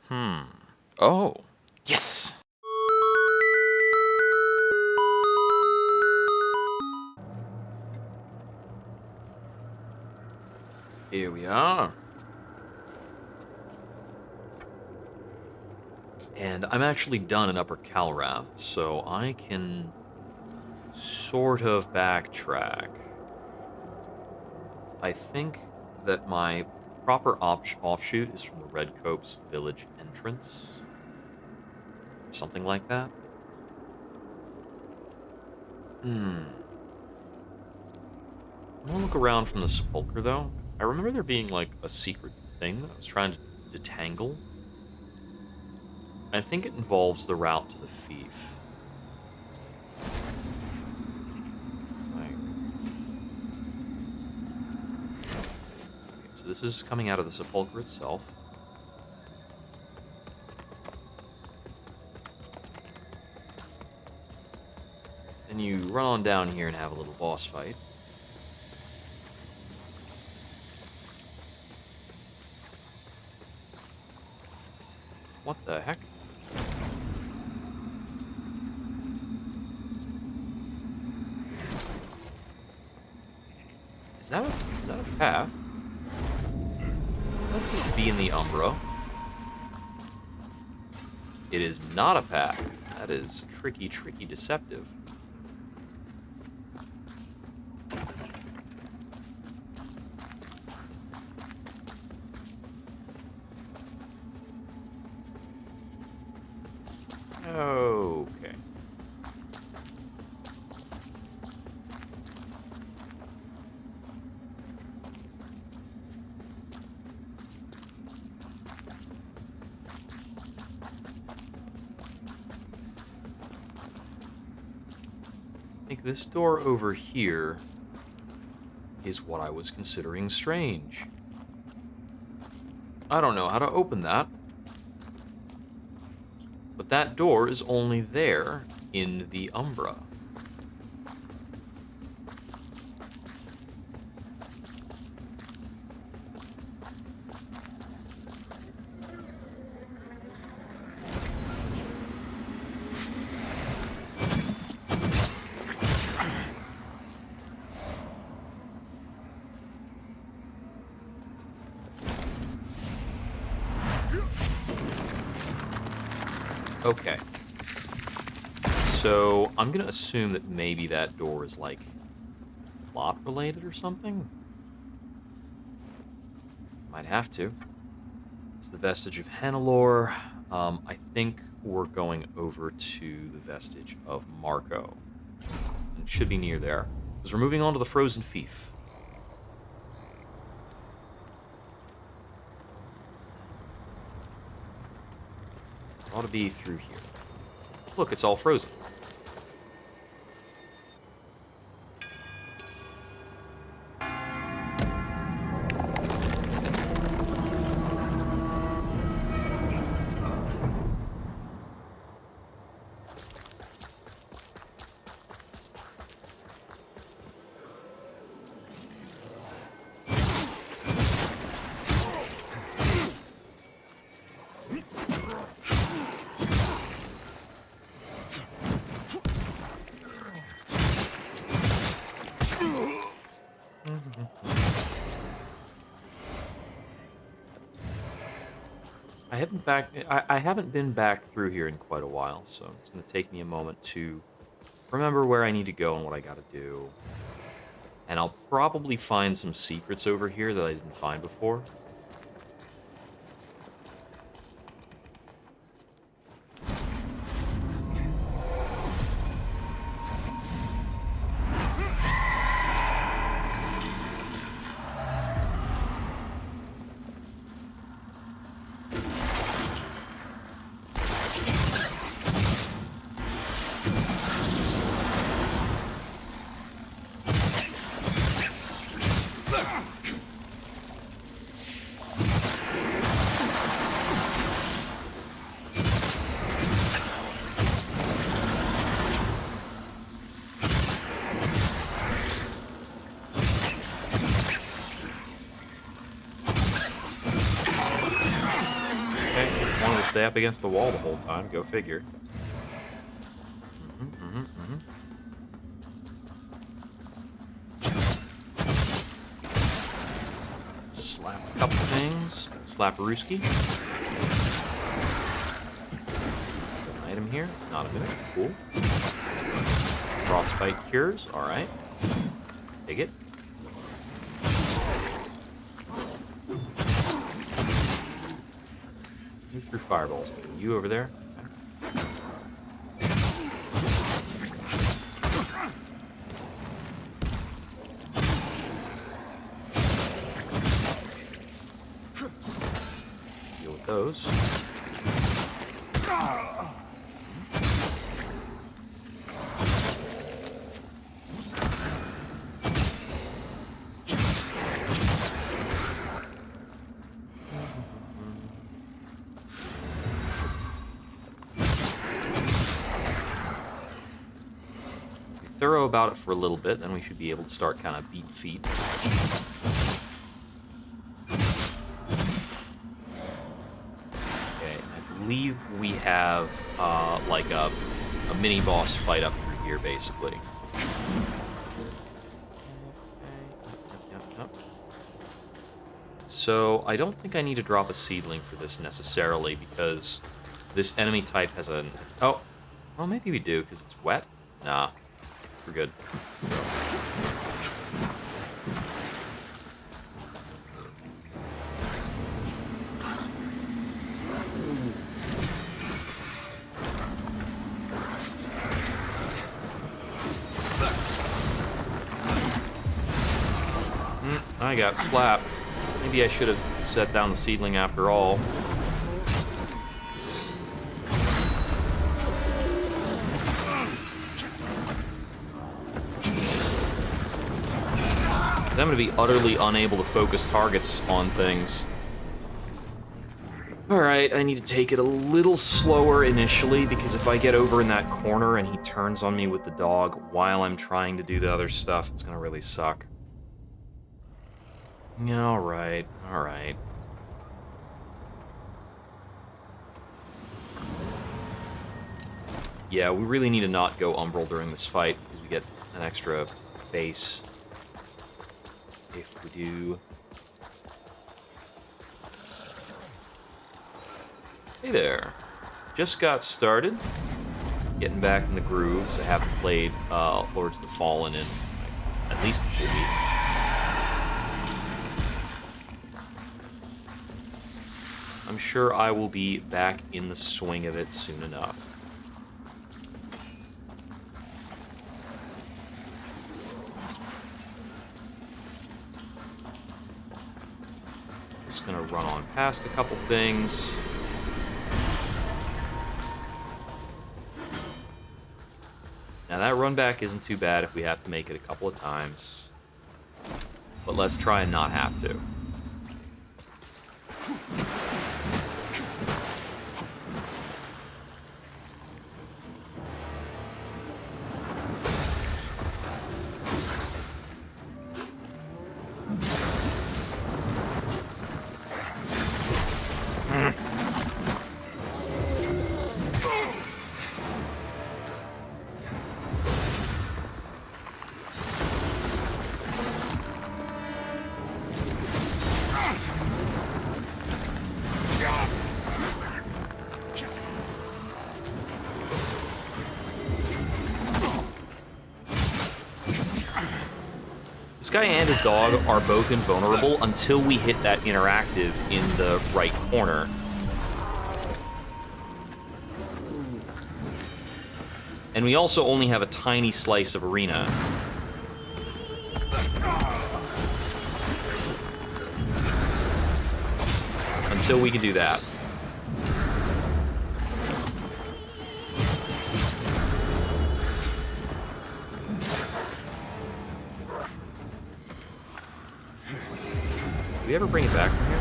Hmm. Oh. Yes! Here we are. And I'm actually done in Upper Calrath, so I can sort of backtrack. I think that my proper offshoot is from the Red Copse village entrance, or something like that. Hmm. I'm gonna look around from the sepulcher though. I remember there being like a secret thing that I was trying to detangle. I think it involves the route to the fief. Like, okay, so this is coming out of the sepulcher itself. Then you run on down here and have a little boss fight. What the heck? Is that a path? Let's just be in the Umbra. It is not a path. That is tricky, tricky, deceptive. Okay. I think this door over here is what I was considering strange. I don't know how to open that. But that door is only there in the Umbra. Okay. So I'm going to assume that maybe that door is like plot related or something. Might have to. It's the vestige of Hannelore. I think we're going over to the vestige of Marco. And it should be near there. Because we're moving on to the Frozen Fief. Ought to be through here. Look, it's all frozen. I haven't been back through here in quite a while, so it's going to take me a moment to remember where I need to go and what I got to do. And I'll probably find some secrets over here that I didn't find before. wanted to stay up against the wall the whole time. Go figure. Slap a couple things. Slap a Rooski. An item here. Not a minute. Cool. Frostbite cures. Alright. Take it. Who threw fireballs? You over there? Deal with those. Thorough about it for a little bit, then we should be able to start kind of beating feet. Okay, I believe we have like a mini boss fight up through here, basically. Yep. So I don't think I need to drop a seedling for this necessarily, because this enemy type has a... Oh, well, maybe we do, because it's wet. Nah. We're good. I got slapped. Maybe I should have set down the seedling after all. I'm going to be utterly unable to focus targets on things. Alright, I need to take it a little slower initially, because if I get over in that corner and he turns on me with the dog while I'm trying to do the other stuff, it's going to really suck. Alright. Yeah, we really need to not go Umbral during this fight, because we get an extra base. If we do... Hey there. Just got started. Getting back in the grooves. I haven't played Lords of the Fallen in at least a full week. I'm sure I will be back in the swing of it soon enough. Gonna run on past a couple things. Now that run back isn't too bad if we have to make it a couple of times. But let's try and not have to. This guy and his dog are both invulnerable until we hit that interactive in the right corner. And we also only have a tiny slice of arena. Until we can do that. Do we ever bring it back from here?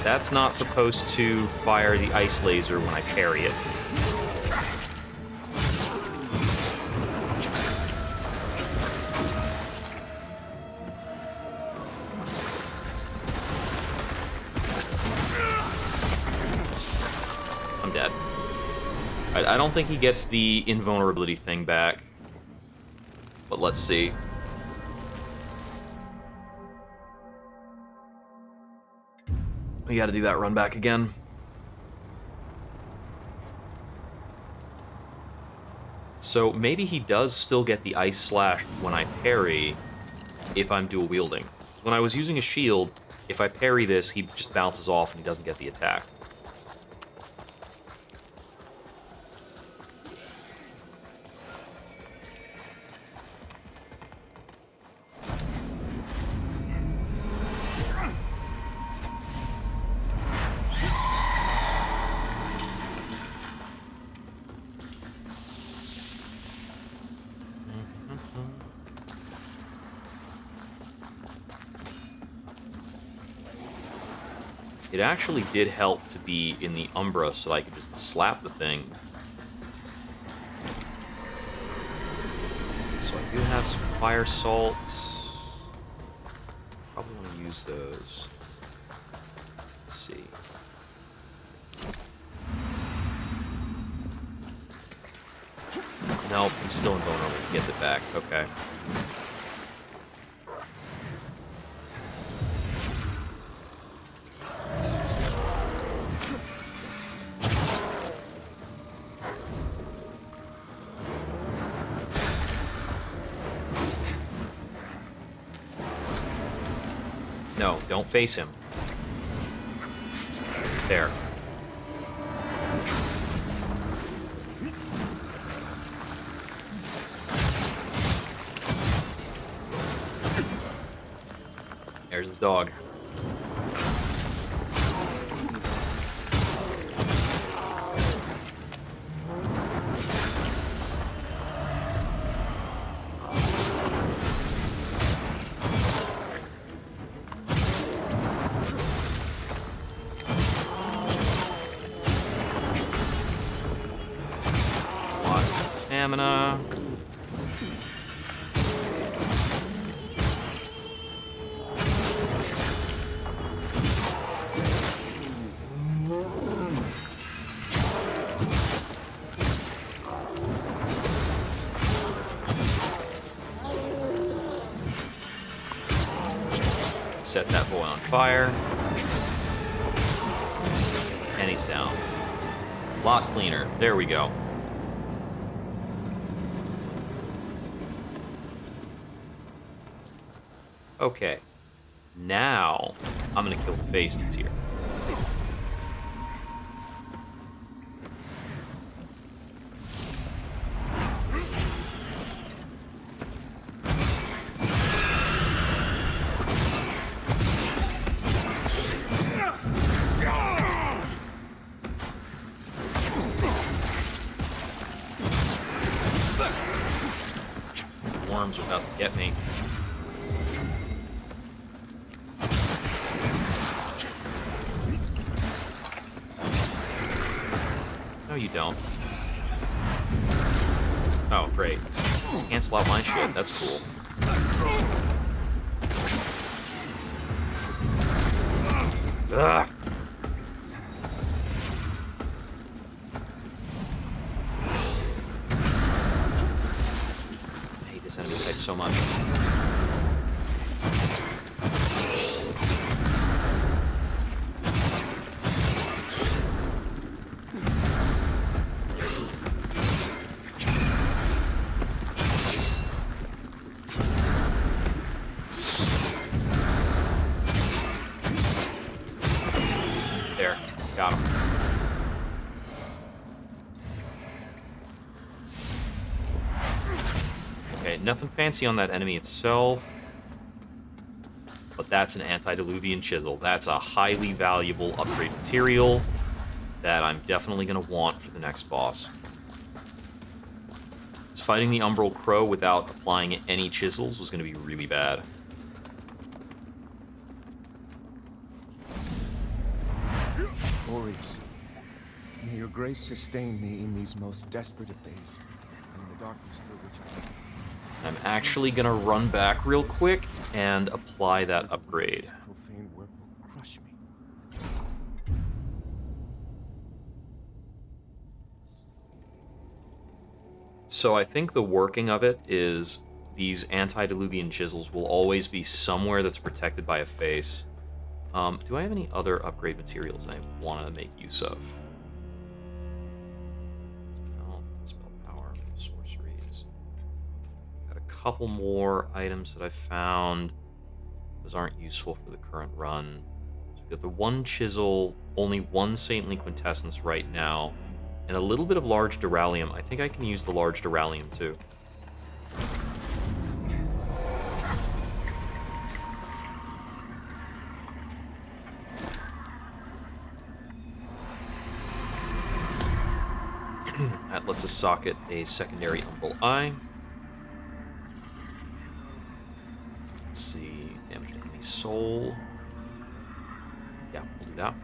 That's not supposed to fire the ice laser when I parry it. I don't think he gets the invulnerability thing back. But let's see. We gotta do that run back again. So maybe he does still get the Ice Slash when I parry if I'm dual wielding. When I was using a shield, if I parry this, he just bounces off and he doesn't get the attack. It actually did help to be in the Umbra so I could just slap the thing. So I do have some fire salts. Probably want to use those. Let's see. Nope, he's still invulnerable. He gets it back. Okay. No, don't face him. There. There's the dog. Stamina. Set that boy on fire. And he's down. Lot cleaner. There we go. Okay, now I'm gonna kill the face that's here. Worms are about to get me. No, you don't. Oh, great. Cancel out my shit. That's cool. Ugh. I hate this enemy type so much. There, got him. Okay, nothing fancy on that enemy itself. But that's an antediluvian chisel. That's a highly valuable upgrade material that I'm definitely going to want for the next boss. Fighting the Umbral Crow without applying any chisels was going to be really bad. Oryx, may your grace sustain me in these most desperate of days, and in the darkness through which I'm actually going to run back real quick and apply that upgrade. this profane work will crush me. So I think the working of it is these antediluvian chisels will always be somewhere that's protected by a face. Do I have any other upgrade materials I want to make use of? Spell power, sorceries. Got a couple more items that I found. Those aren't useful for the current run. So we've got the one chisel, only one saintly quintessence right now, and a little bit of large duralium. I think I can use the large duralium too. That lets us socket a secondary umbral eye. Let's see, damage to enemy soul. Yeah, we'll do that.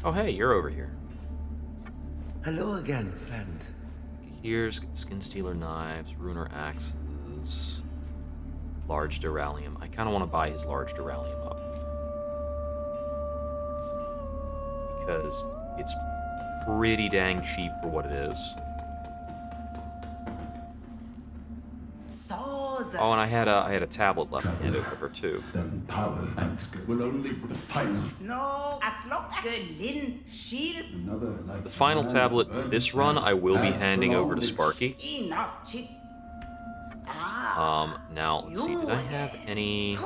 Oh, hey, you're over here. Hello again, friend. Here's skin stealer knives, runer axes, large duralium. I kind of want to buy his large duralium up because it's pretty dang cheap for what it is. Oh, and I had a tablet left to hand over too. Then power and will only the final. No, as long as Lin shield Another like The final tablet this run I will be handing over to Sparky. enough chit. Now let's see. Did I have any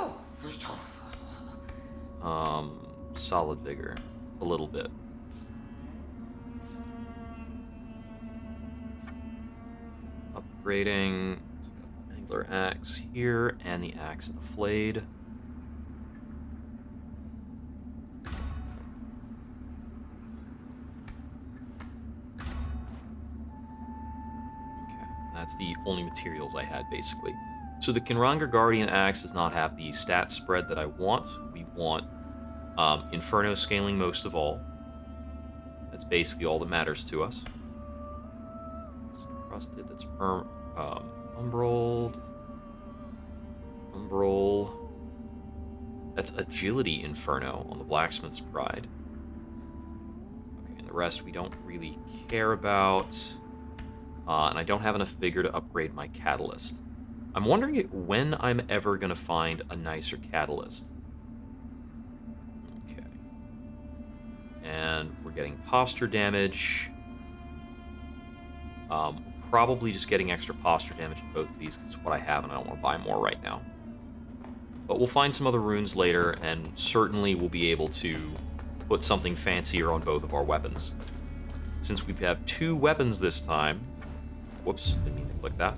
solid vigor? A little bit. Upgrading angler axe here and the axe and the flayed. That's the only materials I had, basically. So the Kinranger Guardian Axe does not have the stat spread that I want. We want Inferno scaling most of all. That's basically all that matters to us. It's crusted, that's umbralled. Umbral. That's Agility Inferno on the Blacksmith's Pride. Okay, and the rest we don't really care about. And I don't have enough vigor to upgrade my catalyst. I'm wondering when I'm ever going to find a nicer catalyst. Okay. And we're getting posture damage. Probably just getting extra posture damage in both of these because it's what I have and I don't want to buy more right now. But we'll find some other runes later, and certainly we'll be able to put something fancier on both of our weapons. Since we have two weapons this time... Whoops, didn't mean to click that.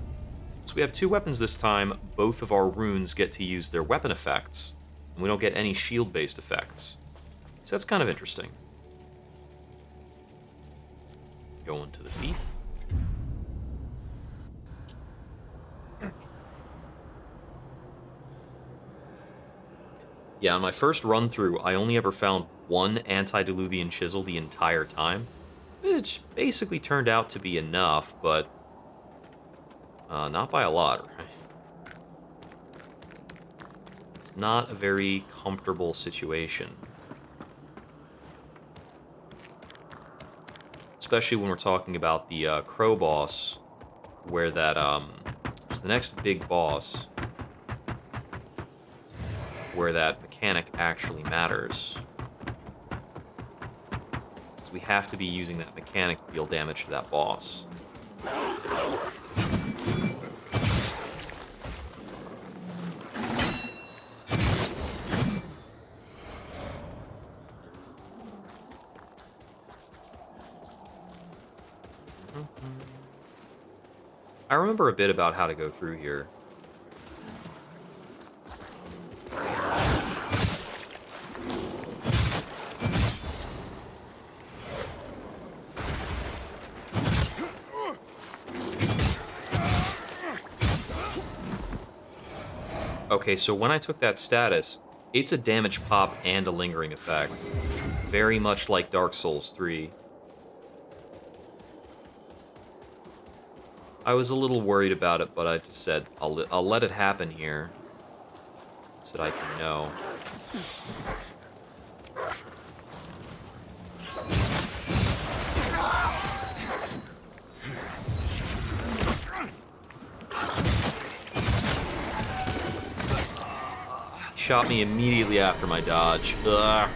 So we have two weapons this time. Both of our runes get to use their weapon effects, and we don't get any shield-based effects. So that's kind of interesting. Going to the Fief. Yeah, on my first run-through, I only ever found one antediluvian chisel the entire time. It's basically turned out to be enough, but... not by a lot, right? It's not a very comfortable situation. Especially when we're talking about the Crow boss, where that, the next big boss, where that mechanic actually matters. So we have to be using that mechanic to deal damage to that boss. I remember a bit about how to go through here. Okay, so when I took that status, it's a damage pop and a lingering effect. Very much like Dark Souls 3. I was a little worried about it, but I just said, I'll let it happen here, so that I can know. shot me immediately after my dodge. Ugh.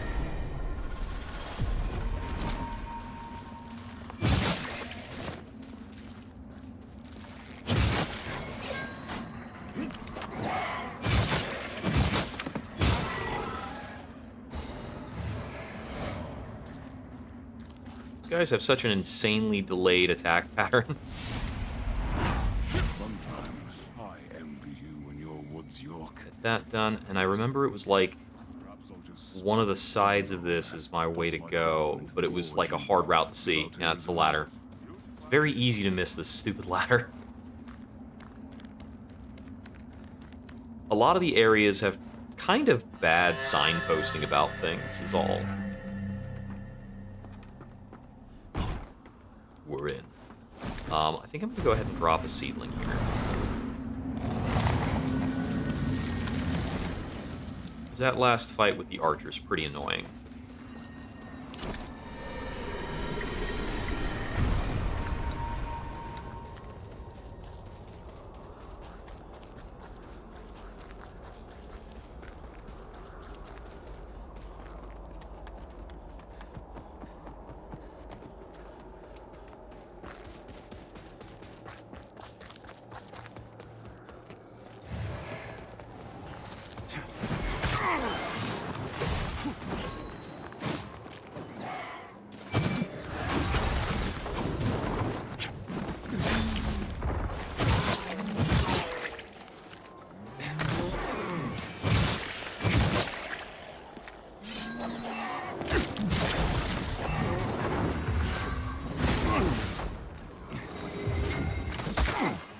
You guys have such an insanely delayed attack pattern. Sometimes I envy you and your woods York. Get that done, and I remember it was like Perhaps I'll just one of the sides of this is my way to go, but it was like a hard route to see. Yeah, it's the ladder. It's very easy to miss this stupid ladder. A lot of the areas have kind of bad signposting about things, is all. We're in. I think I'm gonna go ahead and drop a seedling here. That last fight with the archer's pretty annoying.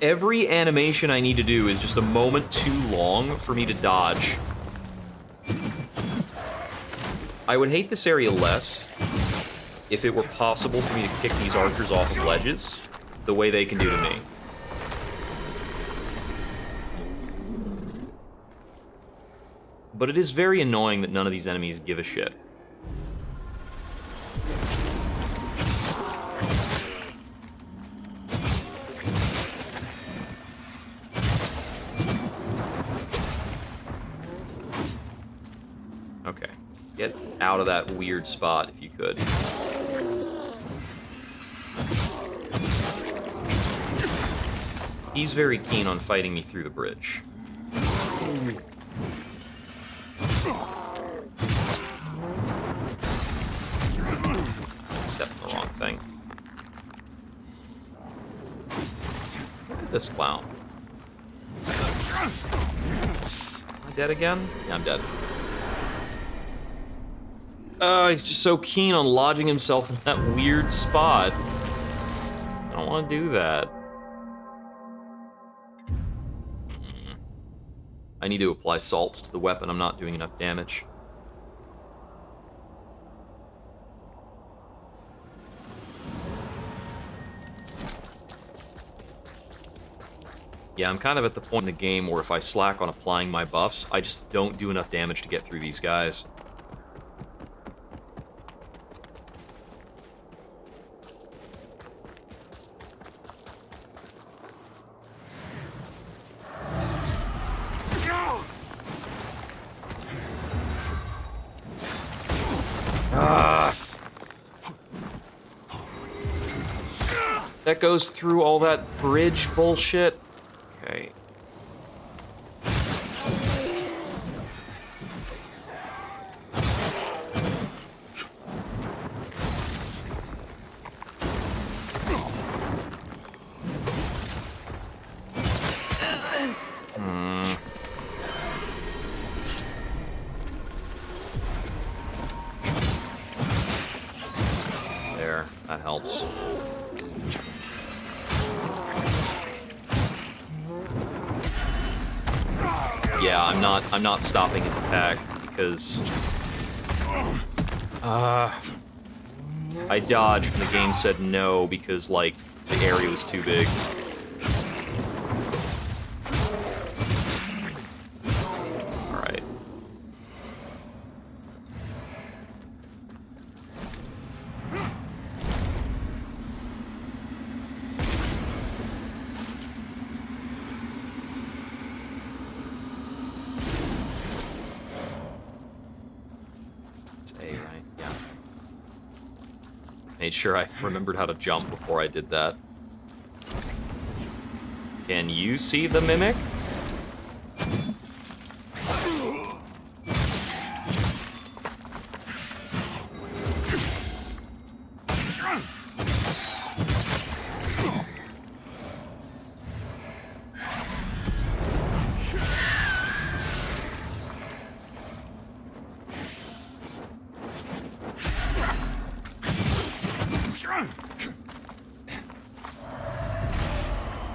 Every animation I need to do is just a moment too long for me to dodge. I would hate this area less if it were possible for me to kick these archers off of ledges the way they can do to me. But it is very annoying that none of these enemies give a shit. Okay, get out of that weird spot if you could. He's very keen on fighting me through the bridge. Stepped on the wrong thing. Look at this clown. Am I dead again? Yeah, I'm dead. He's just so keen on lodging himself in that weird spot. I don't want to do that. I need to apply salts to the weapon. I'm not doing enough damage. Yeah, I'm kind of at the point in the game where if I slack on applying my buffs, I just don't do enough damage to get through these guys. That goes through all that bridge bullshit. Okay. There, that helps. Yeah, I'm not stopping his attack because I dodged and the game said no because like the area was too big. All right. A, right? Yeah. Made sure I remembered how to jump before I did that. Can you see the mimic?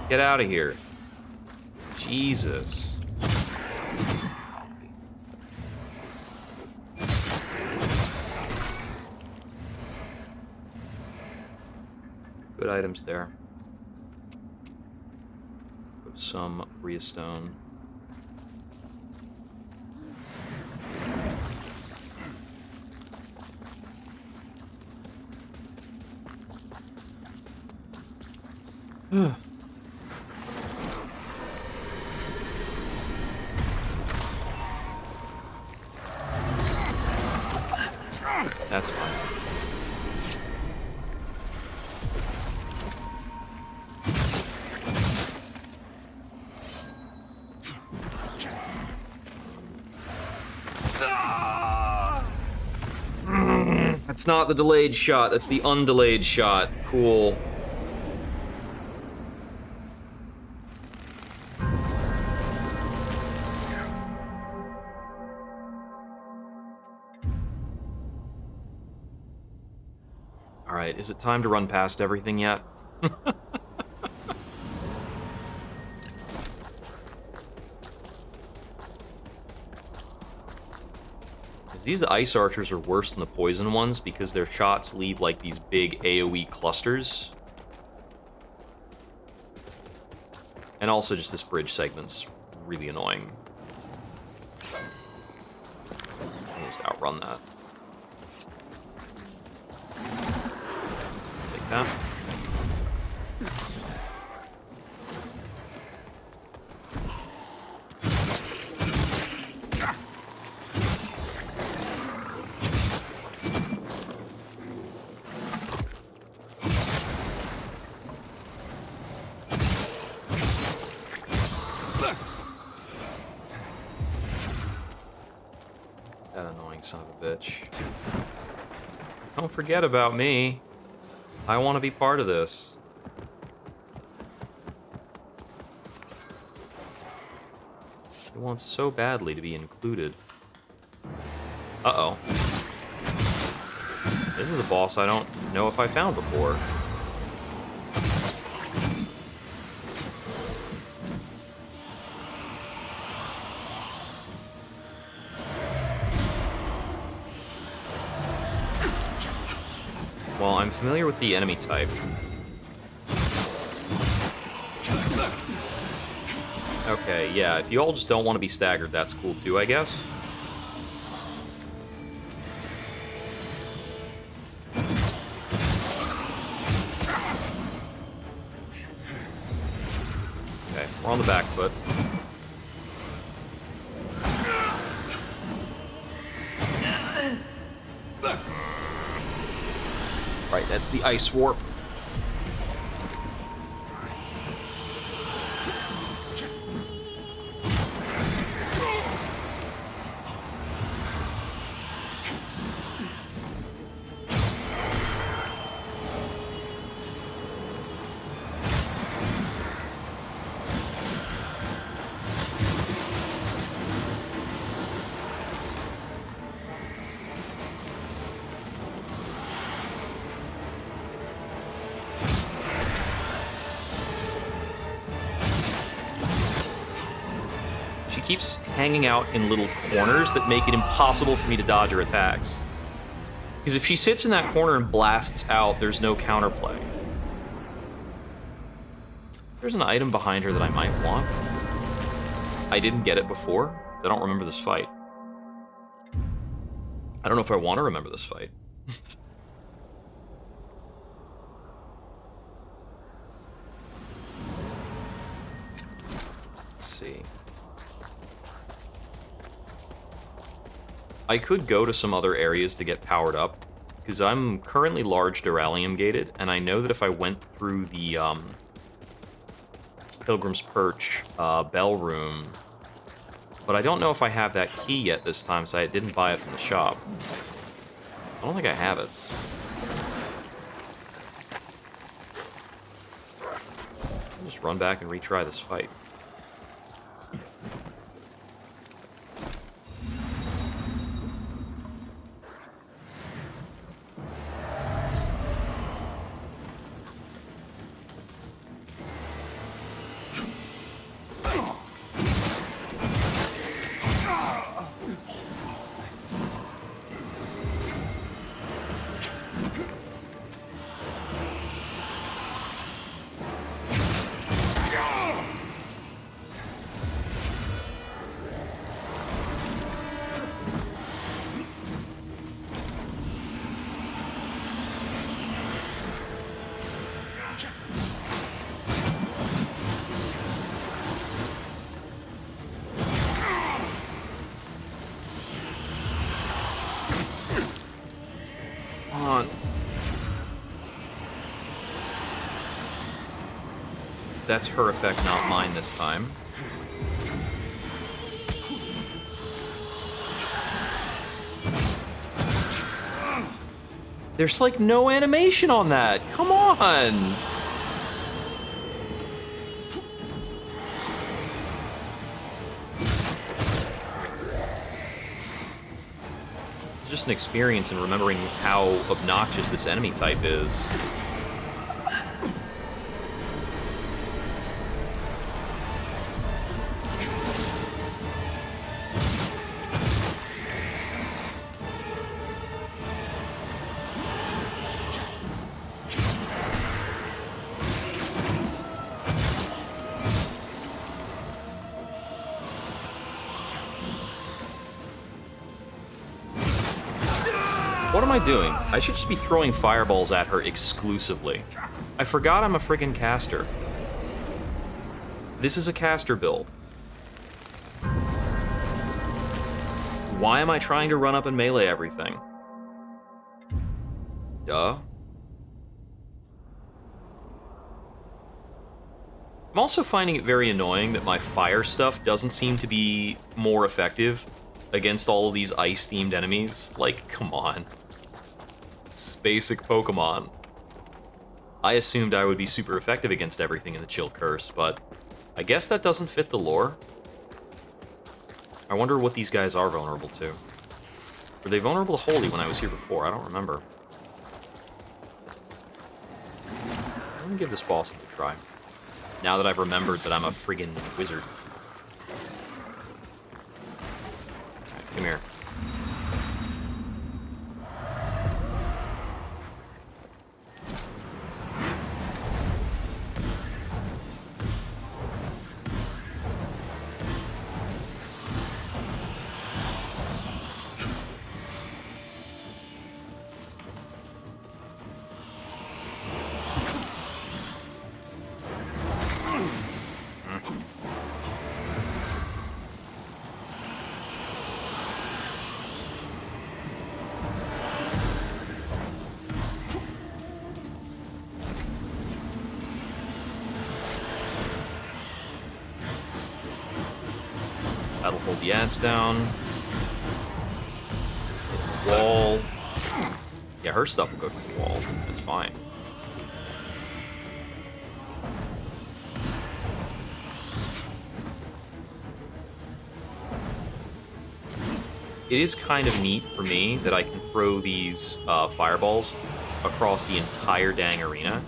Get out of here. Jesus. Good items there. Some Rheastone. That's fine. That's not the delayed shot, that's the undelayed shot. Cool. Alright, is it time to run past everything yet? These ice archers are worse than the poison ones because their shots leave like these big AoE clusters. And also just this bridge segment's really annoying. I'll just outrun that. Take that. Son of a bitch. Don't forget about me. I want to be part of this. He wants so badly to be included. Uh-oh. This is a boss I don't know if I found before. Well, I'm familiar with the enemy type. Okay, yeah, if you all just don't want to be staggered, that's cool too, I guess. Okay, we're on the back foot. Right, that's the ice warp. She keeps hanging out in little corners that make it impossible for me to dodge her attacks. Because if she sits in that corner and blasts out, there's no counterplay. There's an item behind her that I might want. I didn't get it before. I don't remember this fight. I don't know if I want to remember this fight. Let's see. I could go to some other areas to get powered up, because I'm currently large Duralium gated, and I know that if I went through the Pilgrim's Perch bell room, but I don't know if I have that key yet this time, so I didn't buy it from the shop. I don't think I have it. I'll just run back and retry this fight. That's her effect, not mine this time. There's like no animation on that. Come on. It's just an experience in remembering how obnoxious this enemy type is. What am I doing? I should just be throwing fireballs at her exclusively. I forgot I'm a friggin' caster. This is a caster build. Why am I trying to run up and melee everything? Duh. I'm also finding it very annoying that my fire stuff doesn't seem to be more effective against all of these ice-themed enemies. Like, come on. It's basic Pokemon. I assumed I would be super effective against everything in the Chill Curse, but I guess that doesn't fit the lore. I wonder what these guys are vulnerable to. Were they vulnerable to Holy when I was here before? I don't remember. Let me give this boss a try. Now that I've remembered that I'm a friggin' wizard. Alright, come here. That'll hold the ants down. Hit the wall. Yeah, her stuff will go through the wall. That's fine. It is kind of neat for me that I can throw these fireballs across the entire dang arena.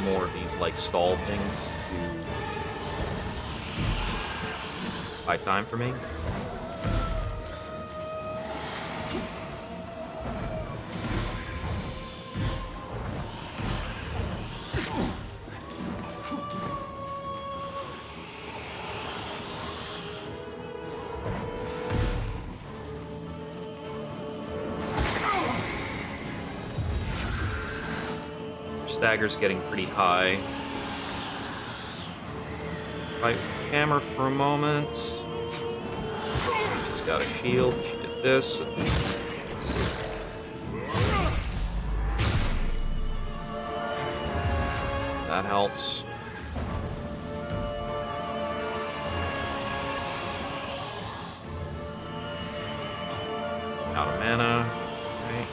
More of these like stall things to buy time for me. Stagger's getting pretty high. Fight hammer for a moment. She's got a shield. She did this. That helps. Out of mana. Okay.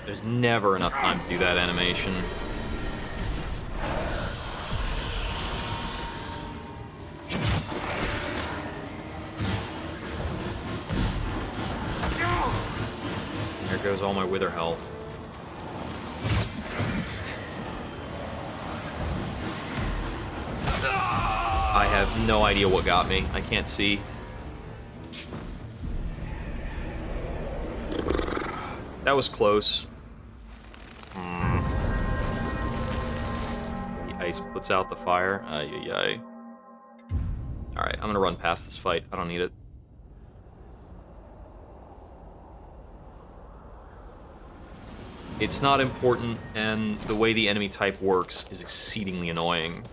There's never enough time to do that animation. There goes all my wither health. I have no idea what got me. I can't see. That was close. The ice puts out the fire. Ay, ay, ay. Alright, I'm gonna run past this fight. I don't need it. It's not important, and the way the enemy type works is exceedingly annoying.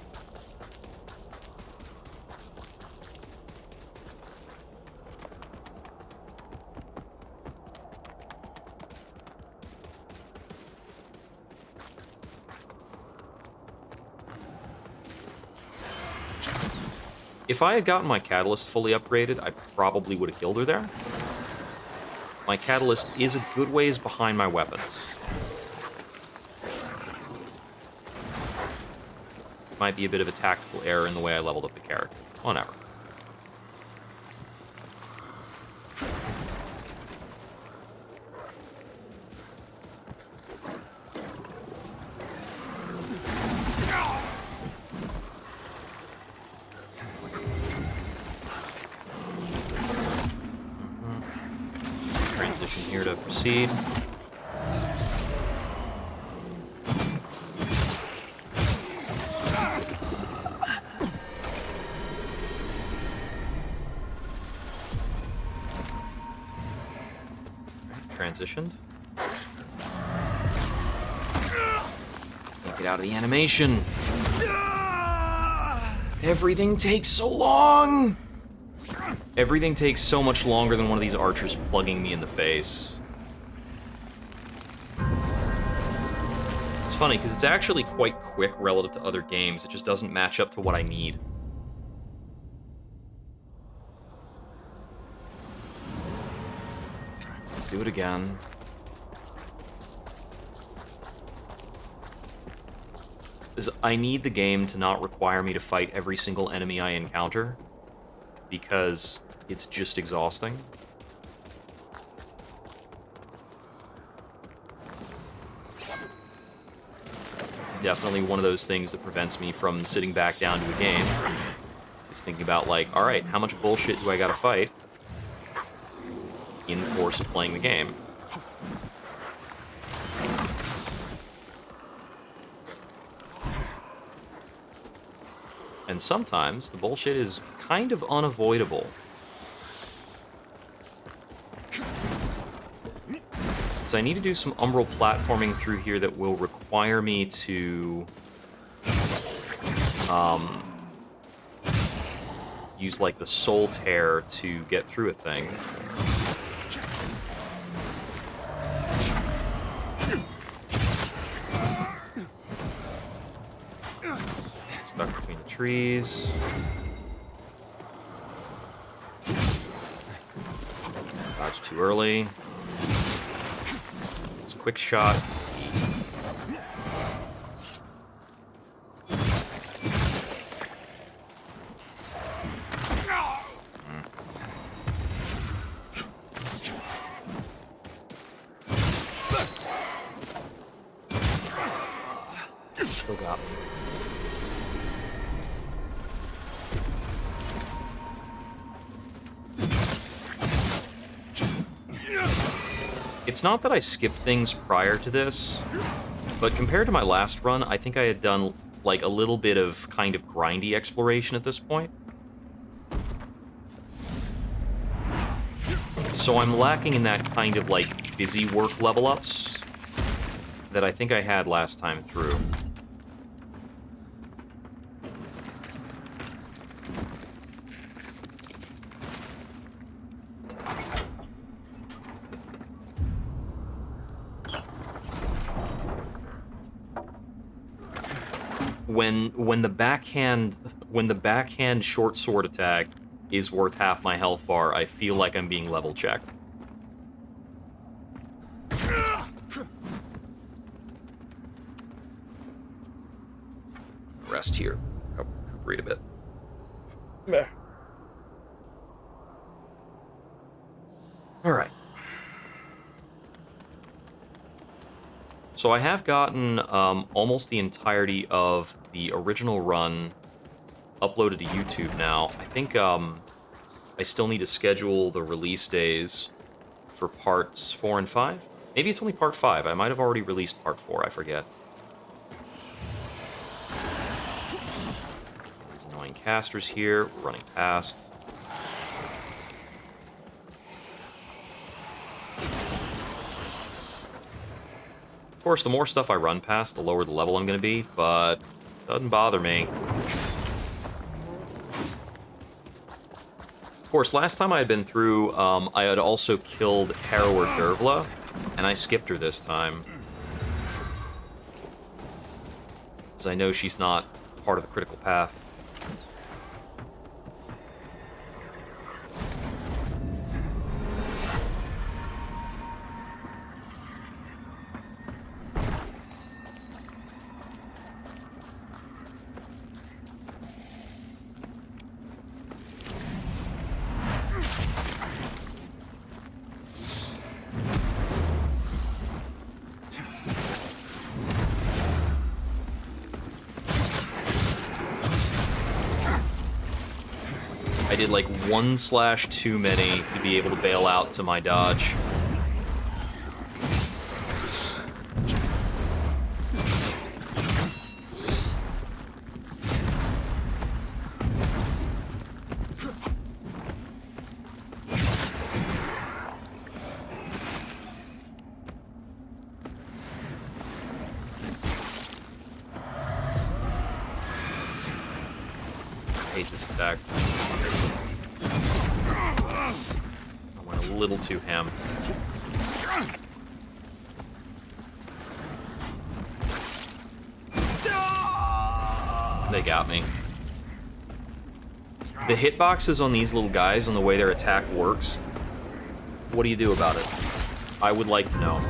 If I had gotten my Catalyst fully upgraded, I probably would have killed her there. My Catalyst is a good ways behind my weapons. Might be a bit of a tactical error in the way I leveled up the character. Whatever. Transition here to proceed. Transitioned. Can't get out of the animation. Everything takes so long. Everything takes so much longer than one of these archers plugging me in the face. It's funny, because it's actually quite quick relative to other games. It just doesn't match up to what I need. Let's do it again. I need the game to not require me to fight every single enemy I encounter, because it's just exhausting. Definitely one of those things that prevents me from sitting back down to a game. Is thinking about, like, alright, how much bullshit do I gotta fight in the course of playing the game? And sometimes the bullshit is kind of unavoidable. Since I need to do some umbral platforming through here that will require me to use like the soul tear to get through a thing. Stuck between the trees. Dodge too early. This is a quick shot. Still got me. It's not that I skipped things prior to this, but compared to my last run, I think I had done, like, a little bit of kind of grindy exploration at this point. So I'm lacking in that kind of, like, busy work level ups that I think I had last time through. When the backhand short sword attack is worth half my health bar, I feel like I'm being level checked. Rest here. Recuperate a bit. All right. So I have gotten almost the entirety of the original run uploaded to YouTube now. I think I still need to schedule the release days for parts 4 and 5. Maybe it's only part 5. I might have already released part 4. I forget. These annoying casters here. We're running past. Of course, the more stuff I run past, the lower the level I'm going to be, but doesn't bother me. Of course, last time I had been through, I had also killed Harrower Dervla, and I skipped her this time. Because I know she's not part of the critical path. I did like 1/ too many to be able to bail out to my dodge. I hate this attack. I went a little too ham. They got me. The hitboxes on these little guys and the way their attack works, what do you do about it? I would like to know.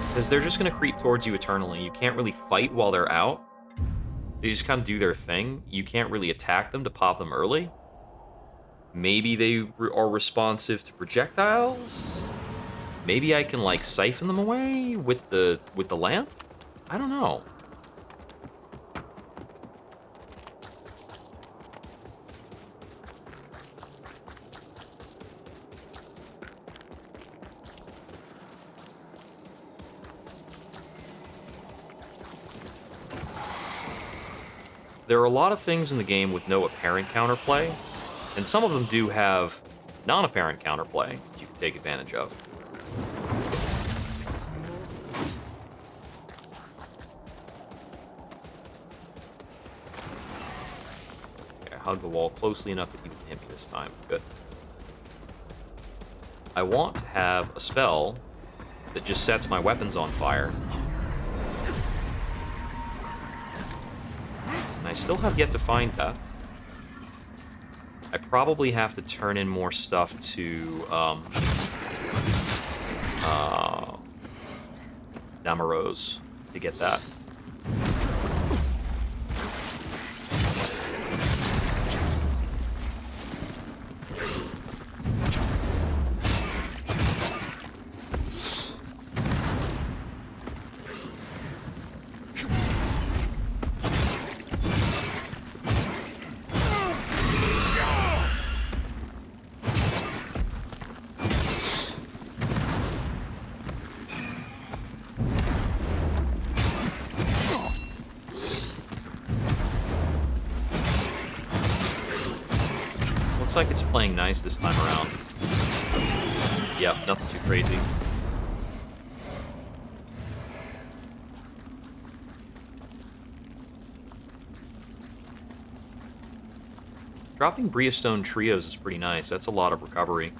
Because they're just going to creep towards you eternally. You can't really fight while they're out. They just kind of do their thing. You can't really attack them to pop them early. Maybe they are responsive to projectiles? Maybe I can, like, siphon them away with the lamp? I don't know. There are a lot of things in the game with no apparent counterplay, and some of them do have non-apparent counterplay that you can take advantage of. Okay, I hugged the wall closely enough that he didn't hit me this time. Good. I want to have a spell that just sets my weapons on fire. I still have yet to find that. I probably have to turn in more stuff to Damaros to get that. Looks like it's playing nice this time around. Yep, nothing too crazy. Dropping Briostone Trios is pretty nice. That's a lot of recovery.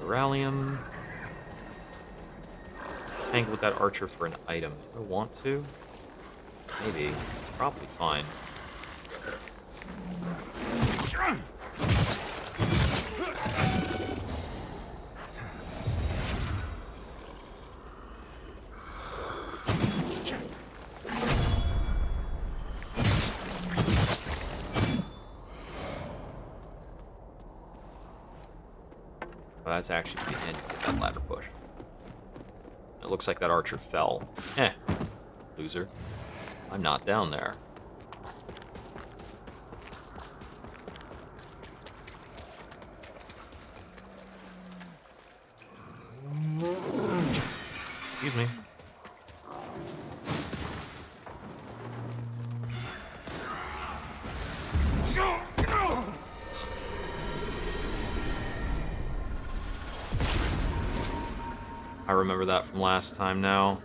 Beryllium. Tangle with that archer for an item. Do I want to? Maybe. It's probably fine. Well, that's actually pretty handy with that ladder push. It looks like that archer fell. Loser. I'm not down there. Excuse me. I remember that from last time now.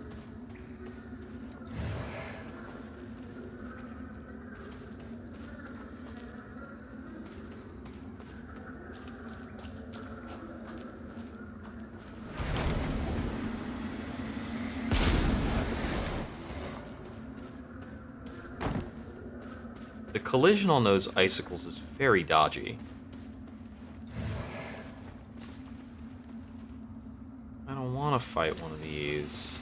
The collision on those icicles is very dodgy. I don't want to fight one of these.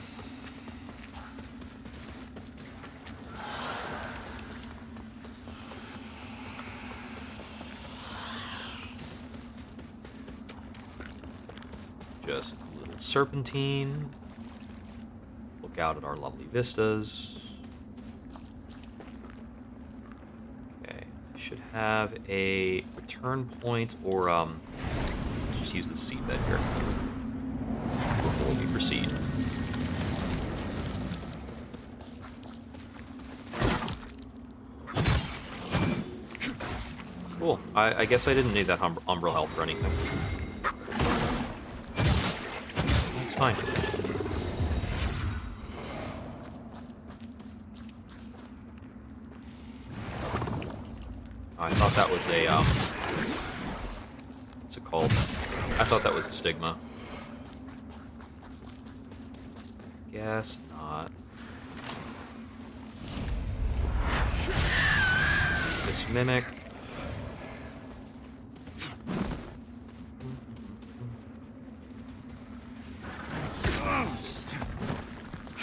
Just a little serpentine. Look out at our lovely vistas. Okay, I should have a return point or let's just use the seedbed here before we proceed. Cool. I guess I didn't need that umbral health for anything. That's fine. I thought that was a, what's it called? I thought that was a stigma. Guess not. This mimic.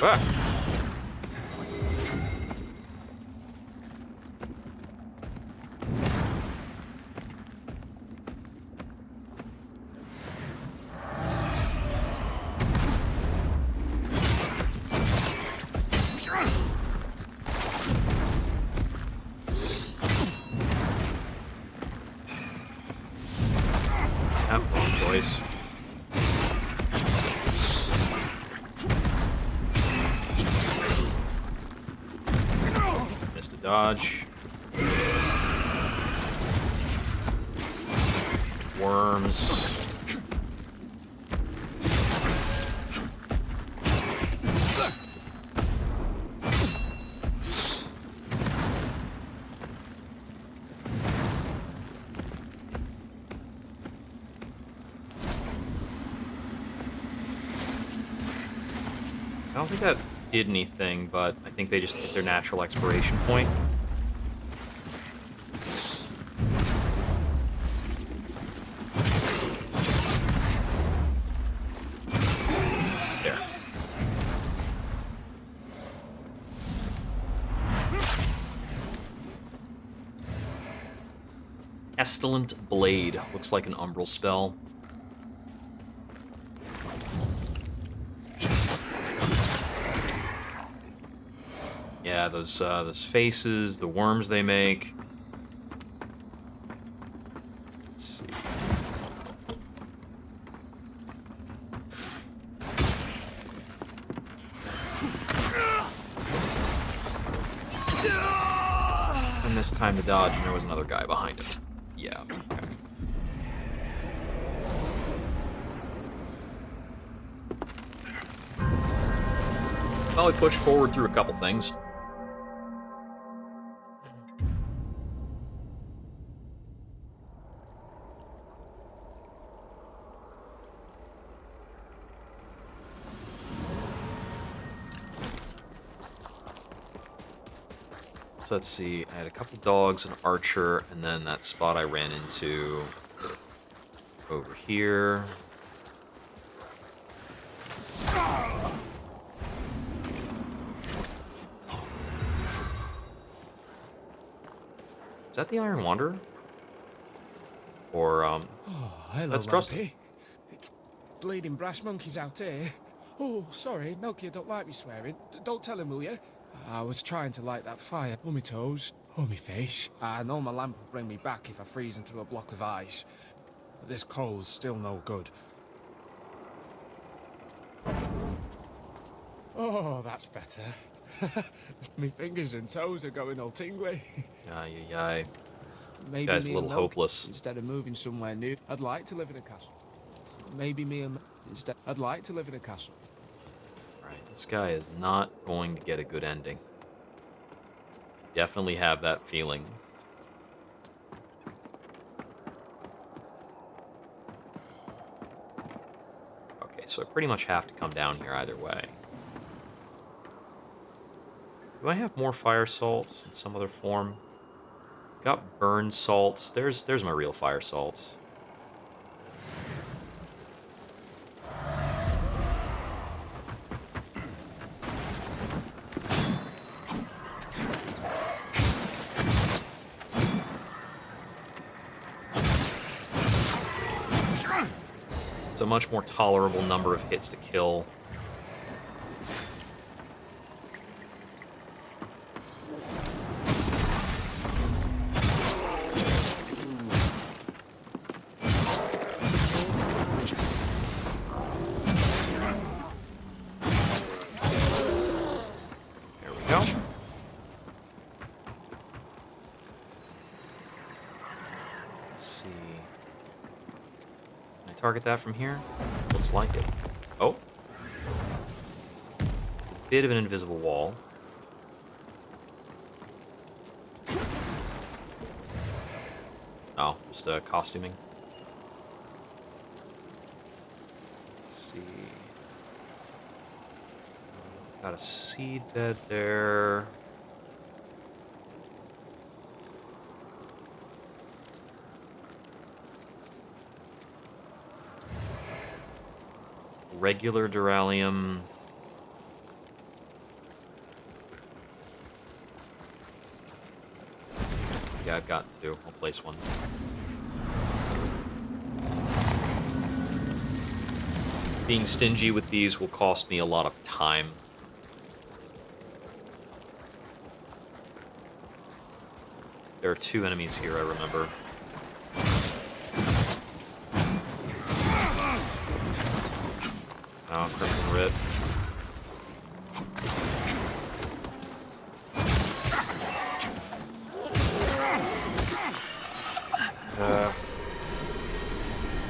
Ah! Wrong choice. Missed a dodge. Worms. I don't think that did anything, but I think they just hit their natural expiration point. There. Pestilent Blade. Looks like an umbral spell. Yeah, those faces, the worms they make. Let's see. And this time to dodge, and there was another guy behind him. Yeah, okay. Well, we pushed forward through a couple things. So let's see, I had a couple dogs, an archer, and then that spot I ran into over here. Is that the Iron Wanderer? Or, Hello, let's trust him. Lumpy. It's bleeding brass monkeys out here. Oh, sorry, Melchior don't like me swearing. Don't tell him, will you? I was trying to light that fire. Oh, me toes. Oh, me face. I know my lamp will bring me back if I freeze into a block of ice. But this coal's still no good. Oh, that's better. Me fingers and toes are going all tingly. Ay. Maybe Guy's a me little and Melchior, hopeless. instead of moving somewhere new, I'd like to live in a castle. Maybe me and instead, I'd like to live in a castle. Right, this guy is not going to get a good ending. Definitely have that feeling. Okay, so I pretty much have to come down here either way. Do I have more fire salts in some other form? Got burn salts. There's my real fire salts. It's a much more tolerable number of hits to kill. There we go. Let's see. Can I target that from here? Looks like it. Oh. Bit of an invisible wall. Oh, just costuming. Let's see. Got a seed bed there. Regular Duralium. Yeah, I've got two. I'll place one. Being stingy with these will cost me a lot of time. There are two enemies here, I remember. Oh, Crimson Writ.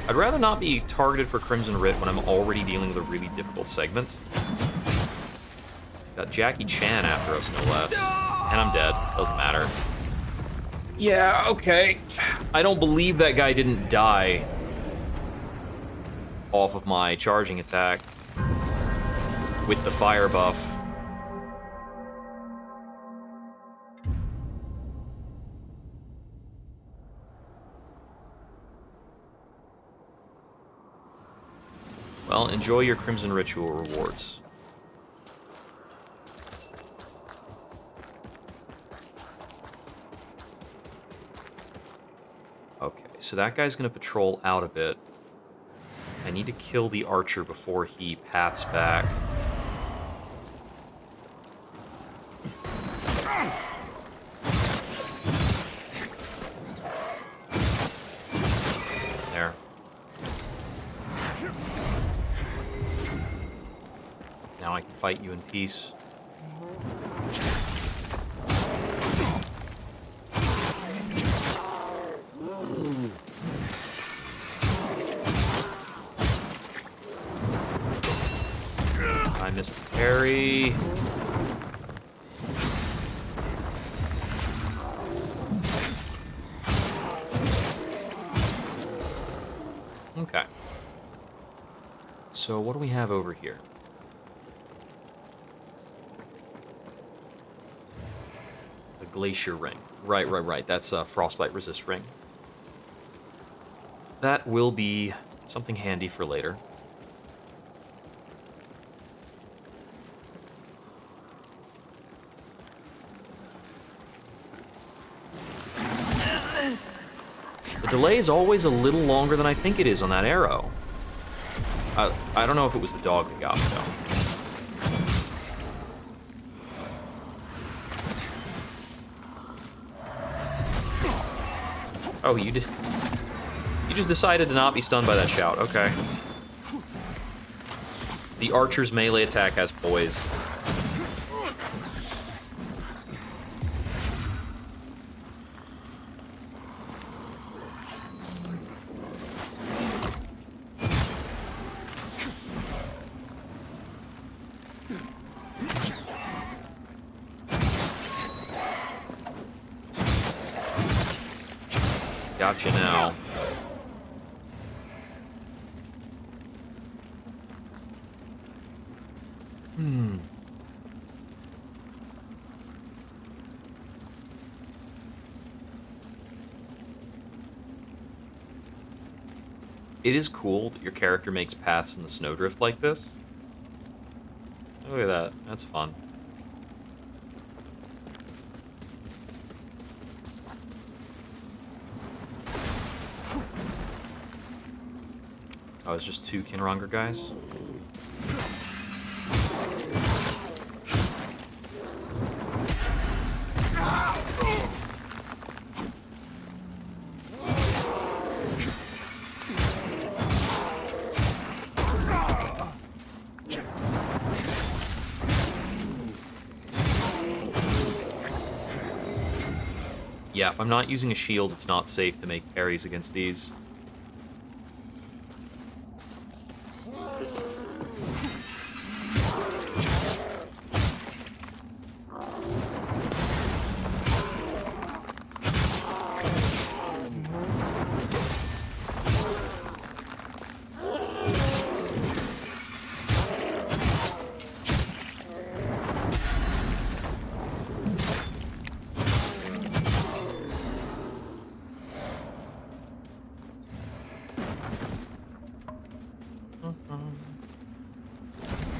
I'd rather not be targeted for Crimson Writ when I'm already dealing with a really difficult segment. Got Jackie Chan after us, no less. And I'm dead. Doesn't matter. Yeah, okay. I don't believe that guy didn't die off of my charging attack with the fire buff. Well, enjoy your Crimson Ritual rewards. Okay, so that guy's gonna patrol out a bit. I need to kill the archer before he pats back. fight you in peace. I missed the parry. Okay. So what do we have over here? The glacier ring. Right. That's a frostbite resist ring. That will be something handy for later. The delay is always a little longer than I think it is on that arrow. I don't know if it was the dog that got me, though. Oh, you just decided to not be stunned by that shout. Okay. So the archer's melee attack has poise. Gotcha now. It is cool that your character makes paths in the snowdrift like this. Look at that. That's fun. Oh, it's just two Kinranger guys? Yeah, if I'm not using a shield, it's not safe to make parries against these.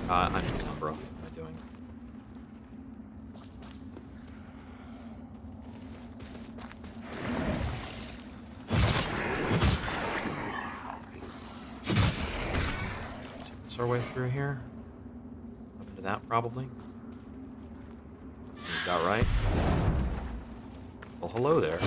I'm done, bro. What am I doing? Is our way through here? Up into that, probably. Got right. Well, hello there.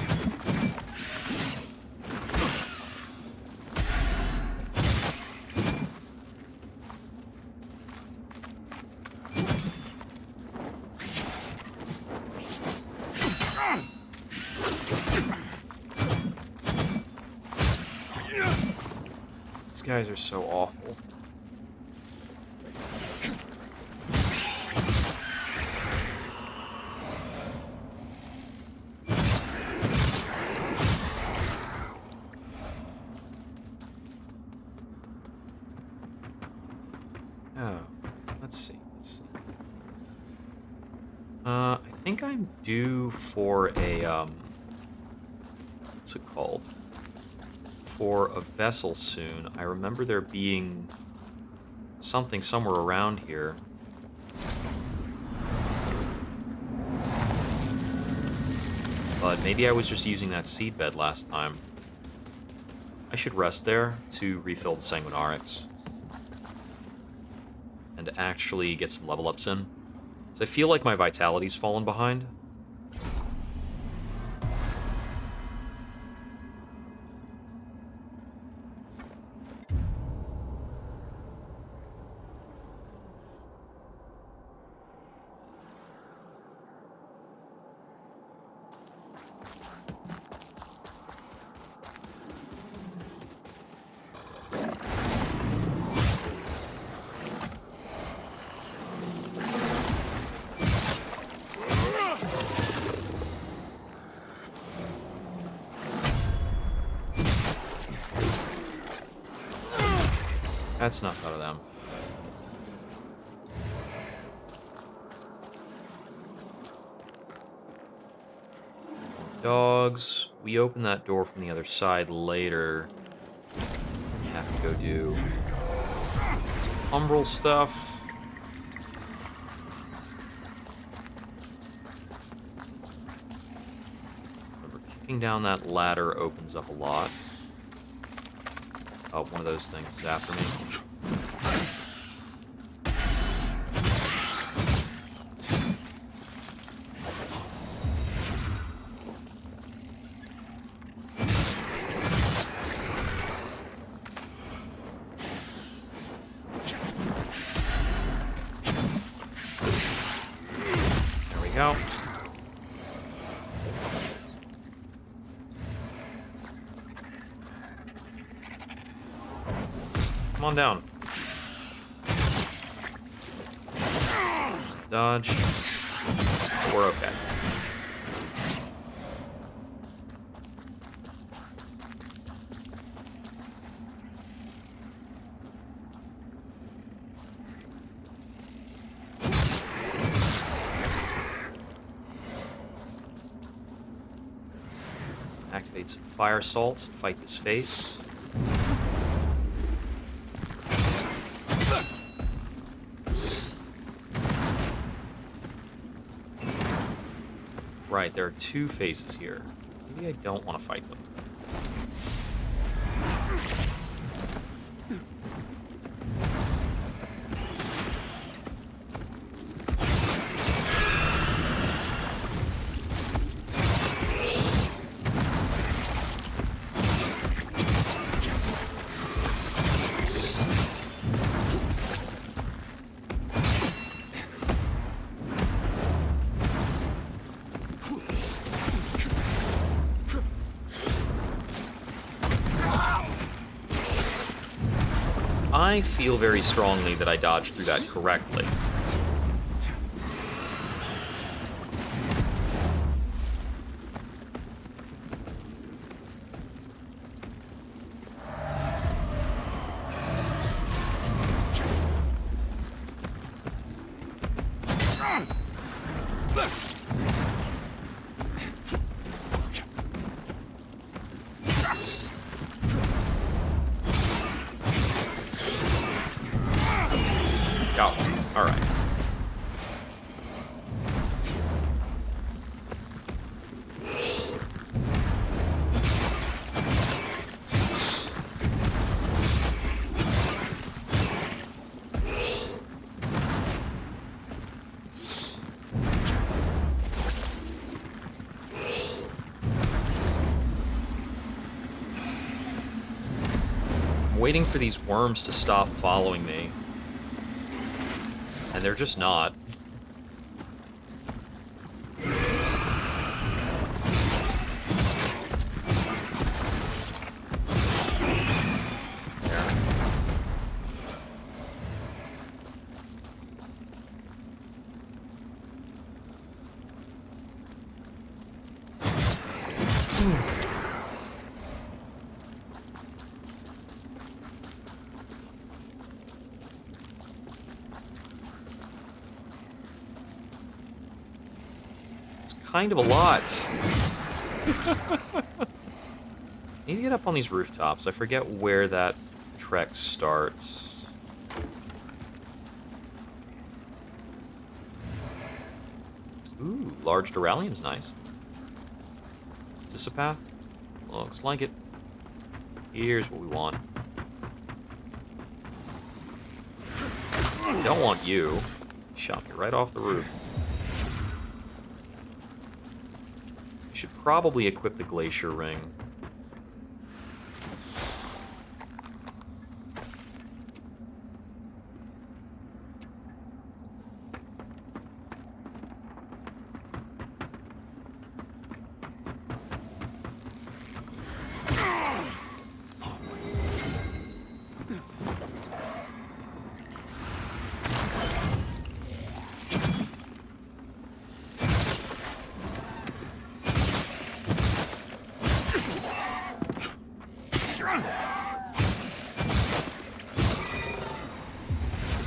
These guys are so awful. Oh, let's see. I think I'm due for a, what's it called? For a vessel soon. I remember there being something somewhere around here. But maybe I was just using that seedbed last time. I should rest there to refill the Sanguinarix. And actually get some level ups in. So I feel like my vitality's fallen behind. That's enough out of them. Dogs. We open that door from the other side later. We have to go do some umbral stuff. Remember, kicking down that ladder opens up a lot. Oh, one of those things is after me. There we go. Come on down. Just dodge. We're okay. Activate some fire salt. Fight this face. Right, there are two faces here. Maybe I don't want to fight them. I feel very strongly that I dodged through that correctly. Oh, all right. I'm waiting for these worms to stop following me. And they're just not. Kind of a lot. Need to get up on these rooftops. I forget where that trek starts. Ooh, large Duralium's nice. Is this a path? Looks like it. Here's what we want. Don't want you. Shot me right off the roof. Should probably equip the glacier ring.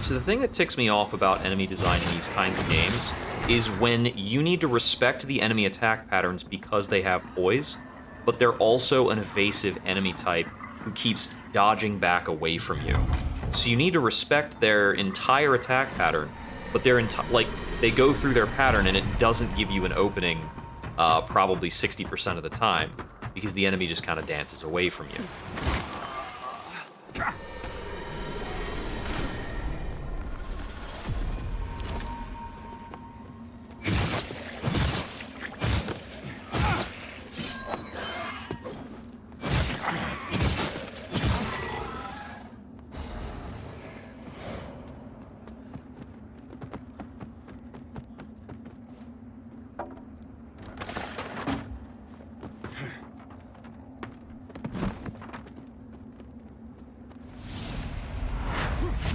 So the thing that ticks me off about enemy design in these kinds of games is when you need to respect the enemy attack patterns because they have poise, but they're also an evasive enemy type who keeps dodging back away from you. So you need to respect their entire attack pattern, but they go through their pattern and it doesn't give you an opening probably 60% of the time because the enemy just kind of dances away from you.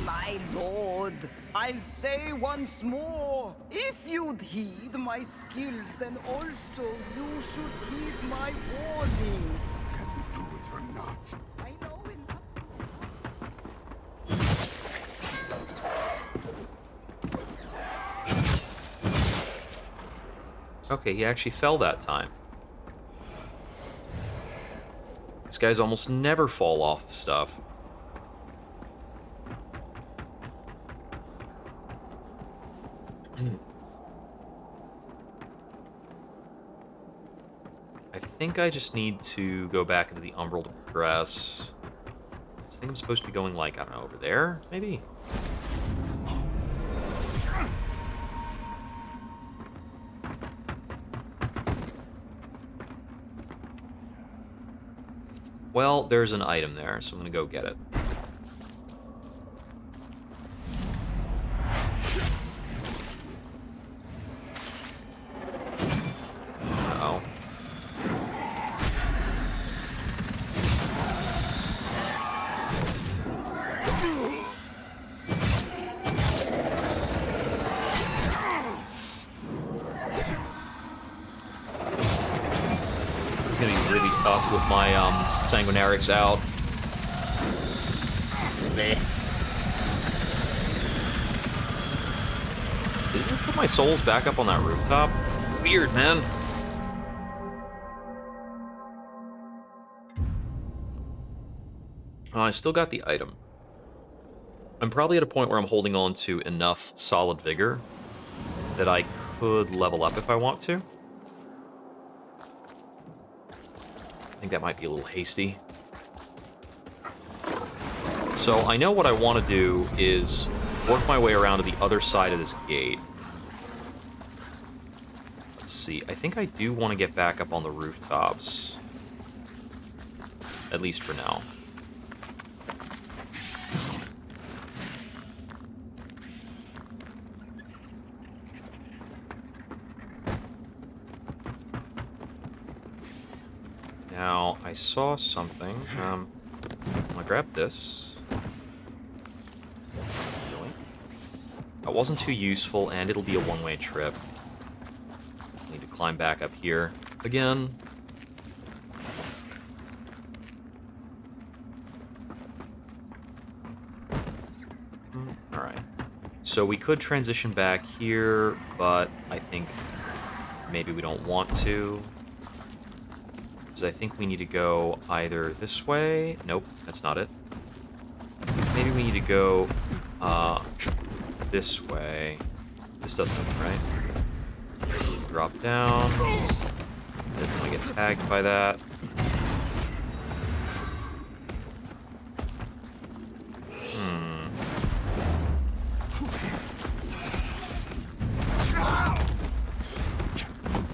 My lord, I'll say once more, if you'd heed my skills, then also you should heed my warning. Can you do it or not? I know enough. Okay, he actually fell that time. These guys almost never fall off of stuff. I think I just need to go back into the Umbral to progress. I think I'm supposed to be going, like, I don't know, over there, maybe? Well, there's an item there, so I'm gonna go get it. Uh-oh. It's gonna be really tough with my sanguinarics out. Meh. Did you put my souls back up on that rooftop? Weird, man. I still got the item. I'm probably at a point where I'm holding on to enough solid vigor that I could level up if I want to. I think that might be a little hasty. So I know what I want to do is work my way around to the other side of this gate. Let's see. I think I do want to get back up on the rooftops. At least for now. Now, I saw something. I'm gonna grab this. Really? That wasn't too useful, and it'll be a one-way trip. Need to climb back up here again. Alright. So we could transition back here, but I think maybe we don't want to. Because I think we need to go either this way. Nope, that's not it. Maybe we need to go this way. This doesn't look right. Drop down. Didn't want to get tagged by that.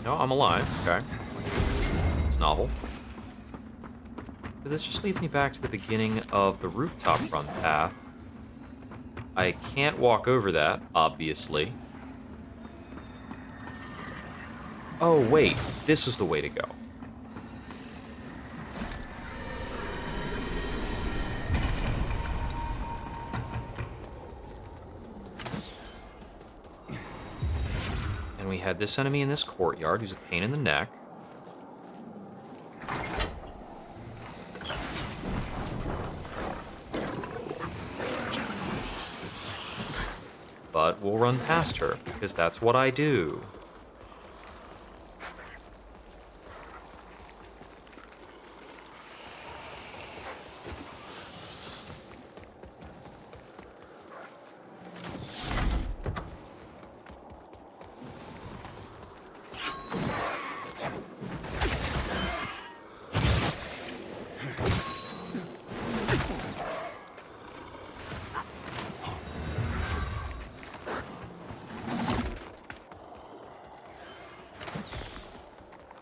No, I'm alive. Okay. It's novel. But this just leads me back to the beginning of the rooftop run path. I can't walk over that, obviously. Oh, wait. This is the way to go. And we had this enemy in this courtyard who's a pain in the neck. will run past her, because that's what I do.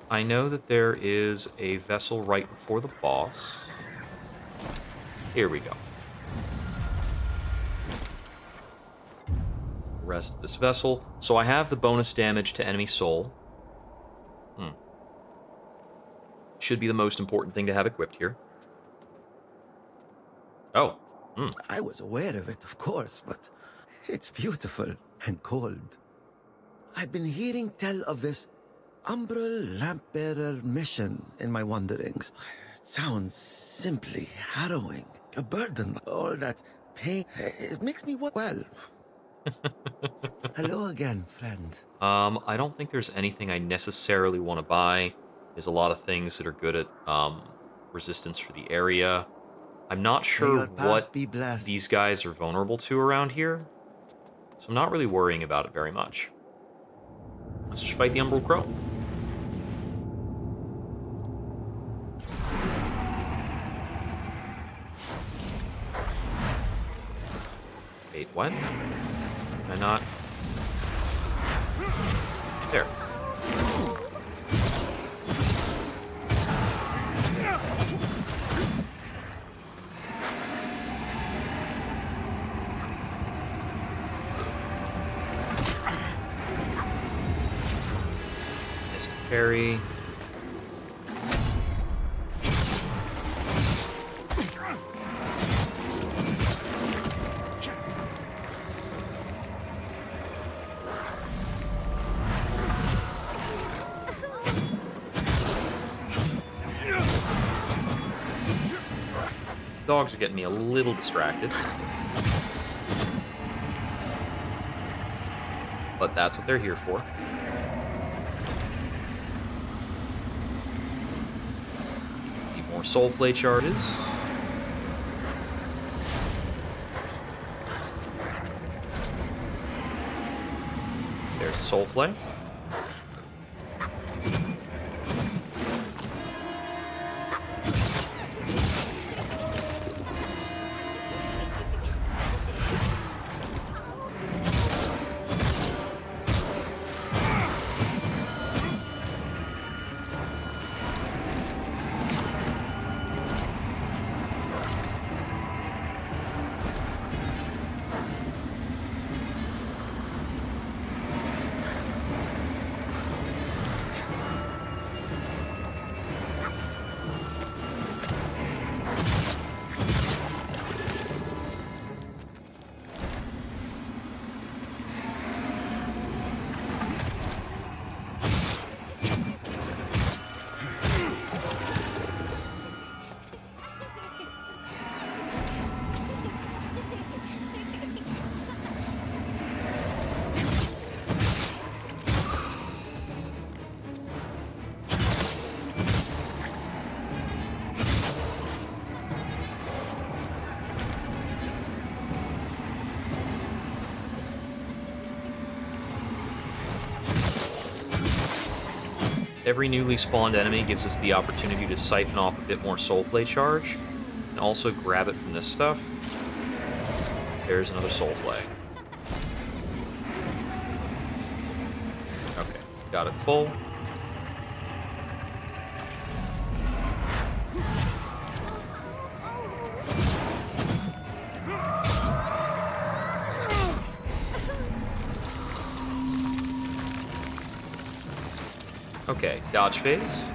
I know that there is a vessel right before the boss. Here we go. Rest this vessel. So I have the bonus damage to enemy soul. Should be the most important thing to have equipped here. Oh. I was aware of it, of course, but it's beautiful and cold. I've been hearing tell of this Umbral Lampbearer mission in my wanderings. It sounds simply harrowing. A burden, all that pain. It makes me well. Hello again, friend. I don't think there's anything I necessarily want to buy. There's a lot of things that are good at resistance for the area. I'm not sure your path what be blessed. these guys are vulnerable to around here, so I'm not really worrying about it very much. Let's just fight the Umbral Crow. Wait, what? Can I not? There. Nice parry. Dogs are getting me a little distracted. But that's what they're here for. Need more soul flay charges. There's a soul flay. Every newly spawned enemy gives us the opportunity to siphon off a bit more soulflay charge, and also grab it from this stuff. There's another soulflay. Okay, got it full. Okay, dodge phase.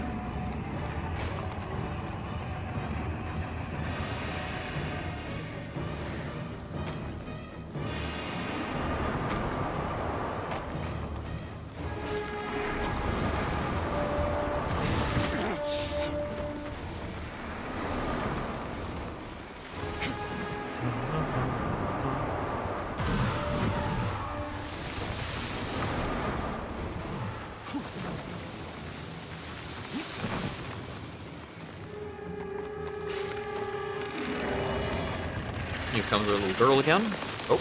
here comes our little girl again. Oh.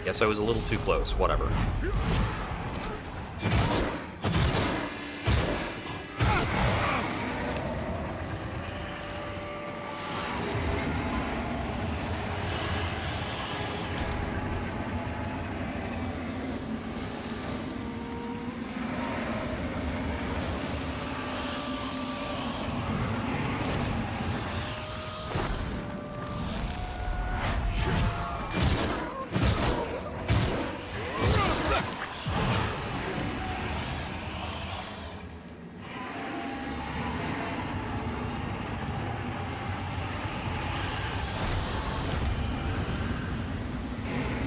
Guess I was a little too close. Whatever.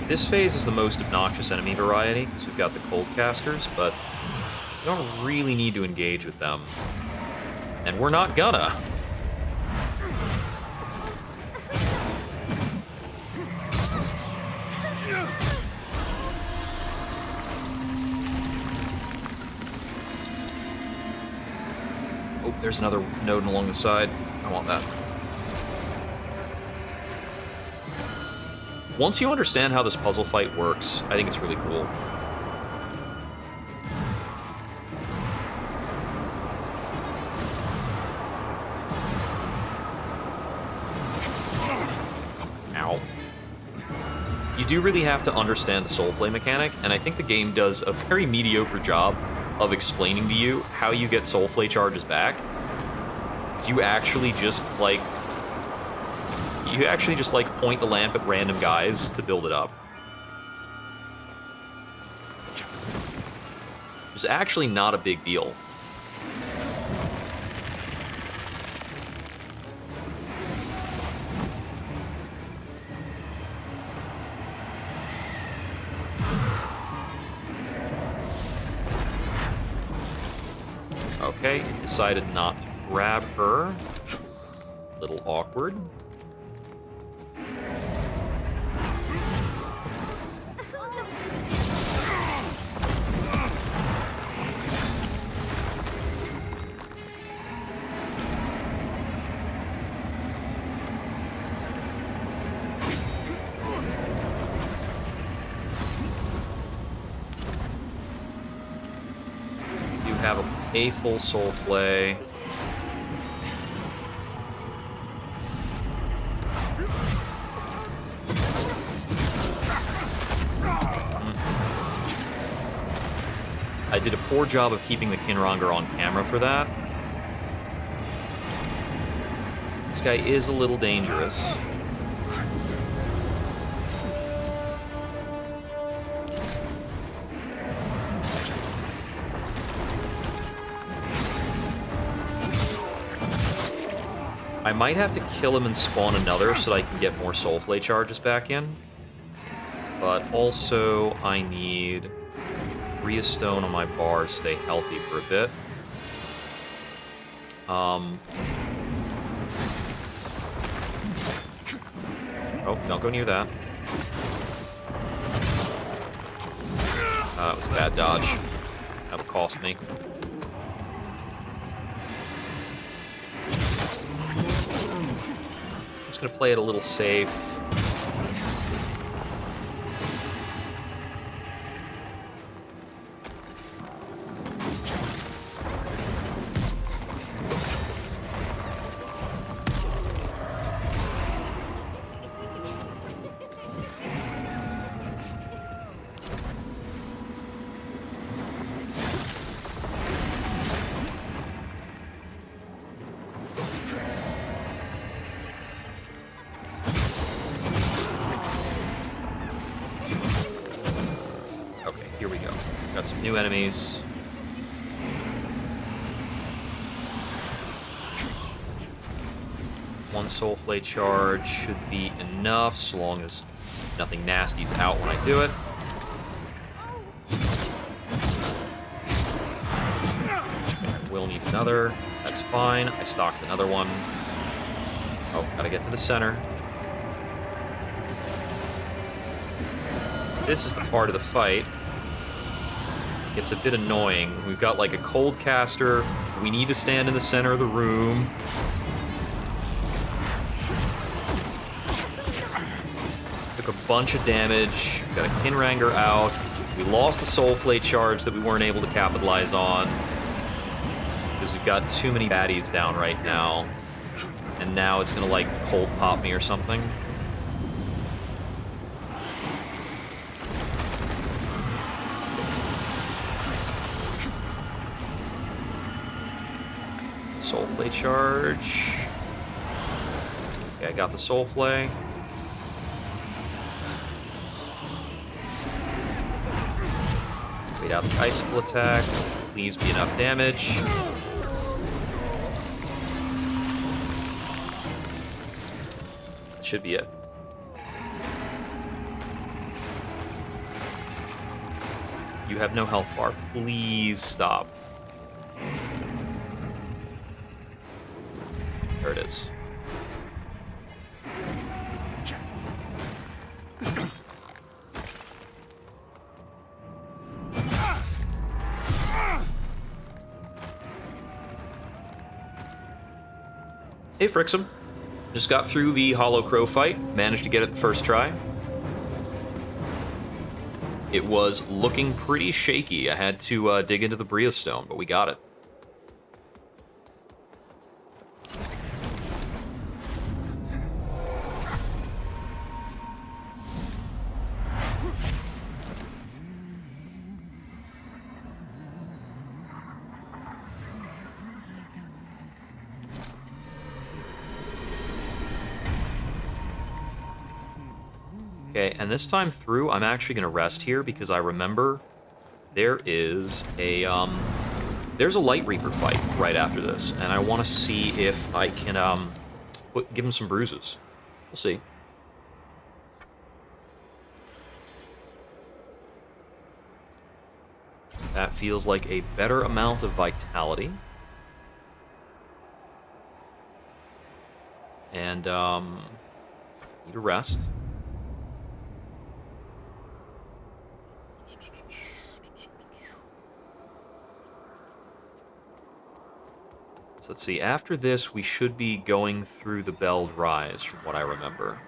This phase is the most obnoxious enemy variety, because we've got the cold casters, but we don't really need to engage with them. And we're not gonna. Oh, there's another node along the side. I want that. Once you understand how this puzzle fight works, I think it's really cool. Ow. You do really have to understand the soul flame mechanic, and I think the game does a very mediocre job of explaining to you how you get soul flame charges back. So you actually just, like, point the lamp at random guys to build it up. It's actually not a big deal. Okay, decided not to grab her. Little awkward. Have a full soul flay. I did a poor job of keeping the Kinranger on camera for that. This guy is a little dangerous. I might have to kill him and spawn another so that I can get more soul flay charges back in. But also, I need Rhea Stone on my bar to stay healthy for a bit. Oh, don't go near that. That was a bad dodge. That'll cost me. Gonna play it a little safe. Got some new enemies. One soul flay charge should be enough, so long as nothing nasty's out when I do it. I will need another. That's fine. I stocked another one. Oh, gotta get to the center. This is the part of the fight it's a bit annoying. We've got like a cold caster. We need to stand in the center of the room. Took a bunch of damage. Got a Kinranger out. We lost a Soul Flake charge that we weren't able to capitalize on. Because we've got too many baddies down right now. And now it's gonna like cold pop me or something. Soul Flake charge. Okay, I got the Soul Flake. Wait out the Icicle attack. Please be enough damage. That should be it. You have no health bar. Please stop. There it is. Hey, Frixum. Just got through the Hollow Crow fight. Managed to get it the first try. It was looking pretty shaky. I had to dig into the Bria Stone, but we got it. Okay, and this time through, I'm actually going to rest here because I remember there is a, there's a Light Reaper fight right after this, and I want to see if I can, give him some bruises. We'll see. That feels like a better amount of vitality. And, need a rest. Let's see, after this, we should be going through the Belled Rise, from what I remember.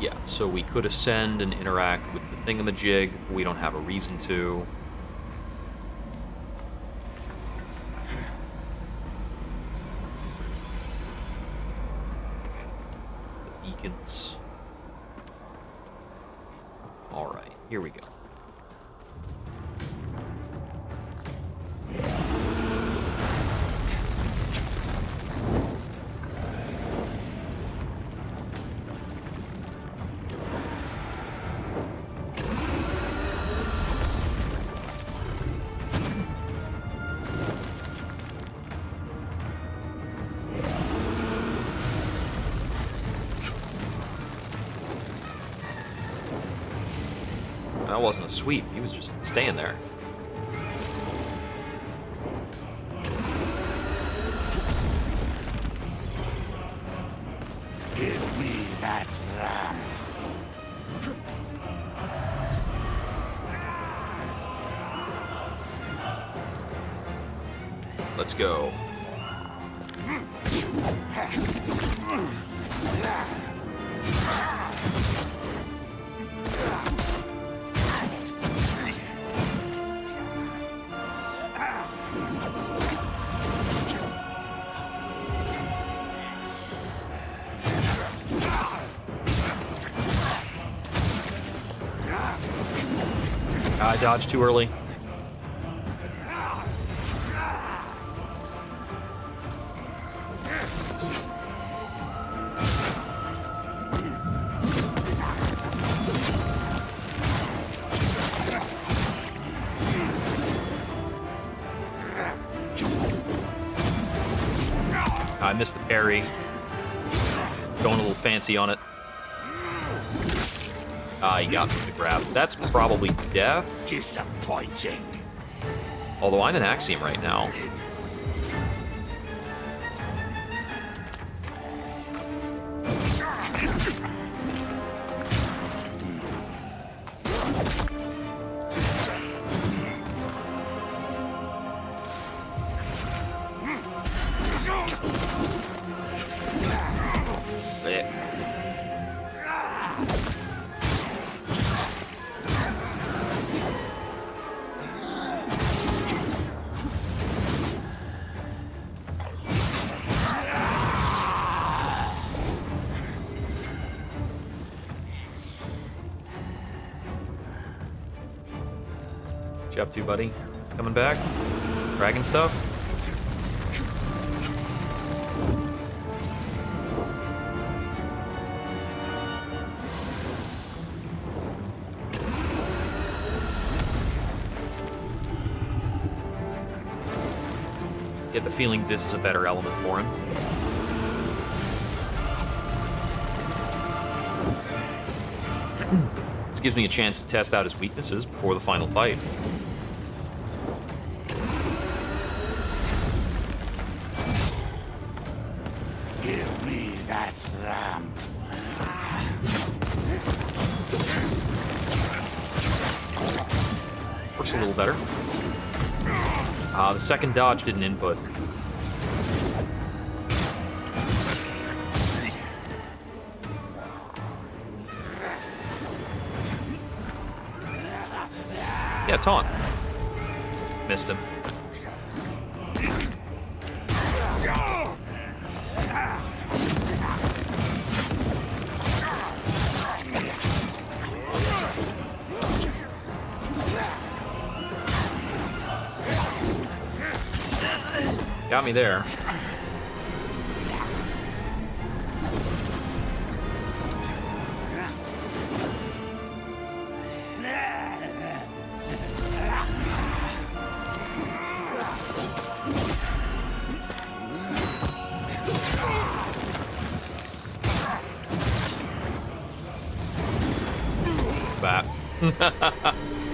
Yeah, so we could ascend and interact with the thingamajig. We don't have a reason to. The beacons. All right, here we go. That wasn't a sweep, he was just staying there. Give me that lamp. Let's go. I dodged too early. I missed the parry. Going a little fancy on it. Ah, he got me with the grab. That's probably death. Disappointing. Although I'm in Axiom right now. What you up to, buddy? Coming back? Dragon stuff? Get the feeling this is a better element for him. This gives me a chance to test out his weaknesses before the final fight. Give me that lamp. Works a little better. The second dodge didn't input. Yeah, taunt. Missed him. Got me there. That.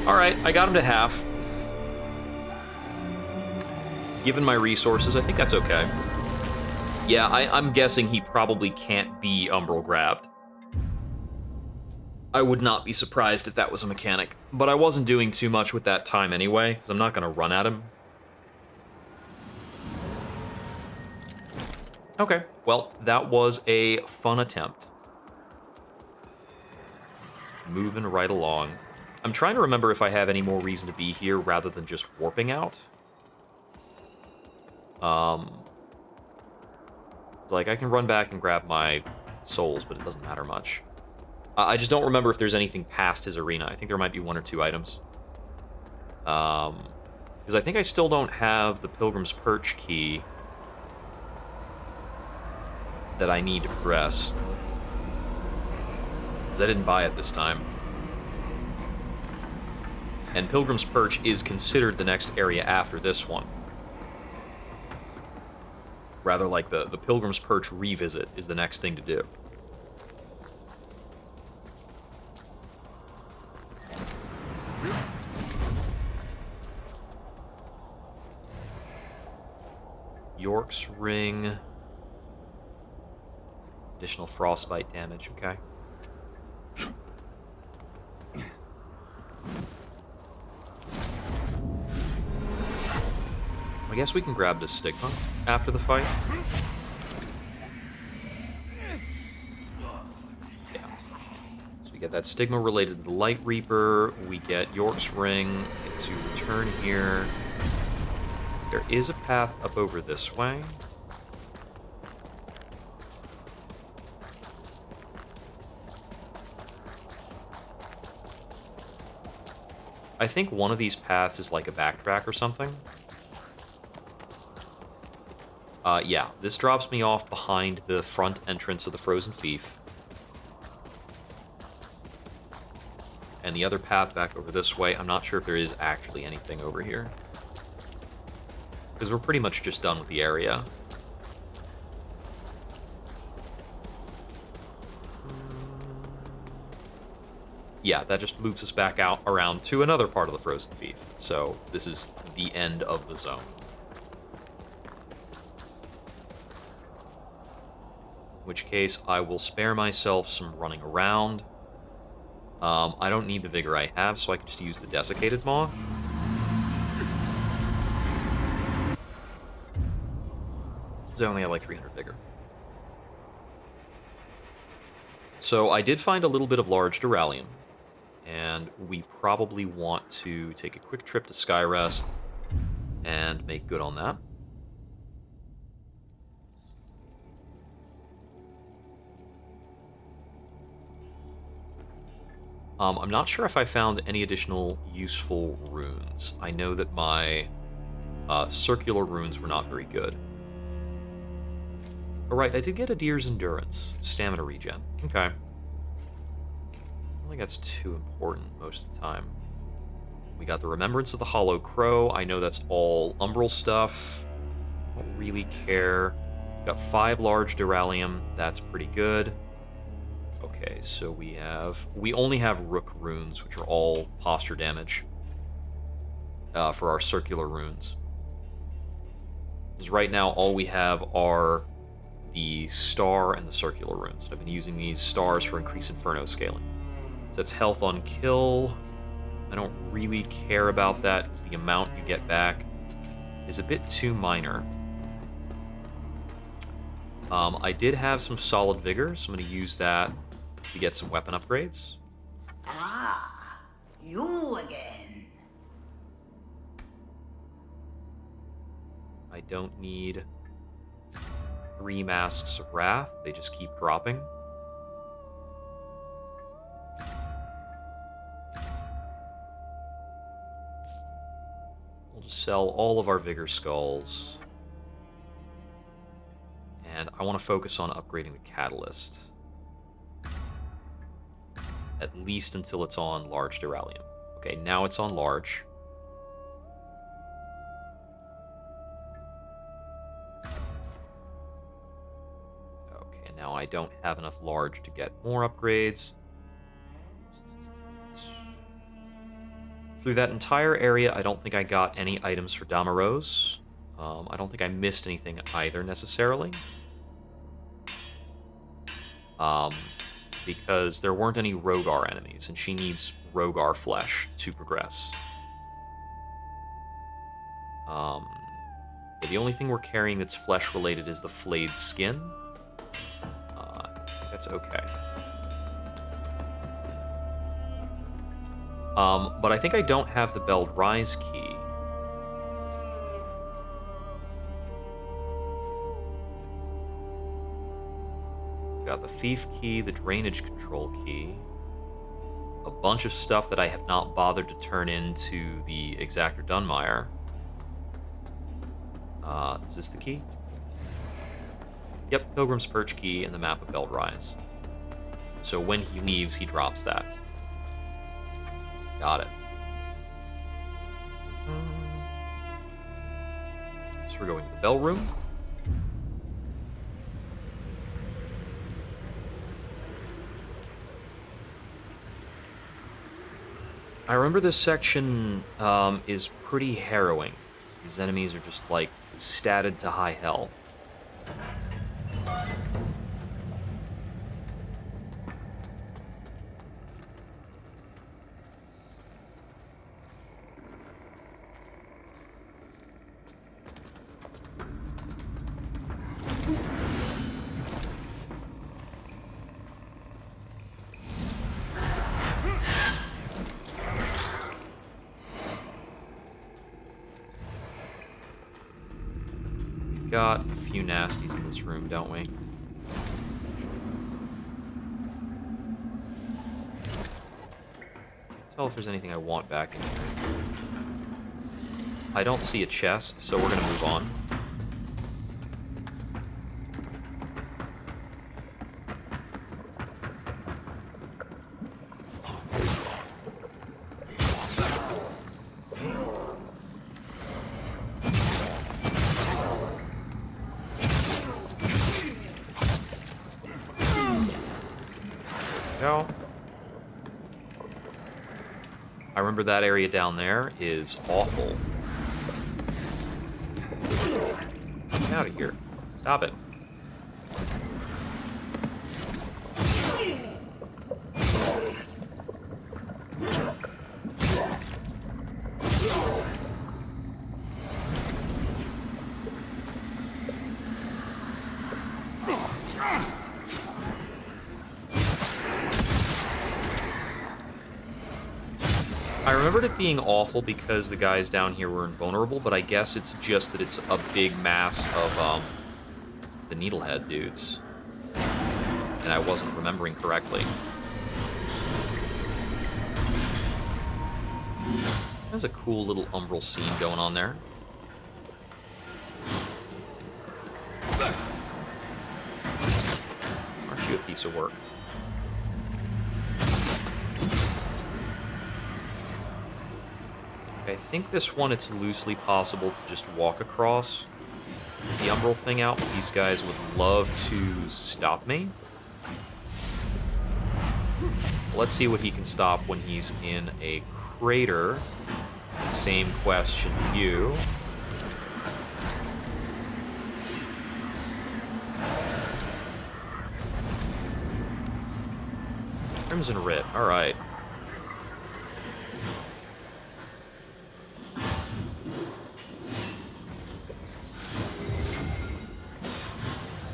Alright, I got him to half. Given my resources, I think that's okay. Yeah, I'm guessing he probably can't be umbral grabbed. I would not be surprised if that was a mechanic, but I wasn't doing too much with that time anyway, because I'm not going to run at him. Okay, well, that was a fun attempt. Moving right along. I'm trying to remember if I have any more reason to be here rather than just warping out. Like, I can run back and grab my souls, but it doesn't matter much. I just don't remember if there's anything past his arena. I think there might be 1 or 2 items. Because I think I still don't have the Pilgrim's Perch key that I need to progress. Because I didn't buy it this time. And Pilgrim's Perch is considered the next area after this one. Rather, like, the Pilgrim's Perch revisit is the next thing to do. York's Ring. Additional frostbite damage, okay. I guess we can grab this stigma after the fight. Yeah. So we get that stigma related to the Light Reaper. We get York's Ring. Get to return here. There is a path up over this way. I think one of these paths is like a backtrack or something. Yeah, this drops me off behind the front entrance of the Frozen Fief. And the other path back over this way, I'm not sure if there is actually anything over here. Because we're pretty much just done with the area. Yeah, that just moves us back out around to another part of the Frozen Fief. So this is the end of the zone. In which case, I will spare myself some running around. I don't need the vigor I have, so I can just use the desiccated moth. I only have like 300 vigor. So I did find a little bit of large Duralium, and we probably want to take a quick trip to Skyrest and make good on that. I'm not sure if I found any additional useful runes. I know that my circular runes were not very good. Alright, I did get a Deer's Endurance. Stamina regen. Okay. I don't think that's too important most of the time. We got the Remembrance of the Hollow Crow. I know that's all Umbral stuff. Don't really care. Got 5 large Duralium. That's pretty good. Okay, so we only have Rook runes, which are all posture damage for our circular runes. Because right now, all we have are the star and the circular runes. I've been using these stars for increased Inferno scaling. So that's health on kill. I don't really care about that because the amount you get back is a bit too minor. I did have some solid vigor, so I'm going to use that to get some weapon upgrades. Ah, you again. I don't need 3 Masks of Wrath. They just keep dropping. We'll just sell all of our Vigor Skulls. And I want to focus on upgrading the Catalyst. At least until it's on Large Duralium. Okay, now it's on Large. Okay, now I don't have enough Large to get more upgrades. Through that entire area, I don't think I got any items for Damaros. I don't think I missed anything either, necessarily. Because there weren't any Rogar enemies, and she needs Rogar flesh to progress. The only thing we're carrying that's flesh-related is the flayed skin. That's okay. But I think I don't have the Belled Rise key. Got the Fief key, the Drainage Control key, a bunch of stuff that I have not bothered to turn into the Exactor Dunmire. Is this the key? Yep, Pilgrim's Perch key and the map of Belled Rise. So when he leaves, he drops that. Got it. So we're going to the Bell Room. I remember this section is pretty harrowing. These enemies are just, like, statted to high hell. Got a few nasties in this room, don't we? Can't tell if there's anything I want back in here. I don't see a chest, so we're gonna move on. Go. I remember that area down there is awful. Get out of here. Stop it. I remembered it being awful because the guys down here were invulnerable, but I guess it's just that it's a big mass of the needlehead dudes. And I wasn't remembering correctly. There's a cool little umbral scene going on there. Aren't you a piece of work? I think this one, it's loosely possible to just walk across the umbral thing out. These guys would love to stop me. Let's see what he can stop when he's in a crater. Same question to you. Crimson Writ, alright.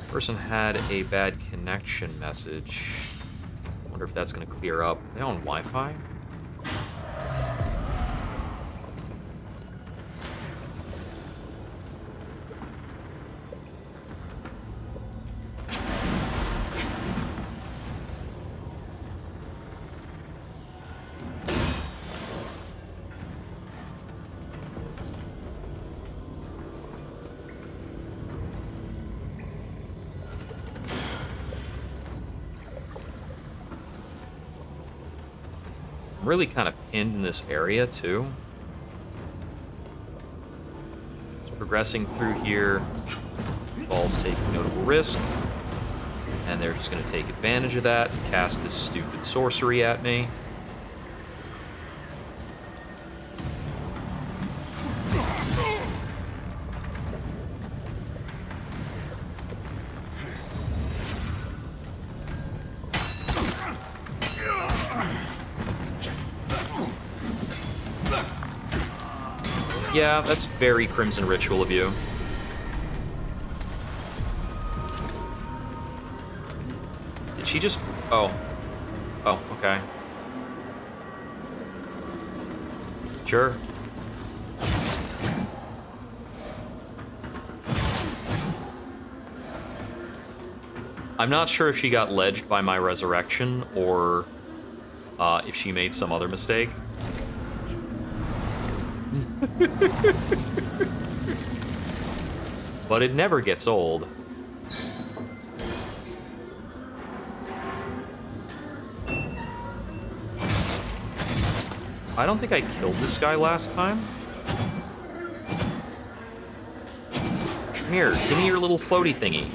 Person had a bad connection message. Wonder if that's gonna clear up. Are they on Wi-Fi? Really kind of pinned in this area too. So progressing through here involves taking notable risk, and they're just going to take advantage of that to cast this stupid sorcery at me. Yeah, that's very Crimson Ritual of you. Did she just... Oh. Oh, okay. Sure. I'm not sure if she got ledged by my resurrection or if she made some other mistake. But it never gets old. I don't think I killed this guy last time. Come here, give me your little floaty thingy.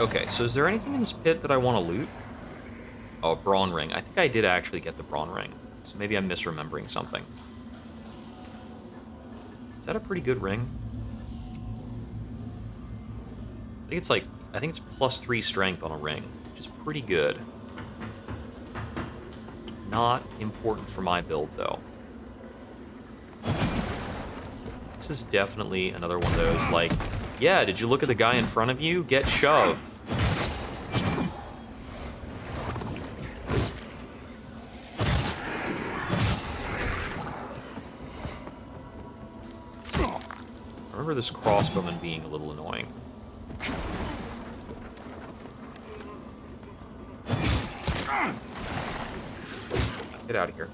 Okay, so is there anything in this pit that I want to loot? Oh, a Brawn Ring. I think I did actually get the Brawn Ring. So maybe I'm misremembering something. Is that a pretty good ring? I think it's like, I think it's +3 strength on a ring, which is pretty good. Not important for my build, though. This is definitely another one of those, like, yeah, did you look at the guy in front of you? Get shoved. remember this crossbowman being a little annoying. Get out of here.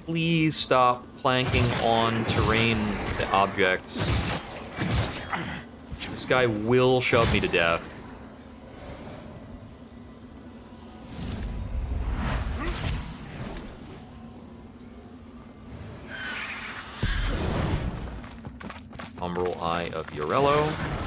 Please stop clanking on terrain to objects. This guy will shove me to death. Umbral Eye of Yorello.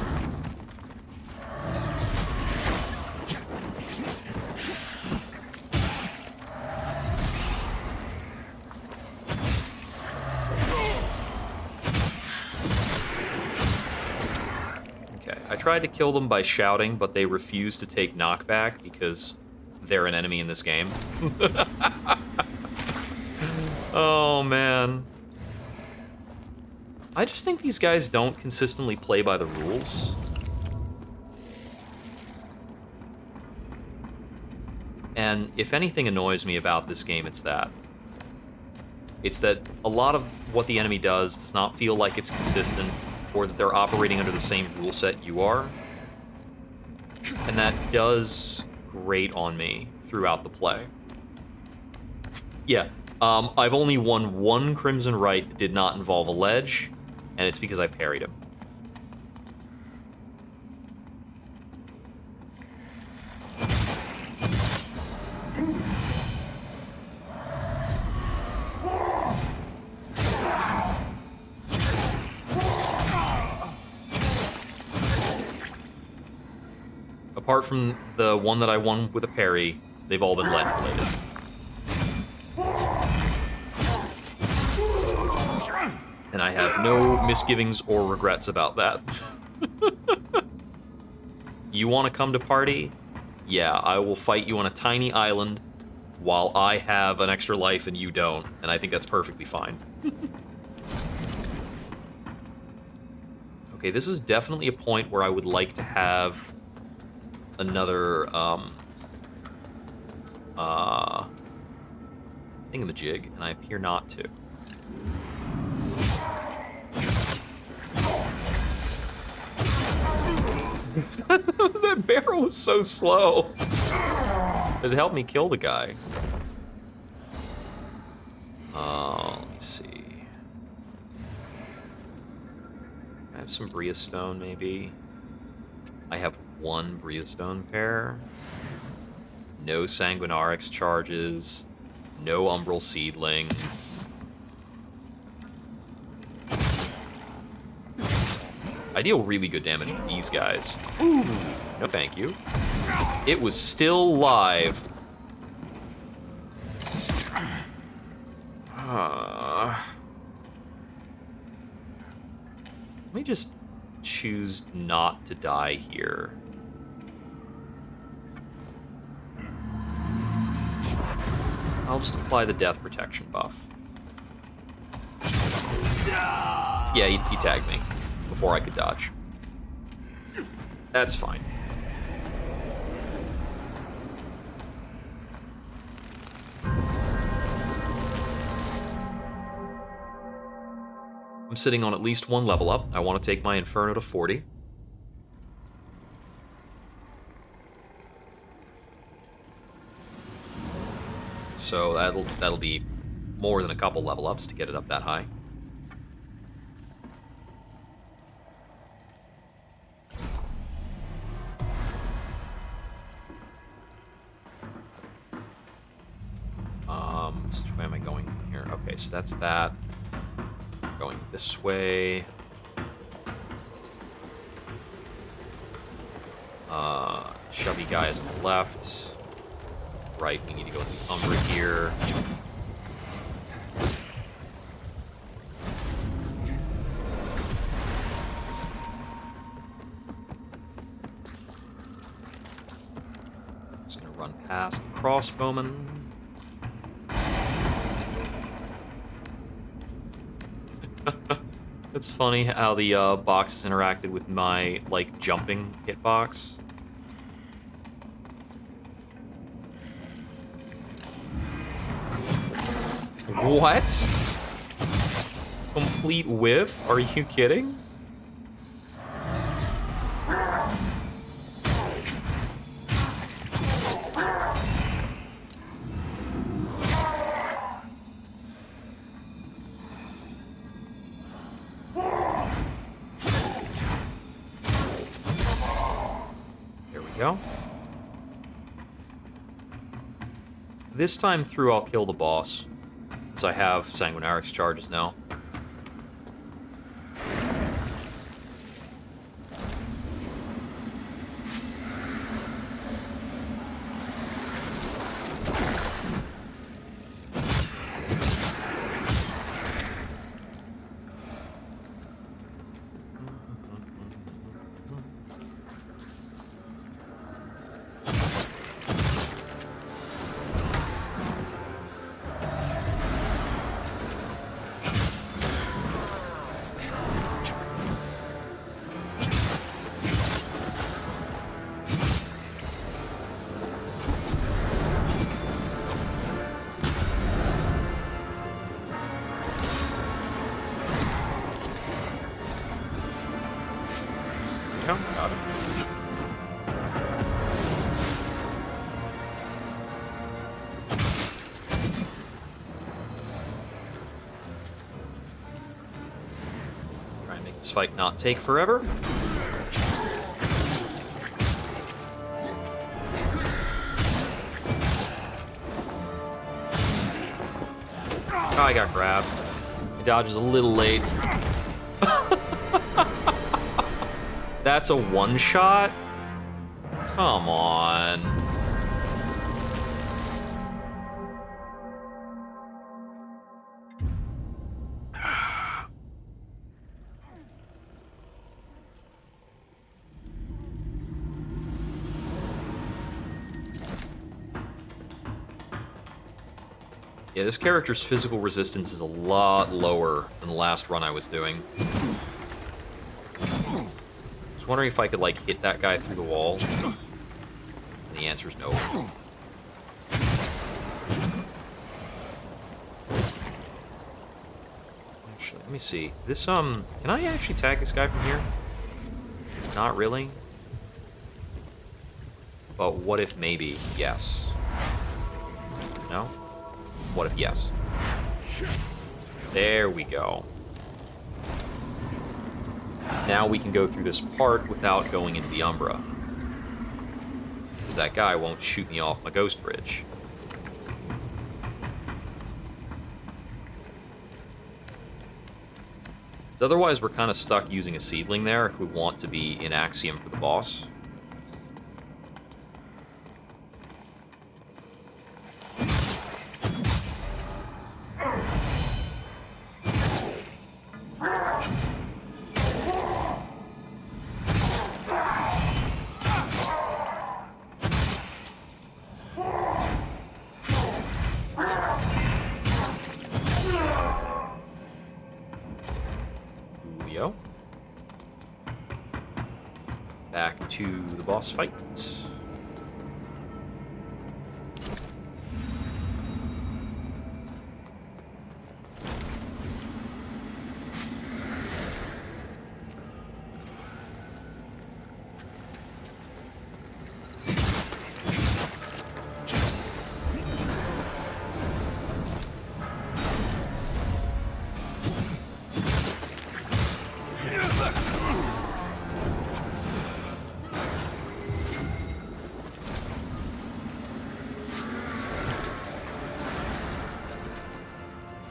I tried to kill them by shouting, but they refused to take knockback because they're an enemy in this game. Oh, man. I just think these guys don't consistently play by the rules. And if anything annoys me about this game, it's that. It's that a lot of what the enemy does not feel like it's consistent, or that they're operating under the same rule set you are. And that does grate on me throughout the play. Yeah, I've only won one Crimson Rite that did not involve a ledge, and it's because I parried him. Apart from the one that I won with a parry, they've all been ledge related. And I have no misgivings or regrets about that. You want to come to party? Yeah, I will fight you on a tiny island while I have an extra life and you don't, and I think that's perfectly fine. Okay, this is definitely a point where I would like to have another thingamajig, and I appear not to. That barrel was so slow. It helped me kill the guy. Let me see. I have some Bria Stone, maybe. I have one Bria Stone pair. No Sanguinarix charges. No Umbral Seedlings. I deal really good damage to these guys. Ooh, no thank you. It was still live. Let me just choose not to die here. I'll just apply the death protection buff. Yeah, he tagged me before I could dodge. That's fine. I'm sitting on at least one level up. I want to take my Inferno to 40. So that'll be more than a couple level ups to get it up that high. So which way am I going from here? Okay, so that's that. Going this way. Chubby guy is on the left. Right, we need to go to the Umbra here. Just gonna run past the crossbowman. It's funny how the boxes interacted with my, like, jumping hitbox. What? Complete whiff? Are you kidding? There we go. This time through, I'll kill the boss, since I have Sanguinarix charges now. Got it. Try and make this fight not take forever. Oh, I got grabbed. My dodge is a little late. That's a one-shot? Come on. Yeah, this character's physical resistance is a lot lower than the last run I was doing. I was wondering if I could, like, hit that guy through the wall. And the answer's no. Actually, let me see. This, can I actually tag this guy from here? Not really. But what if maybe yes? No? What if yes? There we go. Now we can go through this part without going into the Umbra. Because that guy won't shoot me off my ghost bridge. 'Cause otherwise we're kind of stuck using a seedling there if we want to be in Axiom for the boss. Back to the boss fight.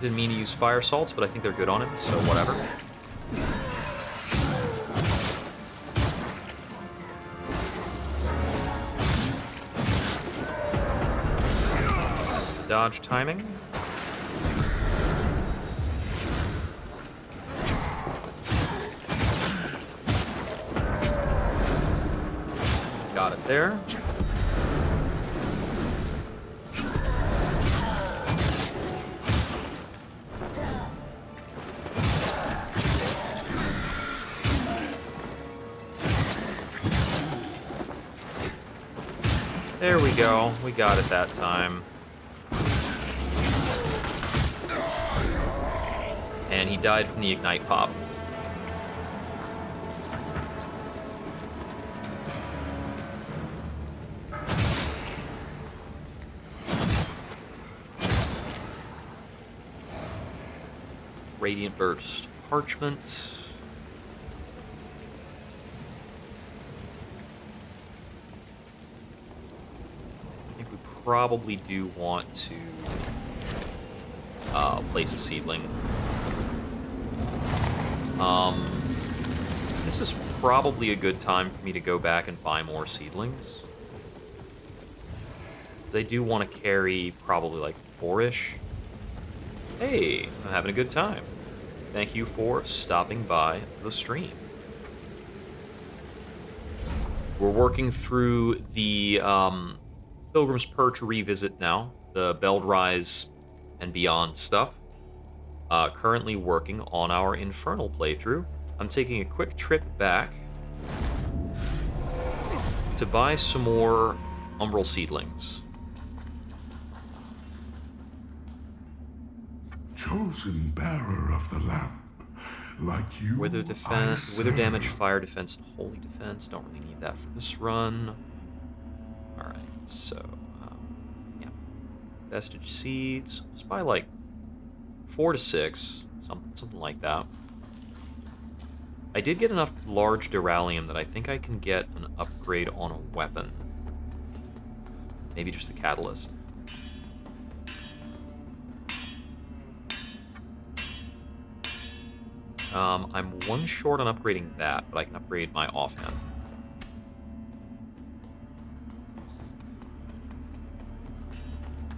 Didn't mean to use fire salts, but I think they're good on him, so whatever. That's the dodge timing. Got it there. There we go. We got it that time. And he died from the Ignite Pop. Radiant Burst. Parchment. I think we probably do want to place a seedling. This is probably a good time for me to go back and buy more seedlings. I do want to carry probably like 4-ish. Hey, I'm having a good time. Thank you for stopping by the stream. We're working through the Pilgrim's Perch revisit now, the Beldrise and Beyond stuff. Currently working on our Infernal playthrough. I'm taking a quick trip back to buy some more Umbral Seedlings. Chosen bearer of the lamp, like you, Wither defense, wither damage, fire defense, and holy defense. Don't really need that for this run. All right, so yeah, vestige seeds. Just buy like 4 to 6, something like that. I did get enough large Duralium that I think I can get an upgrade on a weapon. Maybe just the catalyst. I'm 1 short on upgrading that, but I can upgrade my offhand.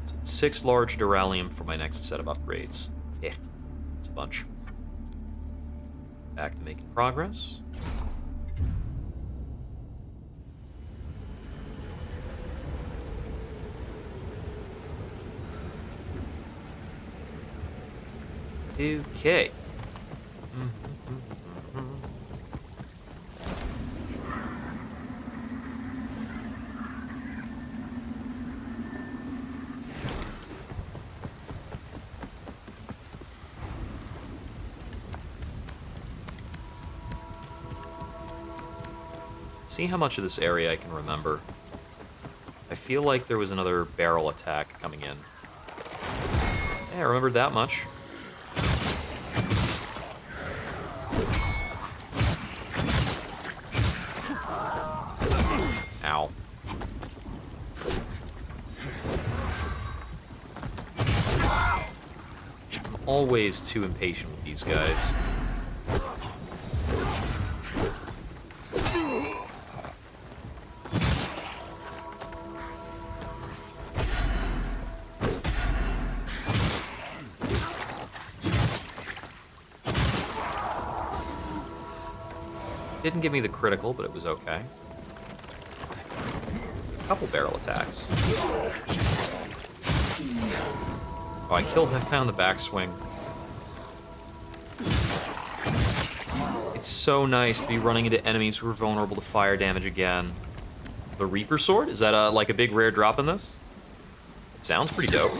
So 6 large Duralium for my next set of upgrades. Yeah, it's a bunch. Back to making progress. Okay. See how much of this area I can remember. I feel like there was another barrel attack coming in. Yeah, I remembered that much. Ow. I'm always too impatient with these guys. Didn't give me the critical, but it was okay. A couple barrel attacks. Oh, I killed that guy on the backswing. It's so nice to be running into enemies who are vulnerable to fire damage again. The Reaper Sword? Is that like a big rare drop in this? It sounds pretty dope.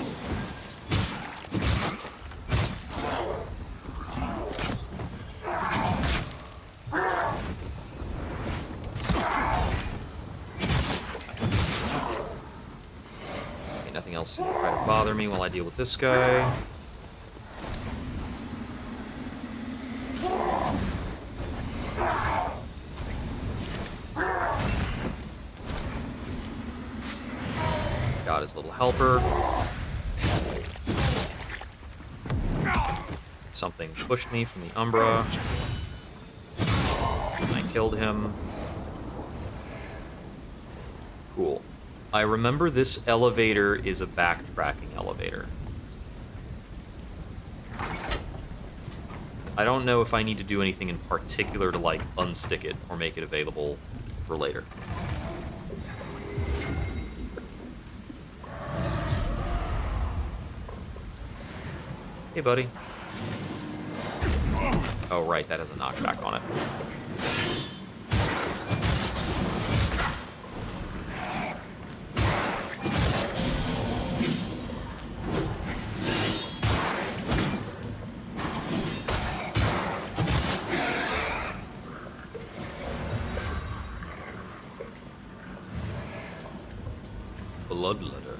Nothing else to try to bother me while I deal with this guy. Got his little helper. Something pushed me from the Umbra. And I killed him. Cool. I remember this elevator is a backtracking elevator. I don't know if I need to do anything in particular to, like, unstick it or make it available for later. Hey, buddy. Oh, right, that has a knockback on it. Bloodletter.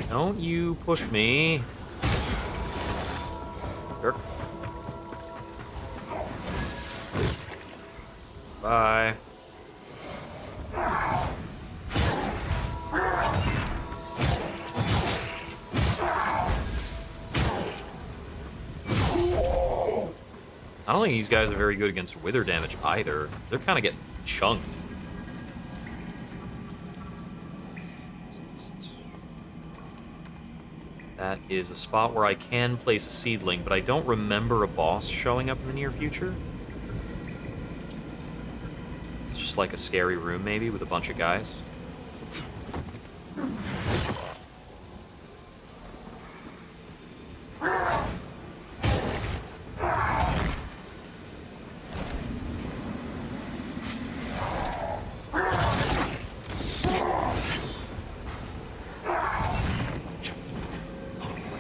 Don't you push me. Jerk. Bye. I don't think these guys are very good against wither damage either. They're kind of getting chunked. That is a spot where I can place a seedling, but I don't remember a boss showing up in the near future. It's just like a scary room, maybe, with a bunch of guys.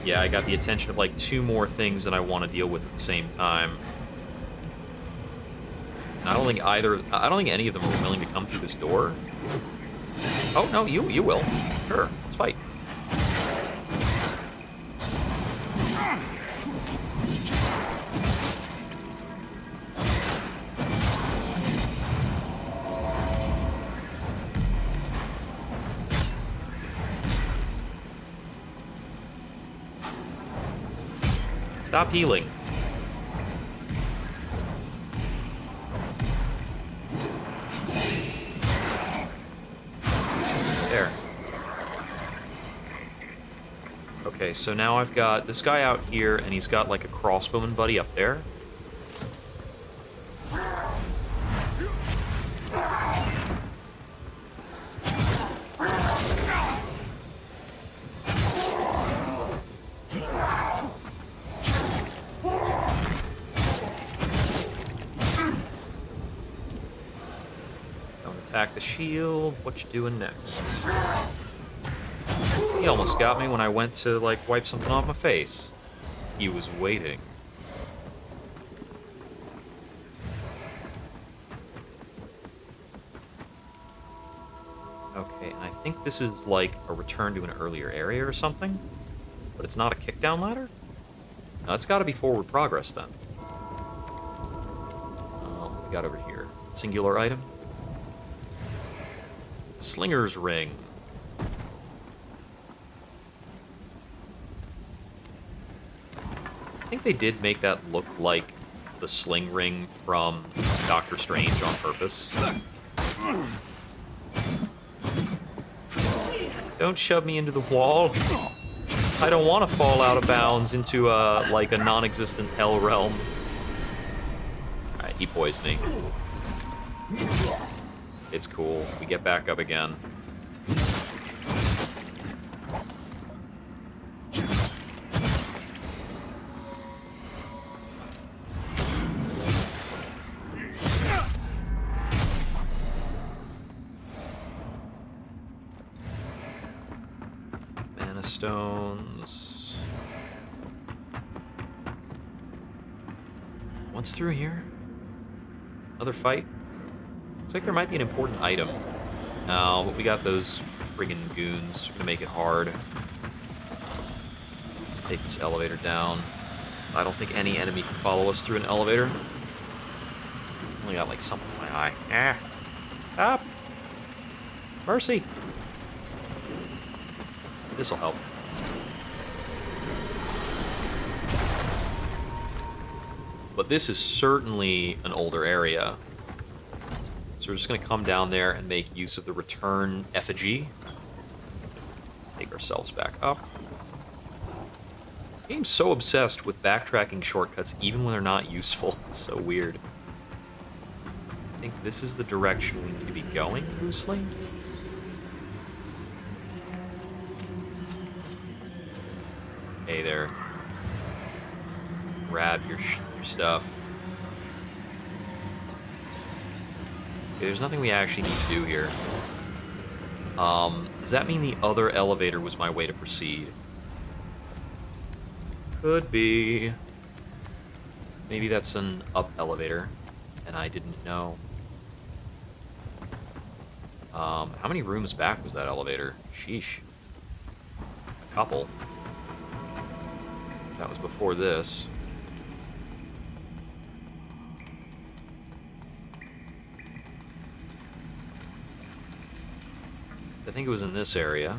Yeah, I got the attention of like 2 more things that I want to deal with at the same time. And I don't think any of them are willing to come through this door. Oh no, you will. Sure, let's fight. Stop healing. There. Okay, so now I've got this guy out here, and he's got like a crossbowman buddy up there. Attack the shield. What you doing next? He almost got me when I went to, like, wipe something off my face. He was waiting. Okay, and I think this is, like, a return to an earlier area or something. But it's not a kickdown ladder? No, it's gotta be forward progress, then. What we got over here? Singular item? Slinger's Ring. I think they did make that look like the sling ring from Doctor Strange on purpose. Don't shove me into the wall. I don't want to fall out of bounds into like a non-existent hell realm. Alright, he poised me. It's cool. We get back up again. Mana stones. What's through here? Another fight? Looks like there might be an important item. No, but we got those friggin' goons to make it hard. Let's take this elevator down. I don't think any enemy can follow us through an elevator. Only got like something in my eye. Ah! Stop! Mercy! This'll help. But this is certainly an older area. So we're just going to come down there and make use of the return effigy. Take ourselves back up. The game's so obsessed with backtracking shortcuts even when they're not useful. It's so weird. I think this is the direction we need to be going, loosely. Hey there. Grab your stuff. Okay, there's nothing we actually need to do here. Does that mean the other elevator was my way to proceed? Could be. Maybe that's an up elevator, and I didn't know. How many rooms back was that elevator? Sheesh. A couple. That was before this. I think it was in this area.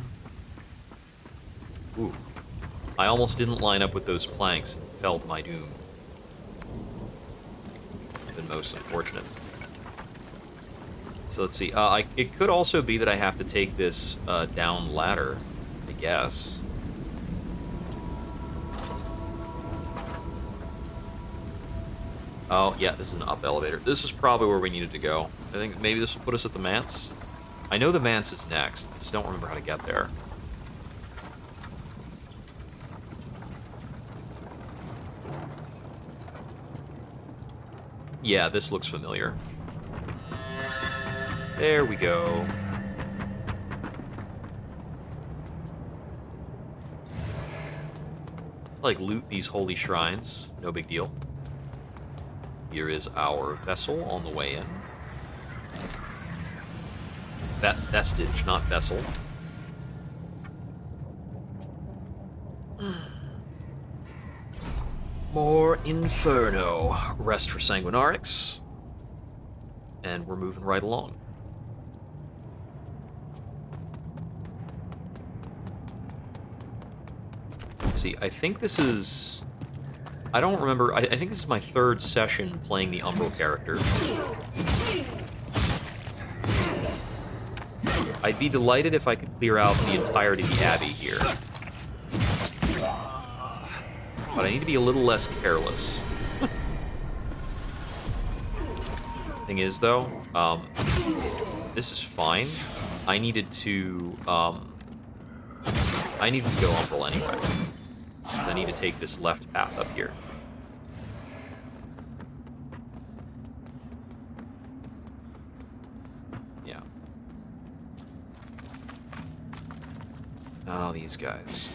Ooh. I almost didn't line up with those planks and fell to my doom. Been most unfortunate. So let's see. It could also be that I have to take this down ladder, I guess. Oh, yeah, this is an up elevator. This is probably where we needed to go. I think maybe this will put us at the manse. I know the manse is next. I just don't remember how to get there. Yeah, this looks familiar. There we go. Like, loot these holy shrines. No big deal. Here is our vessel on the way in. Vestige, not vessel. More Inferno. Rest for Sanguinarix. And we're moving right along. Let's see, I think this is... I don't remember... I think this is my third session playing the Umbral character. I'd be delighted if I could clear out the entirety of the abbey here. But I need to be a little less careless. Thing is, though, this is fine. I needed to go Umbral anyway. Because I need to take this left path up here. Yeah. Oh, these guys.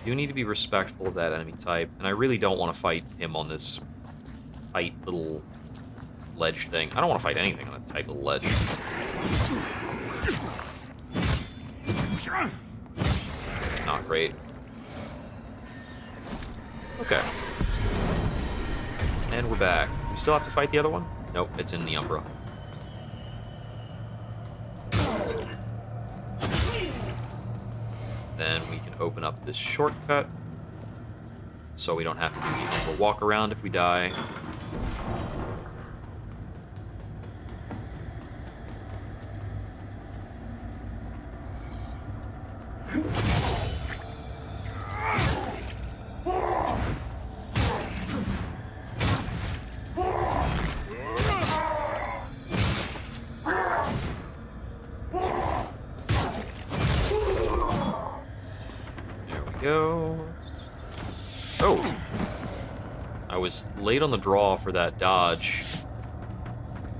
You need to be respectful of that enemy type, and I really don't want to fight him on this tight little ledge thing. I don't want to fight anything on a tight little ledge. Not great. Okay. And we're back. Do we still have to fight the other one? Nope, it's in the Umbra. Then we can open up this shortcut, so we don't have to do the Umbra walk around if we die. Go. Oh! I was late on the draw for that dodge.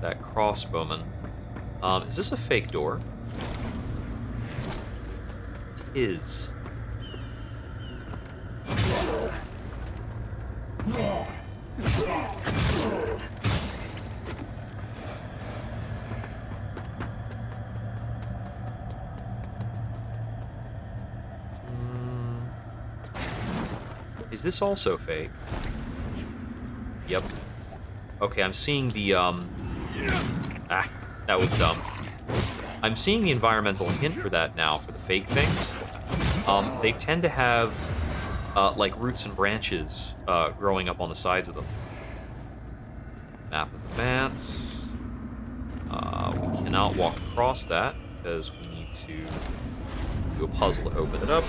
That crossbowman. Is this a fake door? It is. Is this also fake? Yep. Okay, I'm seeing the, Ah, that was dumb. I'm seeing the environmental hint for that now, for the fake things. They tend to have, like, roots and branches growing up on the sides of them. Map of the Manse. We cannot walk across that, because we need to do a puzzle to open it up.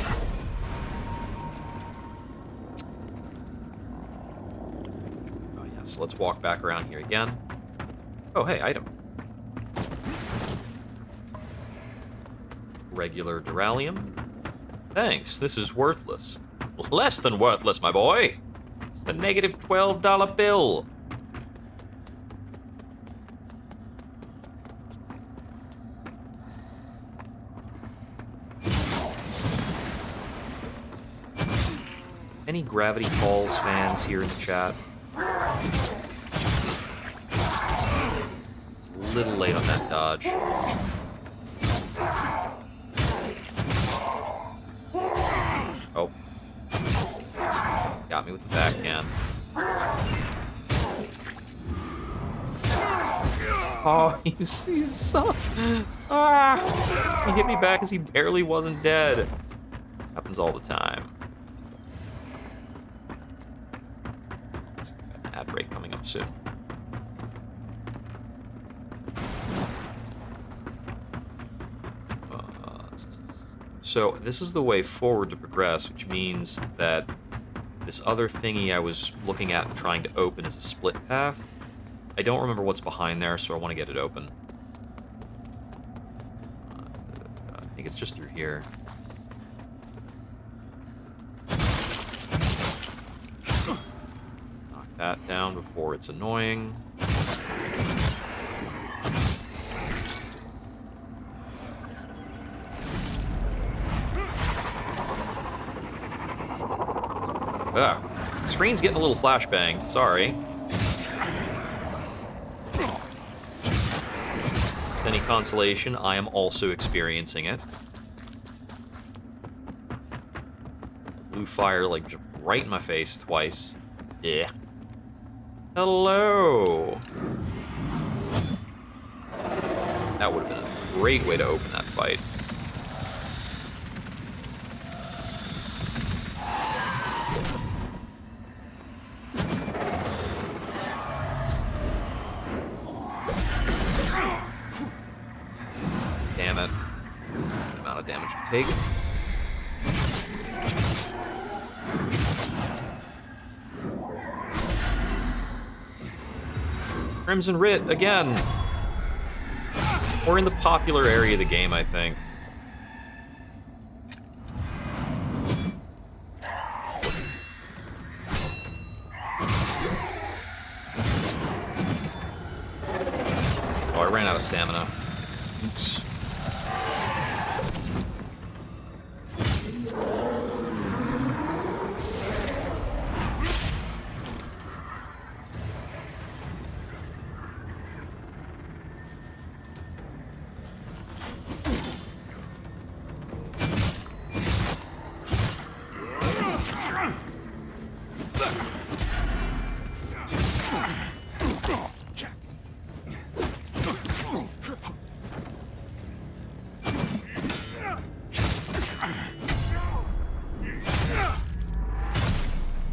So let's walk back around here again. Oh, hey, item. regular duralium. Thanks, this is worthless. Less than worthless, my boy. It's the negative $12 bill. Any Gravity Falls fans here in the chat? A little late on that dodge. Oh. Got me with the backhand. Oh, he's so... Ah! He hit me back as he barely wasn't dead. Happens all the time. Ad break coming up soon. So this is the way forward to progress, which means that this other thingy I was looking at and trying to open is a split path. I don't remember what's behind there, so I want to get it open. I think it's just through here. Knock that down before it's annoying. Ah, screen's getting a little flashbanged, sorry. With any consolation, I am also experiencing it. Blue fire, like, just right in my face twice. Yeah. Hello! That would have been a great way to open that fight. Damn it. That's a good amount of damage to take. Crimson Writ, again! We're in the popular area of the game, I think. Oh, I ran out of stamina. Oops.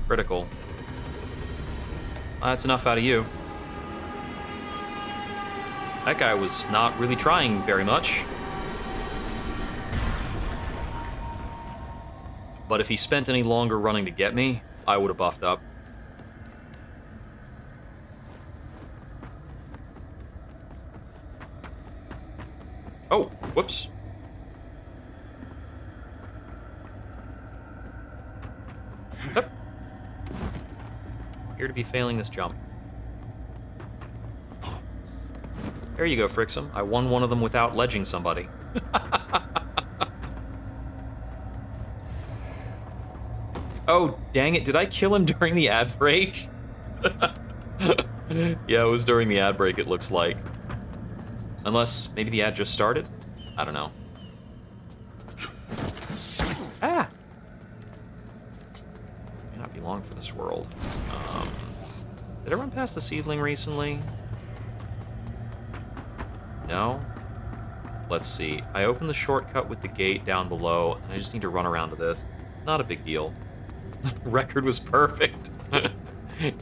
Critical. That's enough out of you. That guy was not really trying very much. But if he spent any longer running to get me, I would have buffed up. Oh, whoops. Yep. Appear to be failing this jump. There you go, Frixum. I won one of them without ledging somebody. Oh, dang it. Did I kill him during the ad break? Yeah, it was during the ad break, it looks like. Unless, maybe the ad just started? I don't know. Ah! May not be long for this world. Did I run past the seedling recently? No? Let's see. I opened the shortcut with the gate down below, and I just need to run around to this. It's not a big deal. The record was perfect.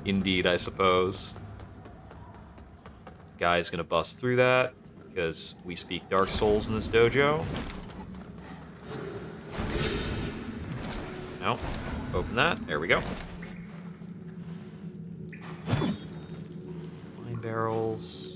Indeed, I suppose. Guy's gonna bust through that, because we speak Dark Souls in this dojo. No. Open that. There we go. Wine barrels.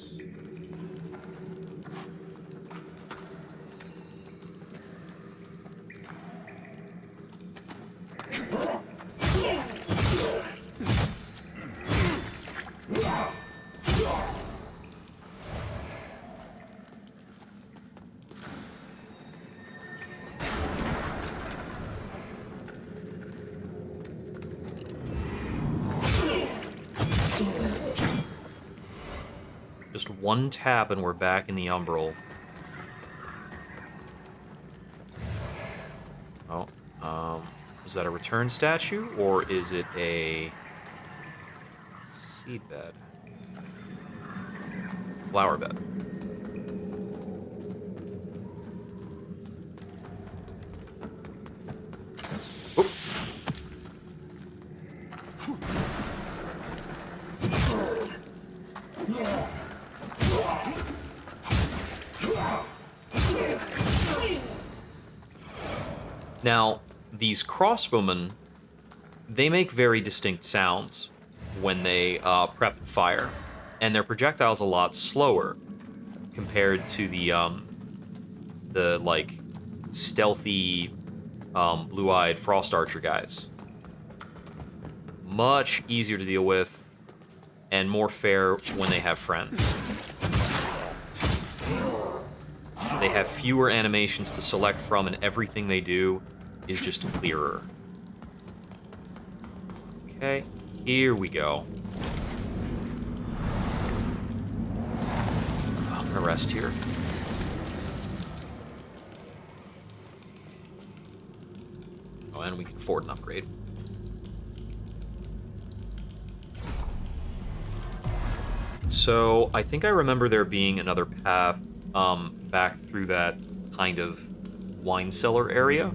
Just one tap and we're back in the Umbral. Oh, is that a return statue, or is it a seed bed? Flower bed. Oop. Now, these crossbowmen, they make very distinct sounds when they prep and fire, and their projectiles a lot slower compared to the like stealthy blue-eyed frost archer guys. Much easier to deal with and more fair when they have friends. They have fewer animations to select from, and everything they do is just clearer. Okay, here we go. I'm gonna rest here. Oh, and we can afford an upgrade. So, I think I remember there being another path back through that kind of wine cellar area.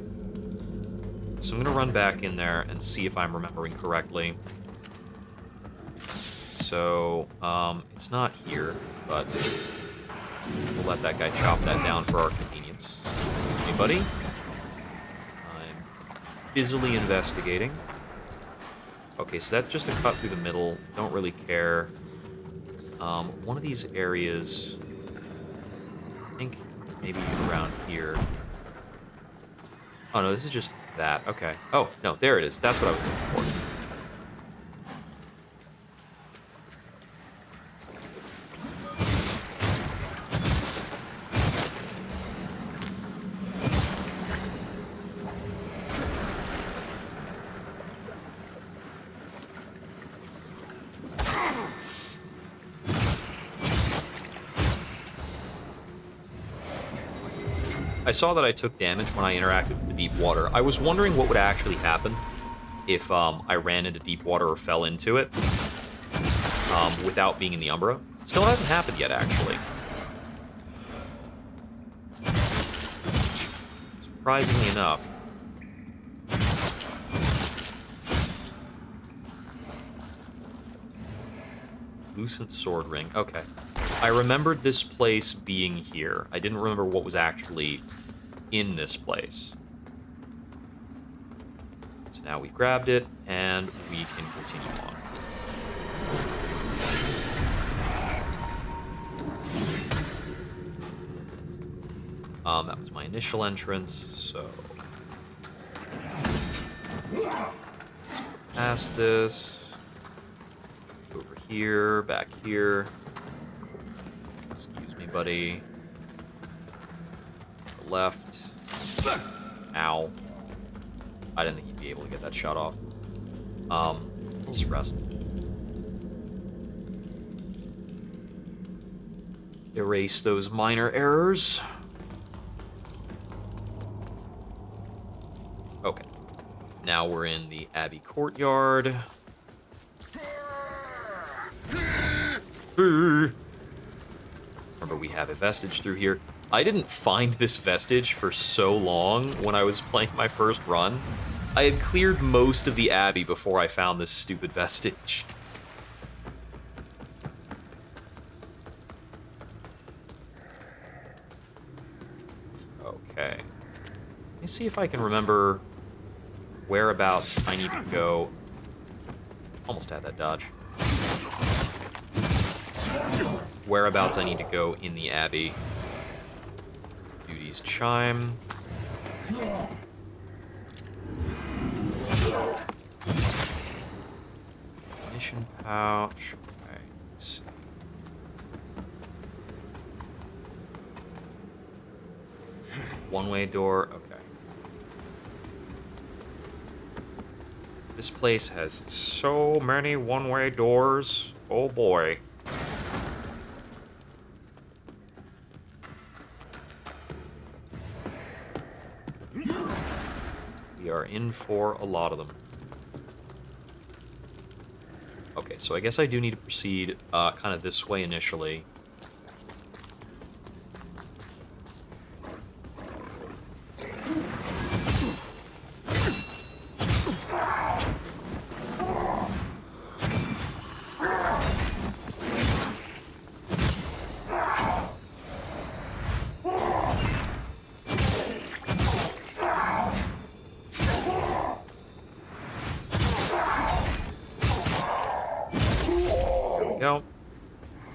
So I'm gonna run back in there and see if I'm remembering correctly. So, it's not here, but we'll let that guy chop that down for our convenience. Hey, buddy. I'm busily investigating. Okay, so that's just a cut through the middle. Don't really care. One of these areas, I think maybe around here. Oh no, this is just that. Okay. Oh, no, there it is. That's what I was looking for. I saw that I took damage when I interacted with the deep water. I was wondering what would actually happen if I ran into deep water or fell into it without being in the Umbra. Still hasn't happened yet, actually. Surprisingly enough. Lucent sword ring. Okay. I remembered this place being here. I didn't remember what was actually in this place. So now we've grabbed it, and we can continue on. That was my initial entrance, so... Past this. Over here, back here. Excuse me, buddy. The left. Ow. I didn't think you'd be able to get that shot off. Let's rest. Erase those minor errors. Okay. Now we're in the Abbey courtyard. Remember, we have a vestige through here. I didn't find this vestige for so long when I was playing my first run. I had cleared most of the Abbey before I found this stupid vestige. Okay. Let me see if I can remember whereabouts I need to go. Almost had that dodge. Whereabouts I need to go in the Abbey. Duty's chime. Mission pouch. Okay, let's see. One-way door. Okay. This place has so many one-way doors. Oh boy. We are in for a lot of them. Okay, so I guess I do need to proceed kind of this way initially. Go.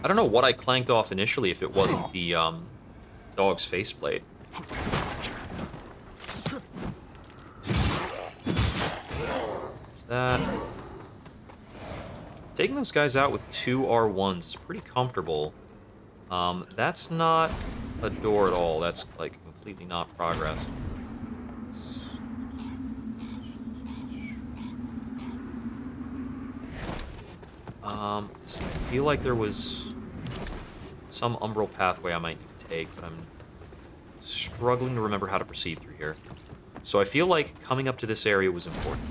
I don't know what I clanked off initially if it wasn't the dog's faceplate. There's that. Taking those guys out with 2 R1s is pretty comfortable. That's not a door at all. That's like completely not progress. I feel like there was some umbral pathway I might need to take, but I'm struggling to remember how to proceed through here. So I feel like coming up to this area was important.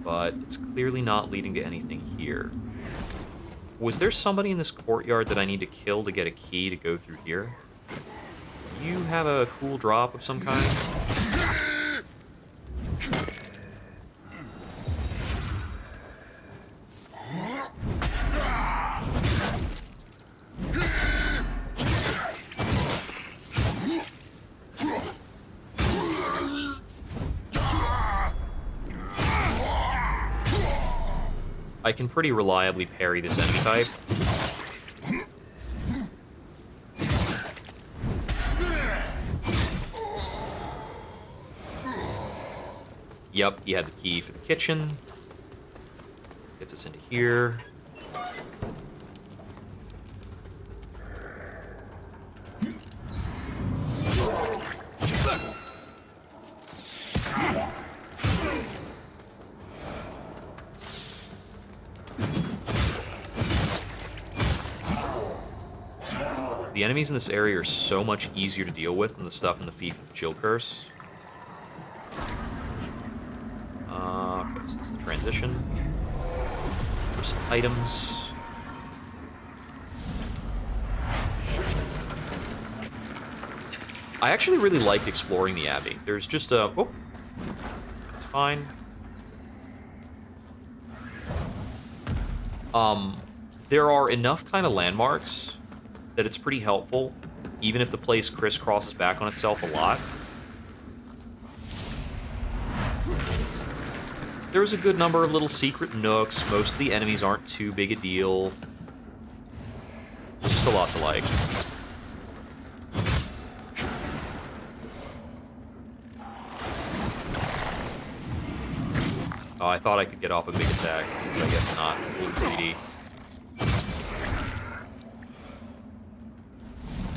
But it's clearly not leading to anything here. Was there somebody in this courtyard that I need to kill to get a key to go through here? Do you have a cool drop of some kind? I can pretty reliably parry this enemy type. Yep, he had the key for the kitchen. Gets us into here. The enemies in this area are so much easier to deal with than the stuff in the Fief of Chill Curse. Okay, so this is a transition. For some items. I actually really liked exploring the Abbey. There's just a... Oh, that's fine. There are enough kind of landmarks that it's pretty helpful, even if the place crisscrosses back on itself a lot. There's a good number of little secret nooks. Most of the enemies aren't too big a deal. There's just a lot to like. Oh, I thought I could get off a big attack, but I guess not. A little greedy.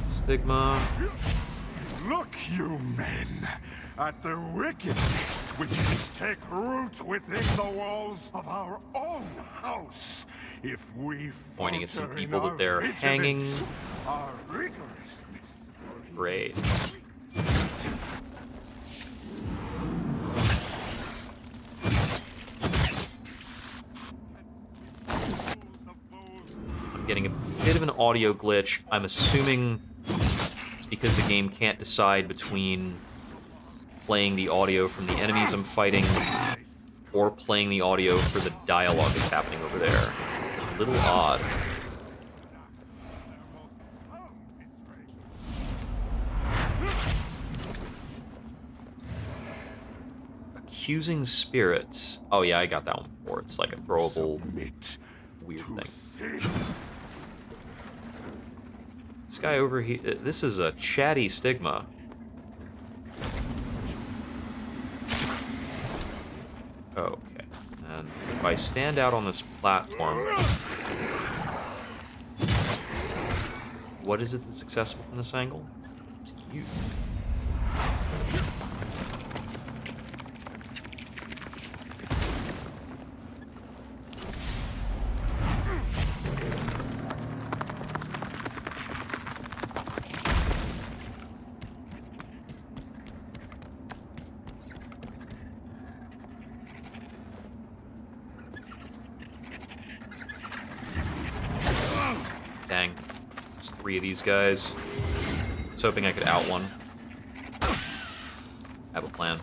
Stigma. Look, you men, at the wickedness which can take root within the walls of our own house. If we Pointing at some falter in people that our they're vigilance, hanging. our rigorousness. Great. I'm getting a bit of an audio glitch. I'm assuming it's because the game can't decide between playing the audio from the enemies I'm fighting or playing the audio for the dialogue that's happening over there. A little odd. Accusing spirits. Oh yeah, I got that one before. It's like a throwable weird thing. This guy over here, this is a chatty stigma. Okay, and if I stand out on this platform, what is it that's accessible from this angle? It's you. 3 of these guys. I was hoping I could out one. Have a plan.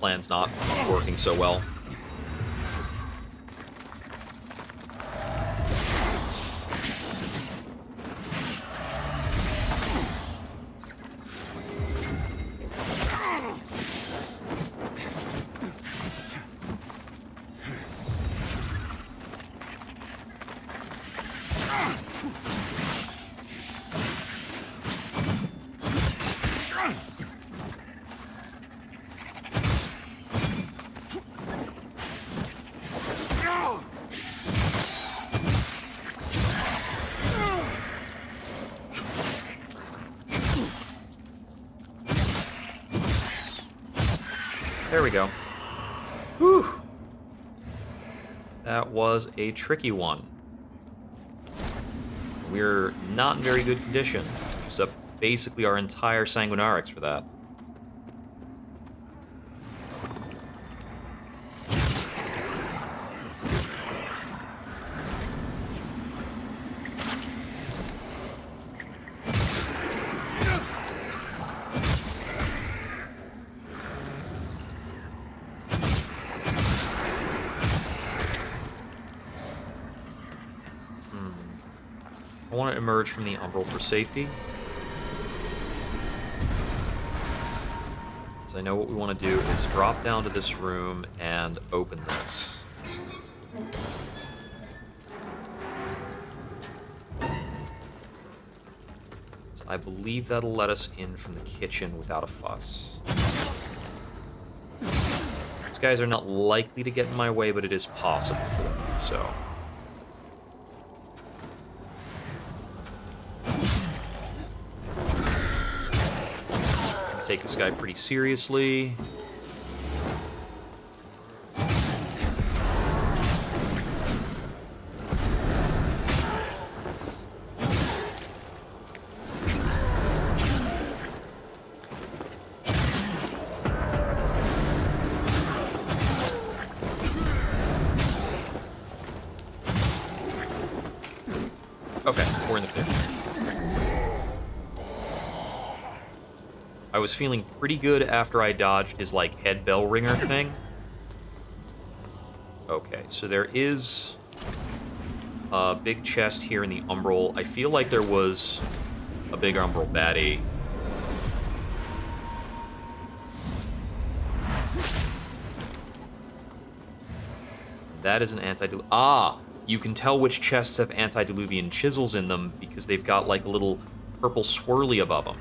Plan's not working so well. There we go. Whew. That was a tricky one. We're not in very good condition. Used up basically our entire Sanguinarix for that. I want to emerge from the umbral for safety. So I know what we want to do is drop down to this room and open this. So I believe that'll let us in from the kitchen without a fuss. These guys are not likely to get in my way, but it is possible for them to do so. Take this guy pretty seriously. Okay, we're in the pit. I was feeling pretty good after I dodged his, like, head bell ringer thing. Okay, so there is a big chest here in the umbral. I feel like there was a big umbral baddie. That is an antediluvian. Ah! You can tell which chests have antediluvian chisels in them because they've got, like, a little purple swirly above them.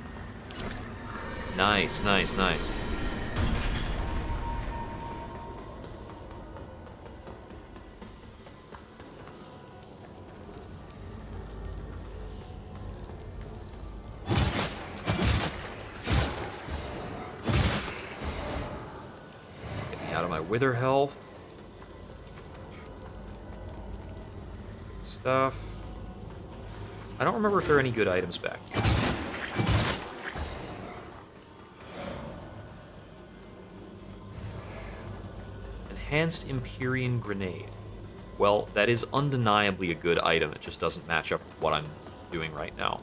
Nice, nice, nice. Get me out of my wither health. Stuff. I don't remember if there are any good items back here. Enhanced Empyrean Grenade. Well, that is undeniably a good item. It just doesn't match up with what I'm doing right now.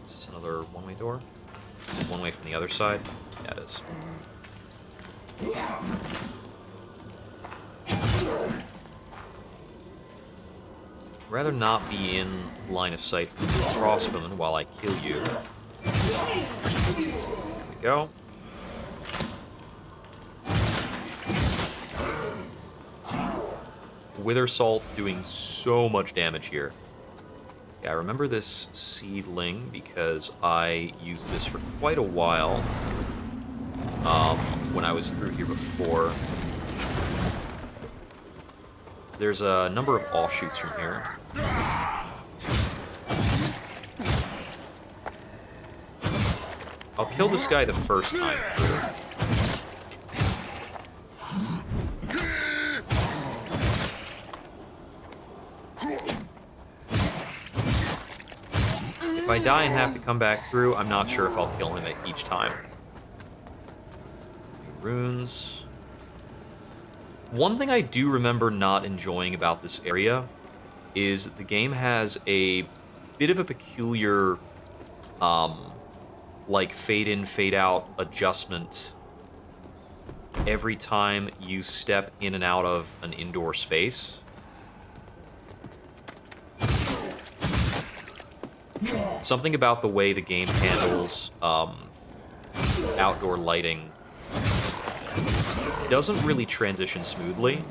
Is this another one-way door? Is it one way from the other side? Yeah, it is. Rather not be in line of sight from the crossbowman while I kill you. There we go. Wither Salt's doing so much damage here. Yeah, I remember this seedling because I used this for quite a while when I was through here before. There's a number of offshoots from here. I'll kill this guy the first time through. I die and have to come back through, I'm not sure if I'll kill him each time. Runes. One thing I do remember not enjoying about this area is the game has a bit of a peculiar, like fade in, fade out adjustment every time you step in and out of an indoor space. Something about the way the game handles outdoor lighting doesn't really transition smoothly.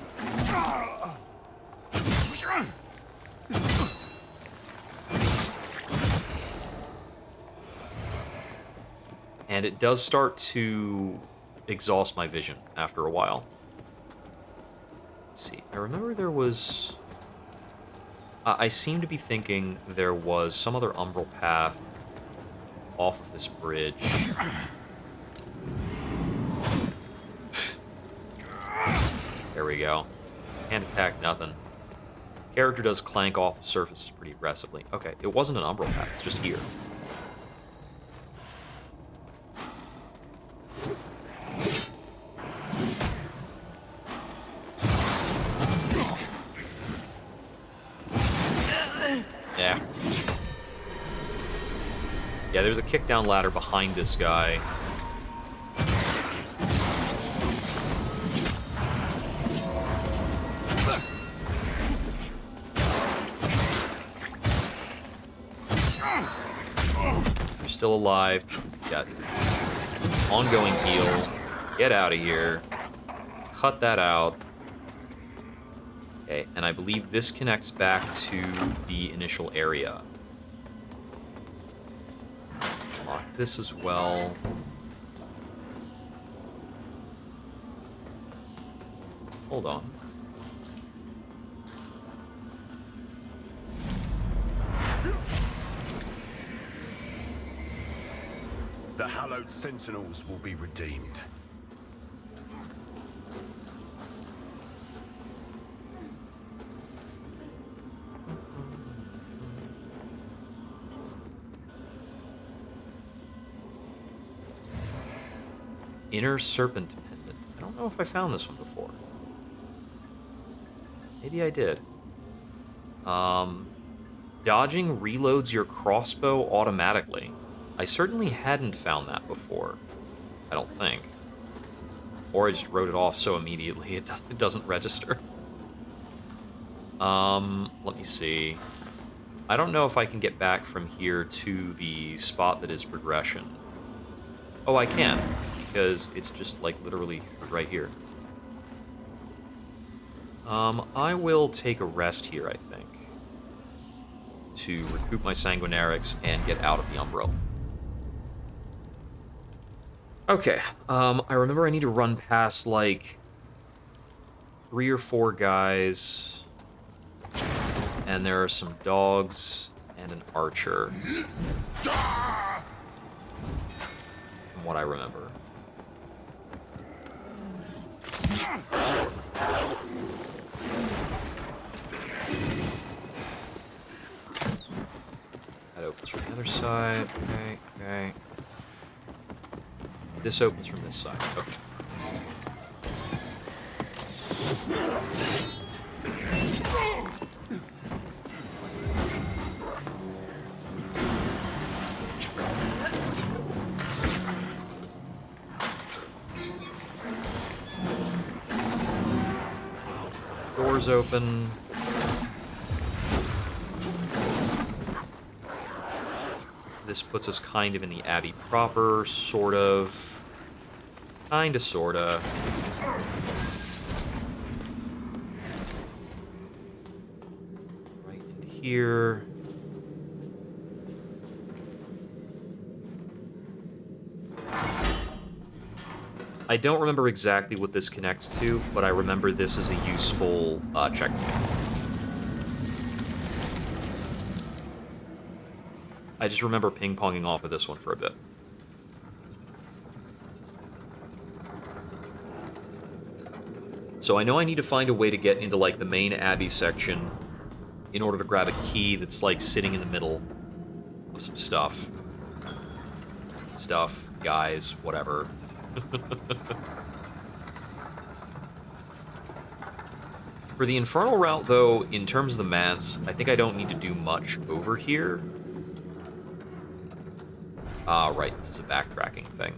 And it does start to exhaust my vision after a while. Let's see, I remember there was... I seem to be thinking there was some other umbral path off of this bridge. There we go. Can't attack nothing. Character does clank off surfaces pretty aggressively. Okay, it wasn't an umbral path, it's just here. Yeah. Yeah, there's a kick-down ladder behind this guy. You're still alive. Got ongoing heal. Get out of here. Cut that out. Okay, and I believe this connects back to the initial area. Lock this as well. Hold on. The hallowed sentinels will be redeemed. Inner Serpent Pendant. I don't know if I found this one before. Maybe I did. Dodging reloads your crossbow automatically. I certainly hadn't found that before. I don't think. Or I just wrote it off so immediately it doesn't register. Let me see. I don't know if I can get back from here to the spot that is progression. Oh, I can. Because it's just, like, literally right here. I will take a rest here, I think. To recoup my sanguinarics and get out of the Umbro. Okay, I remember I need to run past, like, 3 or 4 guys. And there are some dogs and an archer. From what I remember. That opens from the other side. Okay, okay. This opens from this side. Okay. Doors open. This puts us kind of in the abbey proper, sort of. Kinda, sorta. Right into here. I don't remember exactly what this connects to, but I remember this is a useful checkpoint. I just remember ping-ponging off of this one for a bit. So I know I need to find a way to get into, like, the main abbey section in order to grab a key that's, like, sitting in the middle of some stuff. Stuff, guys, whatever. For the Infernal route, though, in terms of the mats, I think I don't need to do much over here. Ah, right, this is a backtracking thing.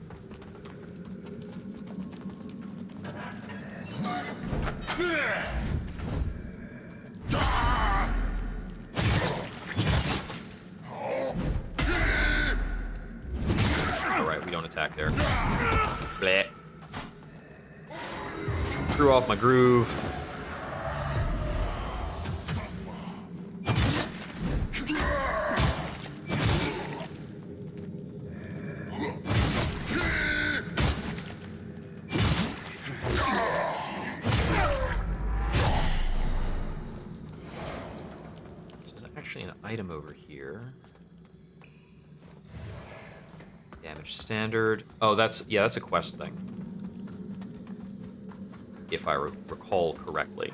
Alright, we don't attack there. Bleh. Threw off my groove. An item over here. Damage standard. Oh, that's a quest thing. If I recall correctly.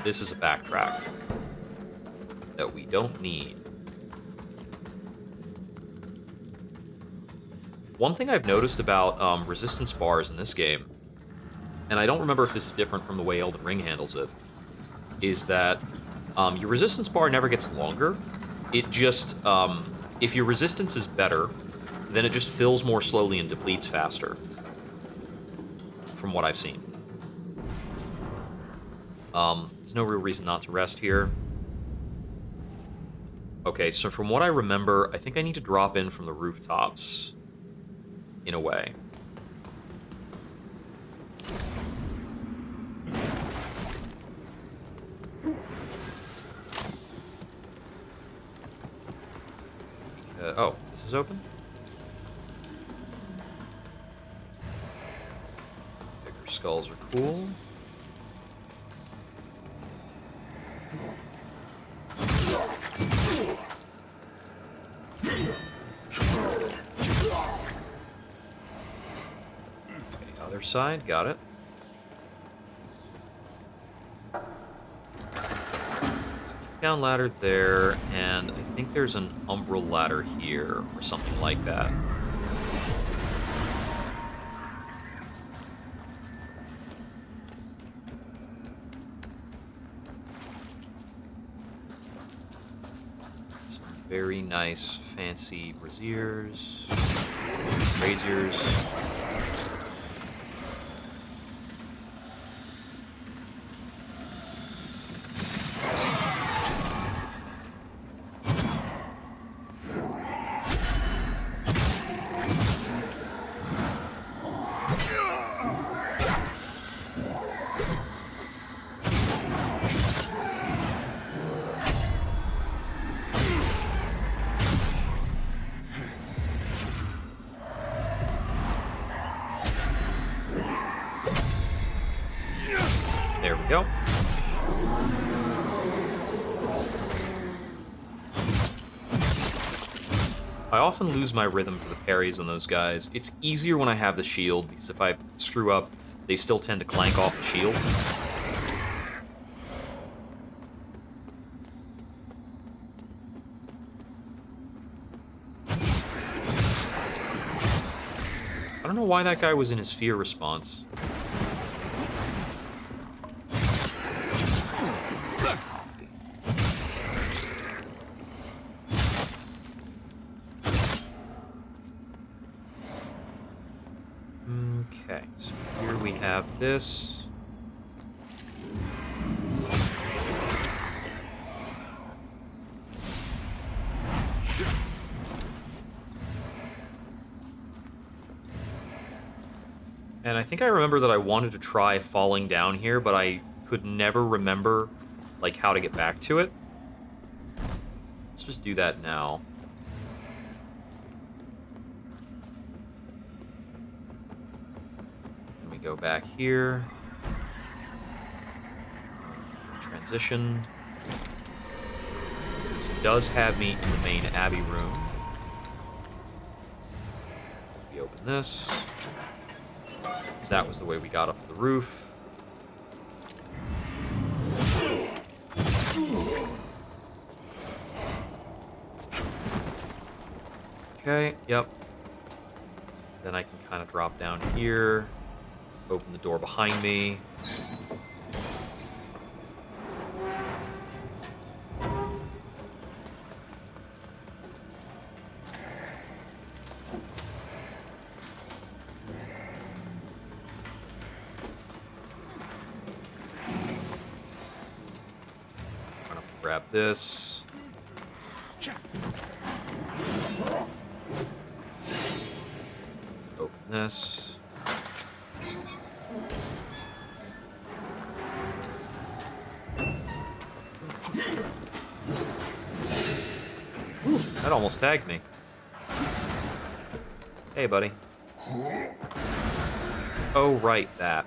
This is a backtrack that we don't need. One thing I've noticed about resistance bars in this game, and I don't remember if this is different from the way Elden Ring handles it, is that your resistance bar never gets longer. It just, if your resistance is better, then it just fills more slowly and depletes faster. From what I've seen. There's no real reason not to rest here. Okay, so from what I remember, I think I need to drop in from the rooftops. In a way. Oh, this is open? Bigger skulls are cool. Okay, other side, got it. Down ladder there, and I think there's an umbral ladder here, or something like that. Some very nice, fancy braziers, braziers. There we go. I often lose my rhythm for the parries on those guys. It's easier when I have the shield, because if I screw up, they still tend to clank off the shield. I don't know why that guy was in his fear response. Okay, so here we have this. And I think I remember that I wanted to try falling down here, but I could never remember, like, how to get back to it. Let's just do that now. Let me go back here. Transition. This does have me in the main abbey room. We open this. That was the way we got up to the roof. Okay, yep. Then I can kind of drop down here, open the door behind me. Trying to grab this. Open this. Ooh, that almost tagged me. Hey, buddy. Oh, right, that.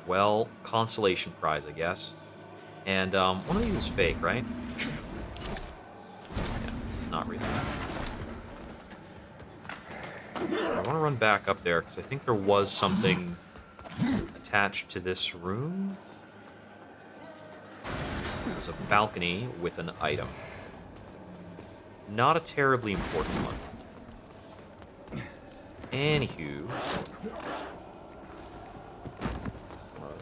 Well, consolation prize, I guess. And, one of these is fake, right? Yeah, this is not real. I want to run back up there, because I think there was something attached to this room. There's a balcony with an item. Not a terribly important one. Anywho,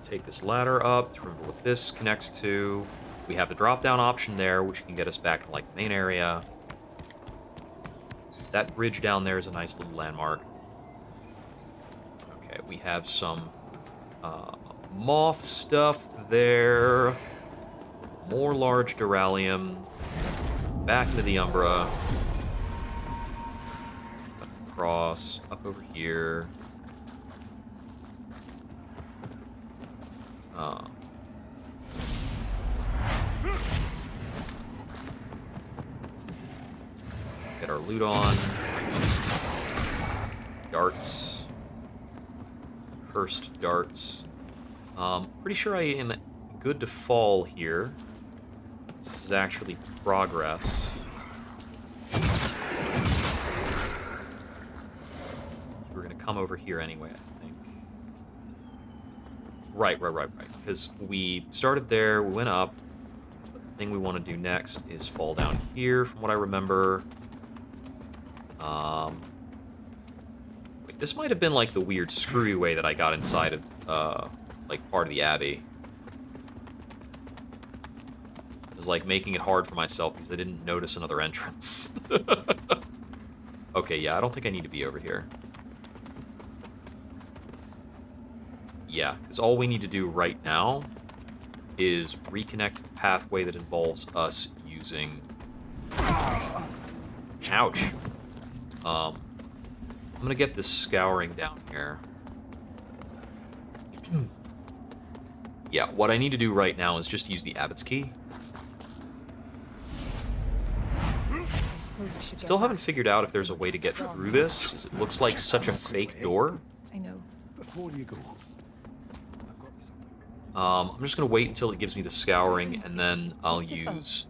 take this ladder up to remember what this connects to. We have the drop-down option there, which can get us back to like the main area. That bridge down there is a nice little landmark. Okay, we have some moth stuff there. More large Duralium. Back into the Umbra. Across, up over here. Get our loot on. Darts. Cursed darts. Pretty sure I am good to fall here. This is actually progress. We're gonna come over here anyway, I think. Right. Because we started there, we went up. The thing we want to do next is fall down here, from what I remember. Wait, this might have been like the weird screwy way that I got inside of, like part of the abbey. It was like making it hard for myself because I didn't notice another entrance. Okay, yeah, I don't think I need to be over here. Yeah, because all we need to do right now is reconnect the pathway that involves us using... Ouch. I'm gonna get this scouring down here. Yeah, what I need to do right now is just use the Abbot's Key. Still haven't figured out if there's a way to get through this, 'cause it looks like such a fake door. I know. Before you go, I'm just gonna wait until it gives me the scouring, and then I'll use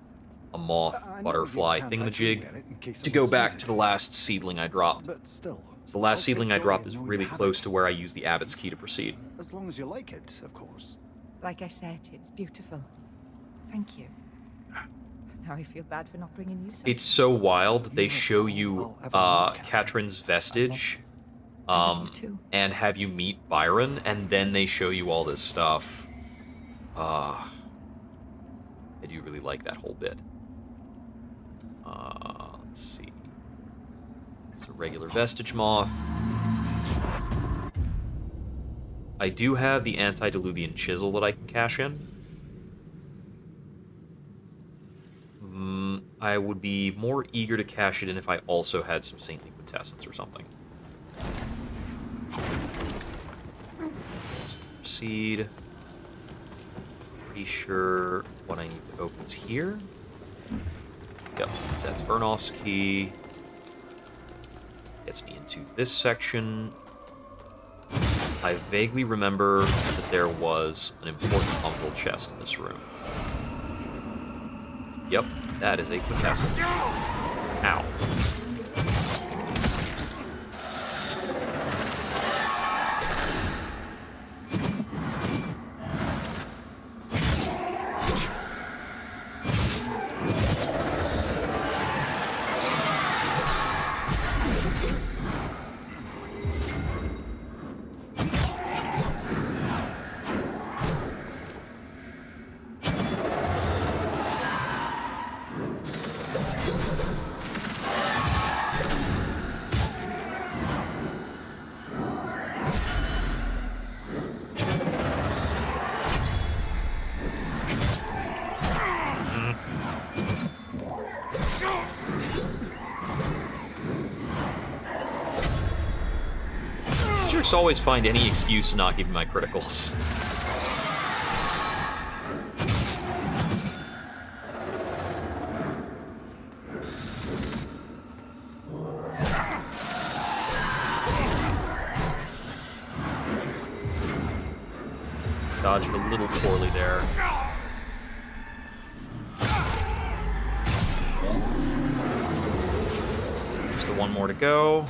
a moth butterfly thingamajig to go back to the last seedling I dropped. but still. So the last seedling I dropped is really close to where I use the Abbot's Key to proceed. As long as you like it, of course. Like I said, it's beautiful. Thank you. Now I feel bad for not bringing you something. It's so wild that they show you Katrin's vestige, and have you meet Byron, and then they show you all this stuff. I do really like that whole bit. Let's see. There's a regular vestige moth. I do have the antediluvian chisel that I can cash in. I would be more eager to cash it in if I also had some saintly quintessence or something. Proceed. Pretty sure what I need to open is here. Yep, that's Vernoff's key. Gets me into this section. I vaguely remember that there was an important umbral chest in this room. Yep, that is a quintessence. Ow. Monsters always find any excuse to not give me my criticals. Dodged a little poorly there. Just the one more to go.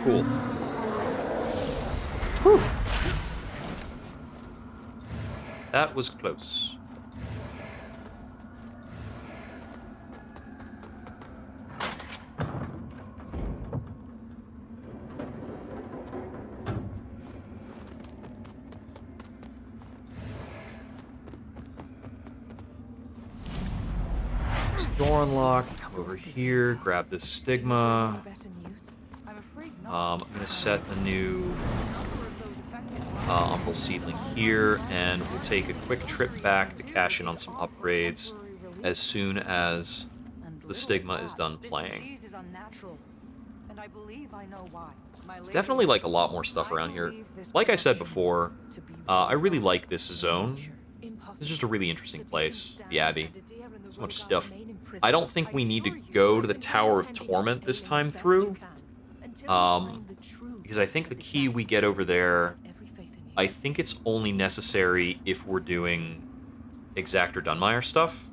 Cool. Whew. That was close. This door unlocked. Come over here, grab this stigma. I'm gonna set the new Umbral Seedling here, and we'll take a quick trip back to cash in on some upgrades as soon as the stigma is done playing. It's definitely like a lot more stuff around here. Like I said before, I really like this zone. It's just a really interesting place, the Abbey. So much stuff. I don't think we need to go to the Tower of Torment this time through. Because I think the key we get over there, I think it's only necessary if we're doing Exactor Dunmire stuff.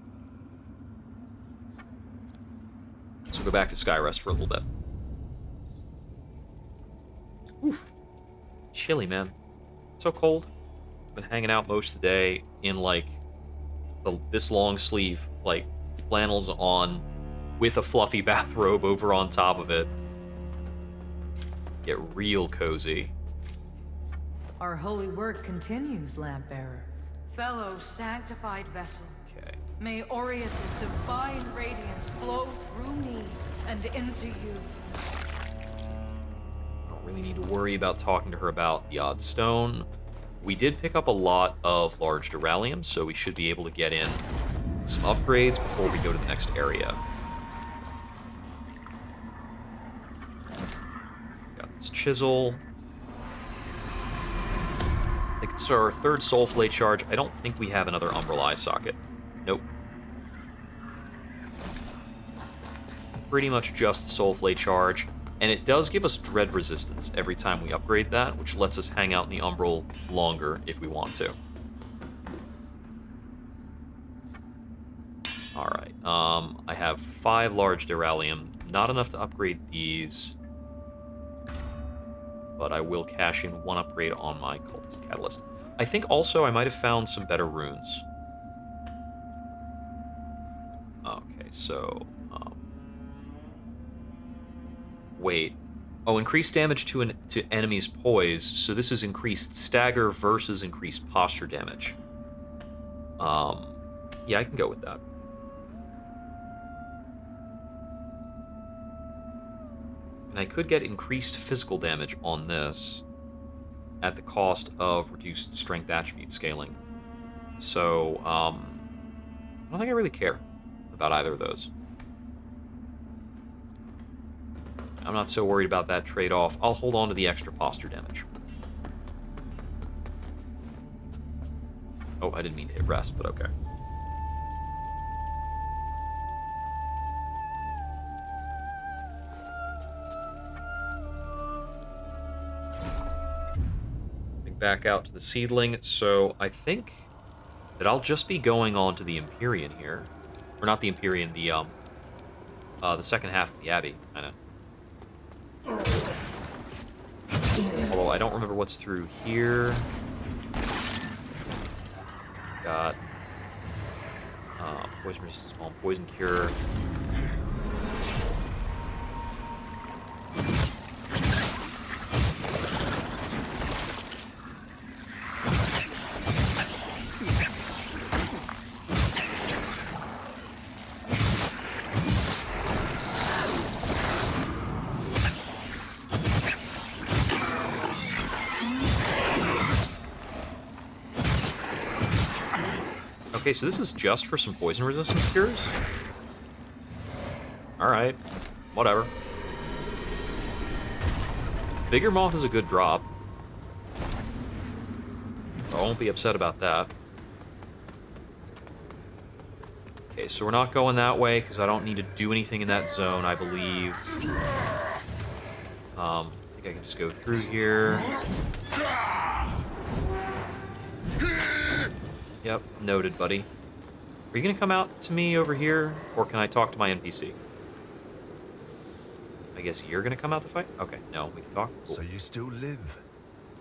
So go back to Skyrest for a little bit. Oof. Chilly, man. So cold. Been hanging out most of the day in, like, this long sleeve, like, flannels on with a fluffy bathrobe over on top of it. Get real cozy. Our holy work continues, Lampbearer. Fellow sanctified vessel. Okay. May Aureus' divine radiance flow through me and into you. I don't really need to worry about talking to her about the odd stone. We did pick up a lot of large Duralium, so we should be able to get in some upgrades before we go to the next area. Got this chisel. I think it's our third Soul Flay charge. I don't think we have another Umbral Eye socket. Nope. Pretty much just the Soul Flay charge. And it does give us dread resistance every time we upgrade that, which lets us hang out in the Umbral longer if we want to. Alright, I have 5 large Duralium. Not enough to upgrade these. But I will cash in 1 upgrade on my Cultist Catalyst. I think also I might have found some better runes. Okay, so... wait. Oh, increased damage to enemies poised. So this is increased stagger versus increased posture damage. Yeah, I can go with that. And I could get increased physical damage on this at the cost of reduced strength attribute scaling. So, I don't think I really care about either of those. I'm not so worried about that trade-off. I'll hold on to the extra posture damage. Oh, I didn't mean to hit rest, but okay. Back out to the Seedling, so I think that I'll just be going on to the Empyrean here. Or not the Empyrean, the second half of the Abbey, kinda. Although I don't remember what's through here. Got poison resistance bomb, poison cure. Okay, so this is just for some poison resistance cures? Alright. Whatever. Bigger Moth is a good drop. I won't be upset about that. Okay, so we're not going that way because I don't need to do anything in that zone, I believe. I think I can just go through here. Yep, noted, buddy. Are you gonna come out to me over here, or can I talk to my NPC? I guess you're gonna come out to fight? Okay, no, we can talk. Cool. So you still live.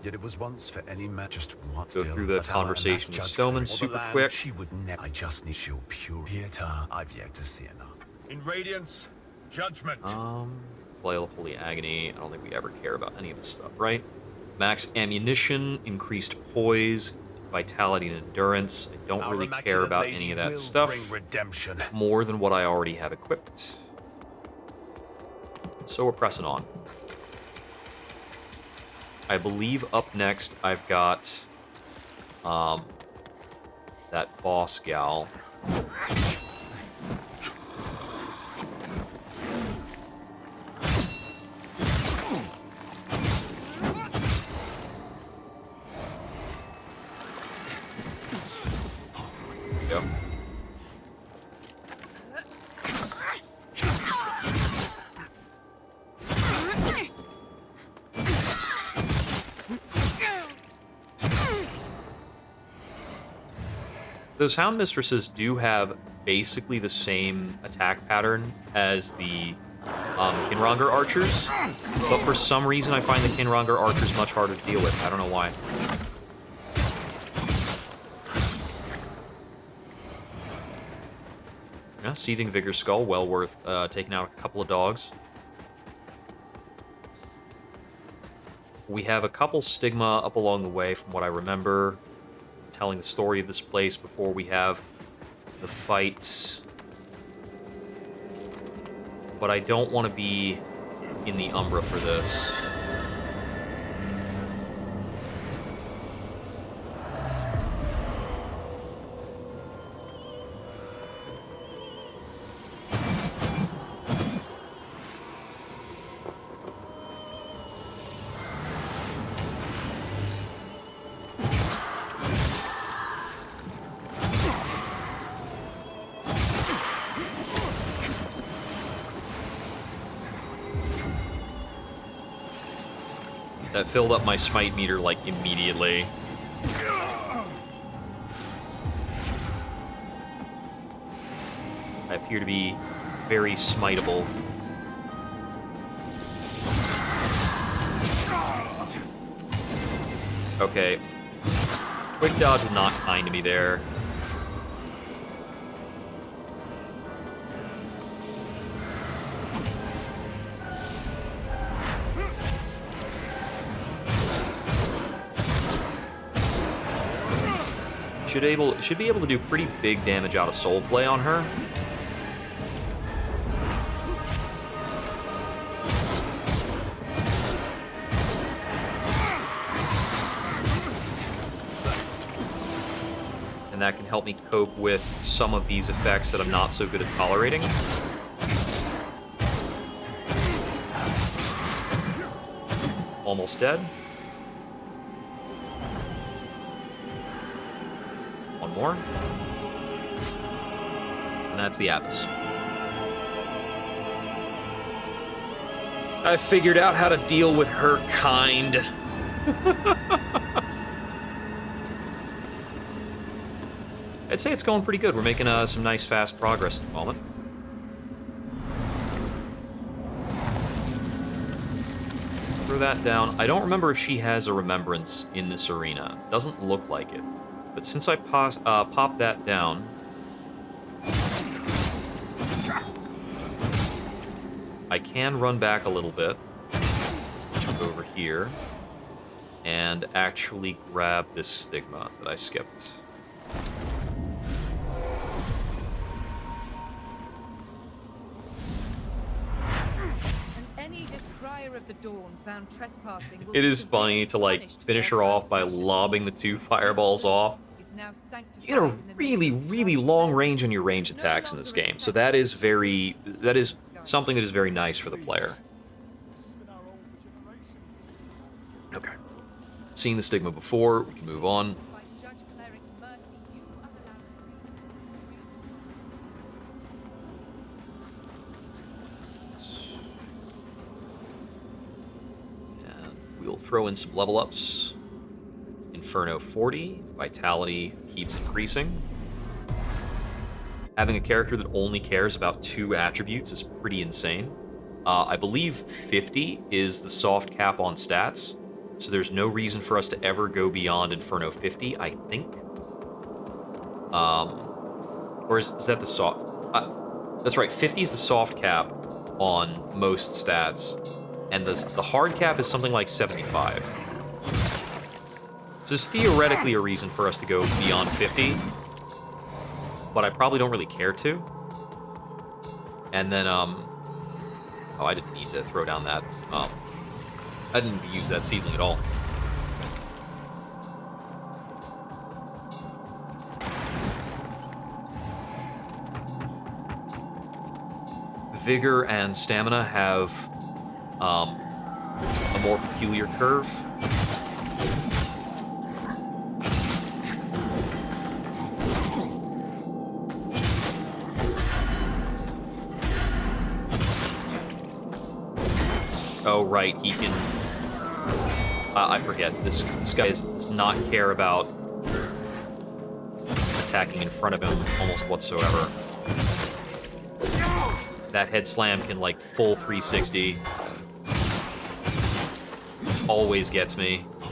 Yet it was once for any man just once. Go through the conversation with Stoneman super quick. She would never. I just need you pure. Peter, I've yet to see enough. In Radiance, judgment. Flail of Holy Agony. I don't think we ever care about any of this stuff, right? Max ammunition, increased poise, vitality and endurance. I don't really care about any of that stuff. Redemption. More than what I already have equipped. So we're pressing on. I believe up next I've got that boss gal. Yep. Those Hound Mistresses do have basically the same attack pattern as the Kinranger Archers, but for some reason I find the Kinranger Archers much harder to deal with. I don't know why. Yeah, Seething Vigor Skull, well worth taking out a couple of dogs. We have a couple stigma up along the way from what I remember, telling the story of this place before we have the fights. But I don't want to be in the Umbra for this. That filled up my smite meter, like, immediately. I appear to be very smiteable. Okay. Quick dodge was not kind to me there. Should be able to do pretty big damage out of Soul Flay on her. And that can help me cope with some of these effects that I'm not so good at tolerating. Almost dead. One more. And that's the Abbess. I figured out how to deal with her kind. I'd say it's going pretty good. We're making some nice, fast progress at the moment. Throw that down. I don't remember if she has a remembrance in this arena. Doesn't look like it. But since I pop that down, I can run back a little bit, jump over here, and actually grab this stigma that I skipped. Of the dawn found trespassing It is funny to, like, finish her off by lobbing the two fireballs off now You get a really, really long range on your range attacks in this game, so that is something that is very nice for the player. Okay. Seen the stigma before, we can move on. And we'll throw in some level ups. Inferno 40, vitality keeps increasing. Having a character that only cares about 2 attributes is pretty insane. I believe 50 is the soft cap on stats, so there's no reason for us to ever go beyond Inferno 50, I think. Or is that the soft... that's right, 50 is the soft cap on most stats, and the hard cap is something like 75. So there's theoretically a reason for us to go beyond 50, but I probably don't really care to. And then, oh, I didn't need to throw down that. I didn't need to use that seedling at all. Vigor and stamina have a more peculiar curve. Oh, right, he can... I forget. This guy does not care about attacking in front of him almost whatsoever. That head slam can, like, full 360. Which always gets me. I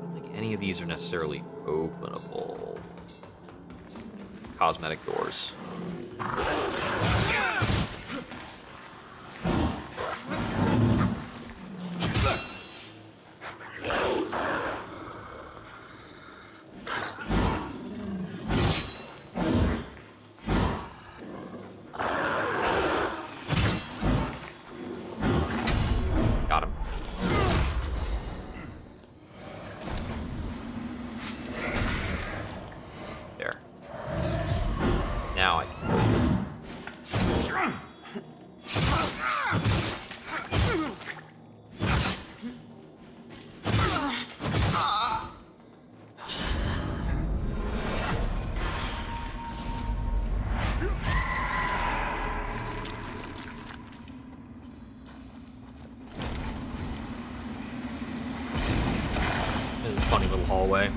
don't think any of these are necessarily openable. Cosmetic doors. Got him. There. Now I can... funny little hallway.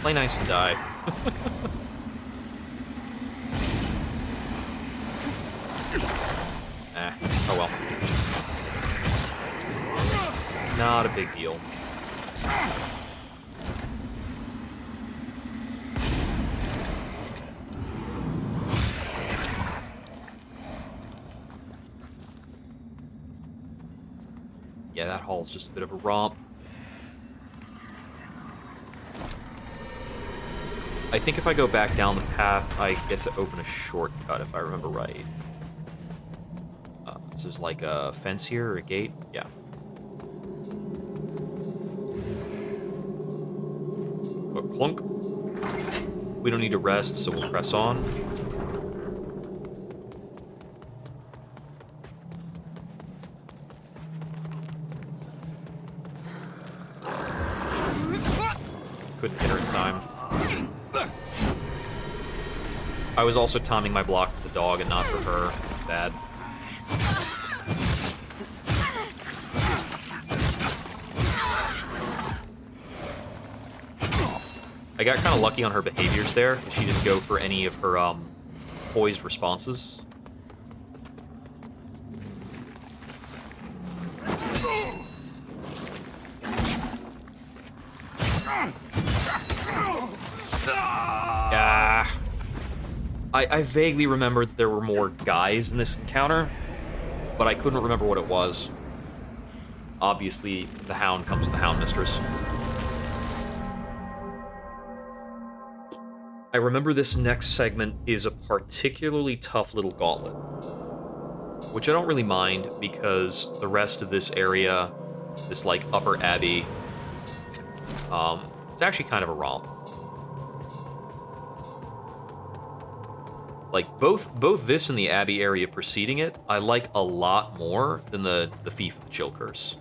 Play nice and die. Oh well. Not a big deal. Yeah, that hall's just a bit of a romp. I think if I go back down the path, I get to open a shortcut, if I remember right. This is like a fence here, or a gate? Yeah. Oh, clunk. We don't need to rest, so we'll press on. Couldn't hit her in time. I was also timing my block for the dog and not for her. Bad. I got kind of lucky on her behaviors there. She didn't go for any of her poised responses. I vaguely remembered there were more guys in this encounter, but I couldn't remember what it was. Obviously, the Hound comes with the Hound Mistress. I remember this next segment is a particularly tough little gauntlet, which I don't really mind because the rest of this area, this like upper abbey, it's actually kind of a romp. Like both this and the abbey area preceding it, I like a lot more than the Fief of the Chill Curse.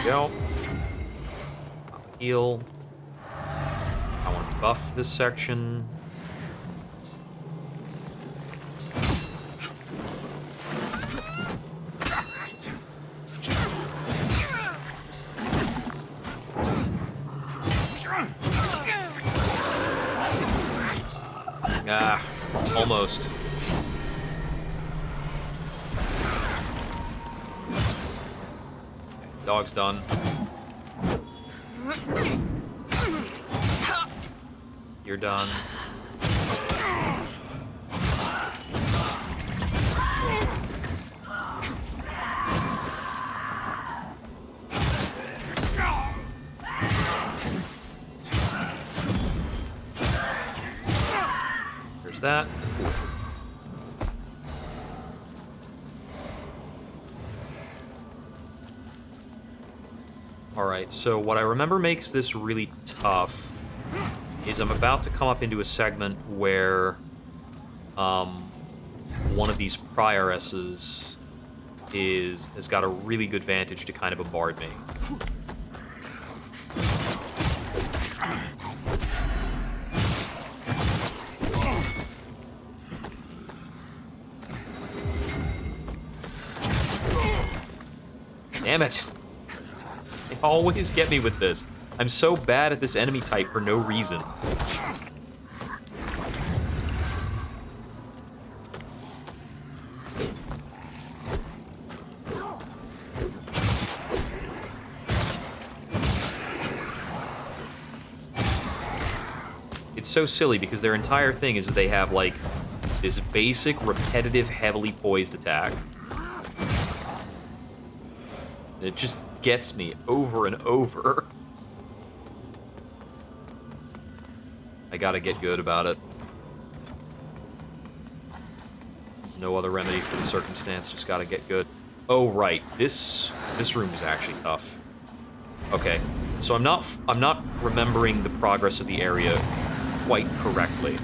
Go. Heal. I want to buff this section. Ah, almost. Okay, dog's done. You're done. There's that. Alright, so what I remember makes this really tough is I'm about to come up into a segment where one of these prioresses has got a really good vantage to kind of bombard me. Damn it. They always get me with this. I'm so bad at this enemy type for no reason. It's so silly because their entire thing is that they have, like, this basic, repetitive, heavily poised attack. It just gets me over and over. I gotta get good about it. There's no other remedy for the circumstance, just gotta get good. Oh, right, this room is actually tough. Okay, so I'm not remembering the progress of the area quite correctly.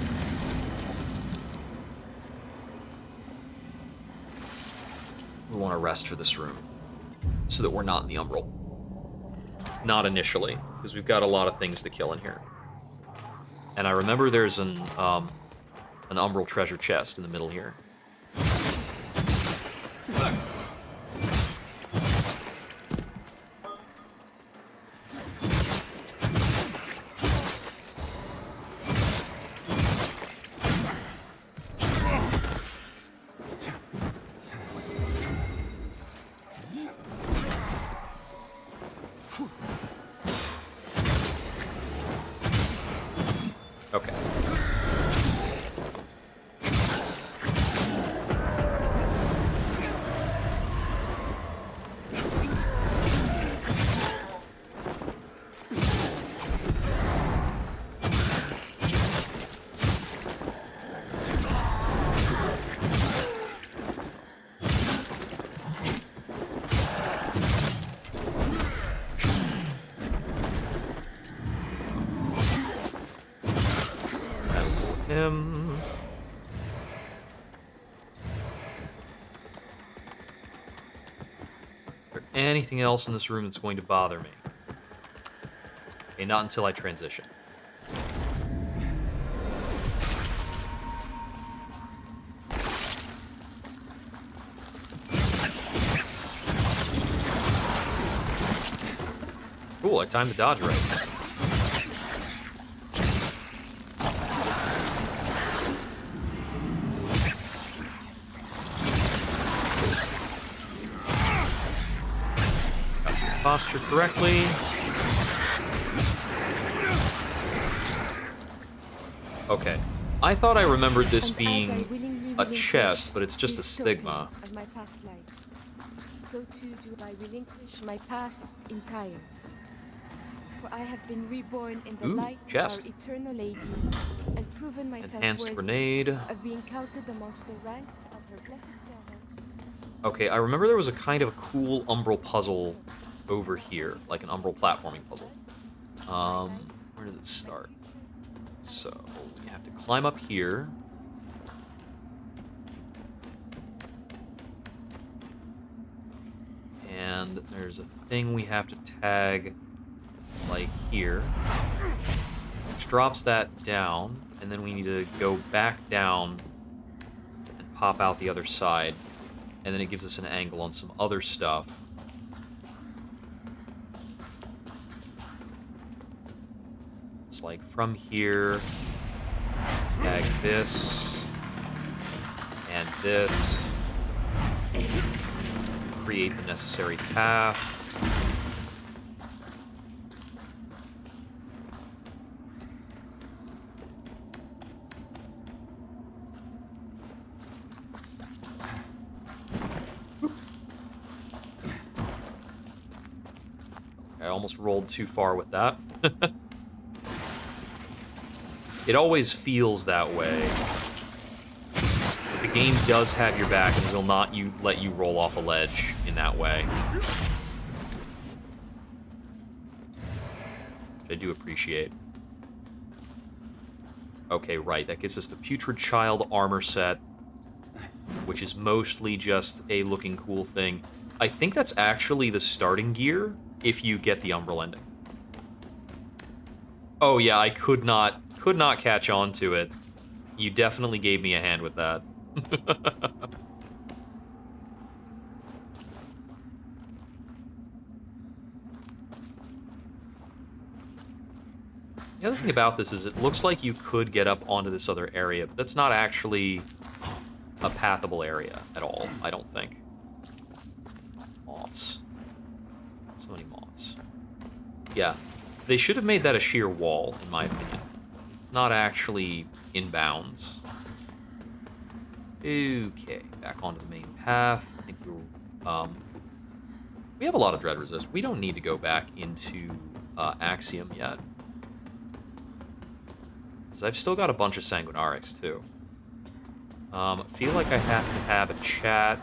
We want to rest for this room, so that we're not in the Umbral. Not initially, because we've got a lot of things to kill in here. And I remember there's an Umbral treasure chest in the middle here. Okay. Him. Is there anything else in this room that's going to bother me? Okay, not until I transition. Cool, I timed the dodge right. posture correctly. Okay. I thought I remembered this being a chest, but it's just a stigma. Of my past life, so too do I relinquish my past entire. For I have been reborn in the light chest. of our eternal lady, and proven myself Enhanced worthy grenade. of being counted amongst the ranks of her blessed servants. Okay, I remember there was a kind of a cool umbral puzzle over here, like an umbral platforming puzzle. Where does it start? So, you have to climb up here. And there's a thing we have to tag, like here, which drops that down, and then we need to go back down and pop out the other side, and then it gives us an angle on some other stuff. It's like from here, tag this, and this, create the necessary path. I almost rolled too far with that. It always feels that way. The game does have your back and will not let you roll off a ledge in that way. Which I do appreciate. Okay, right, that gives us the Putrid Child armor set, which is mostly just a looking cool thing. I think that's actually the starting gear if you get the Umbral ending. Oh yeah, I could not catch on to it. You definitely gave me a hand with that. The other thing about this is it looks like you could get up onto this other area, but that's not actually a pathable area at all, I don't think. Moths. So many moths. Yeah, they should have made that a sheer wall, in my opinion. It's not actually in bounds. Okay, back onto the main path. I think we have a lot of dread resist. We don't need to go back into Axiom yet. Because I've still got a bunch of Sanguinarics, too. I feel like I have to have a chat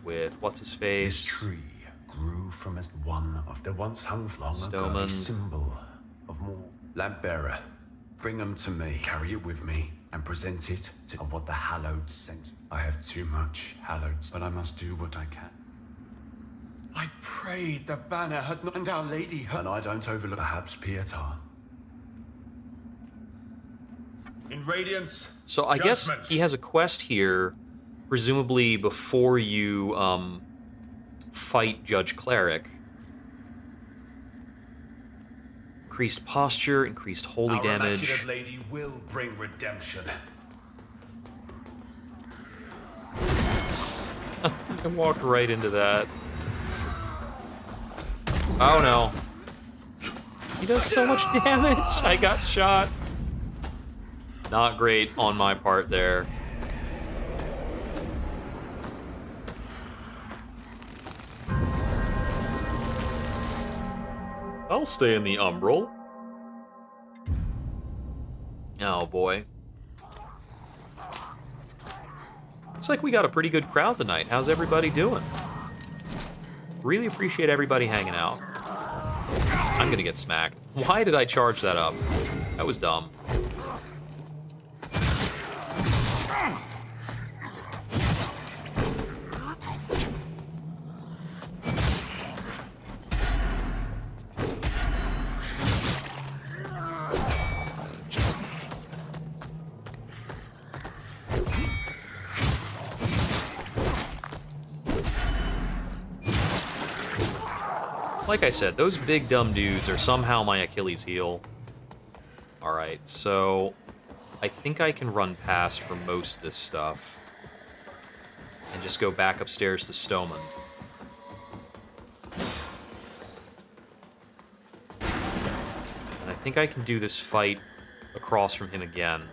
with what's-his-face. This tree grew from as one of the once hung long ago Stoneman. symbol of more lamp bearer. Bring them to me, carry it with me, and present it to what the hallowed sent. I have too much hallowed, but I must do what I can. I prayed the banner had not, and Our Lady had, and I don't overlook perhaps Pietà. In Radiance. So I guess he has a quest here, presumably before you fight Judge Cleric. Increased posture, increased holy damage. Our Lady will bring redemption. I walked right into that. Oh no. He does so much damage. I got shot. Not great on my part there. I'll stay in the Umbral. Oh boy. Looks like we got a pretty good crowd tonight. How's everybody doing? Really appreciate everybody hanging out. I'm gonna get smacked. Why did I charge that up? That was dumb. Like I said, those big dumb dudes are somehow my Achilles heel. Alright, so I think I can run past for most of this stuff. And just go back upstairs to Stoneman. think I can do this fight across from him again.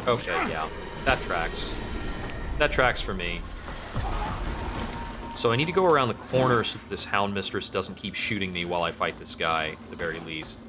Okay, yeah. That tracks. That tracks for me. So I need to go around the corner so that this Hound Mistress doesn't keep shooting me while I fight this guy, at the very least.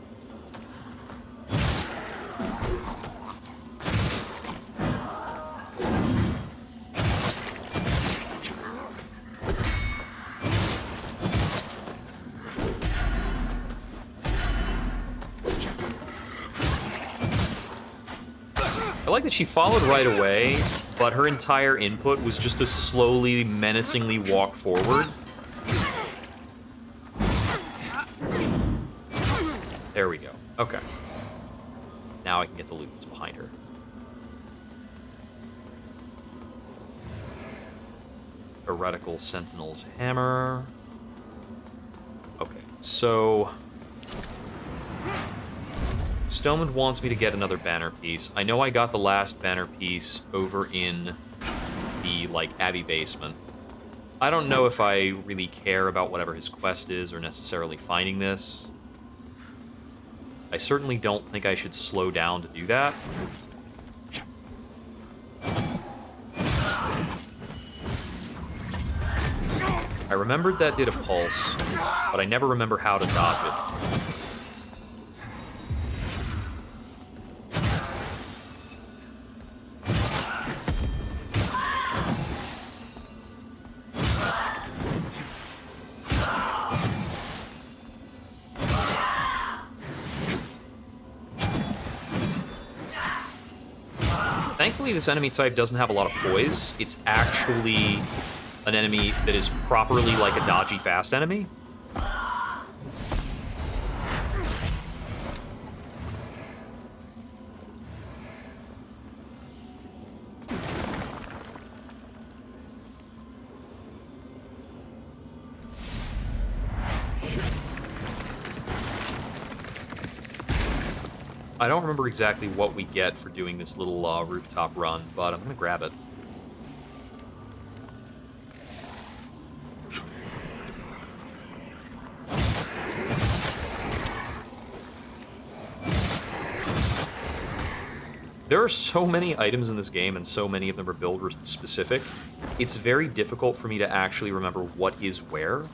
I like that she followed right away, but her entire input was just to slowly, menacingly walk forward. There we go. Okay. Now I can get the loot that's behind her. Heretical Sentinel's Hammer. Okay, so... Stoneman wants me to get another banner piece. I know I got the last banner piece over in the, like, Abbey basement. I don't know if I really care about whatever his quest is or necessarily finding this. I certainly don't think I should slow down to do that. I remembered that did a pulse, but I never remember how to dodge it. Thankfully, this enemy type doesn't have a lot of poise. It's actually an enemy that is properly like a dodgy fast enemy. I don't remember exactly what we get for doing this little rooftop run, but I'm going to grab it. There are so many items in this game, and so many of them are build-specific. It's very difficult for me to actually remember what is where,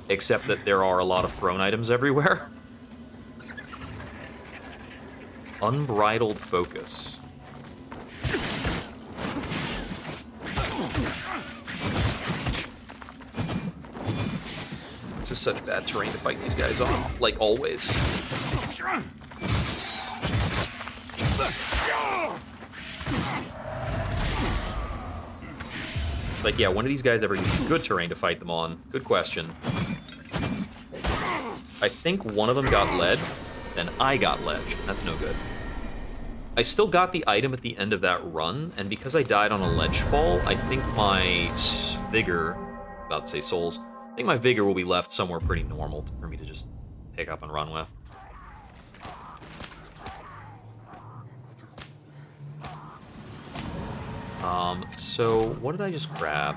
except that there are a lot of thrown items everywhere. Unbridled Focus. This is such bad terrain to fight these guys on, like always. Like, yeah, when are these guys ever gonna be good terrain to fight them on? Good question. I think one of them got lead. Then I got ledge. That's no good. I still got the item at the end of that run, and because I died on a ledge fall, I think my vigor, about to say souls, I think my vigor will be left somewhere pretty normal for me to just pick up and run with. So what did I just grab?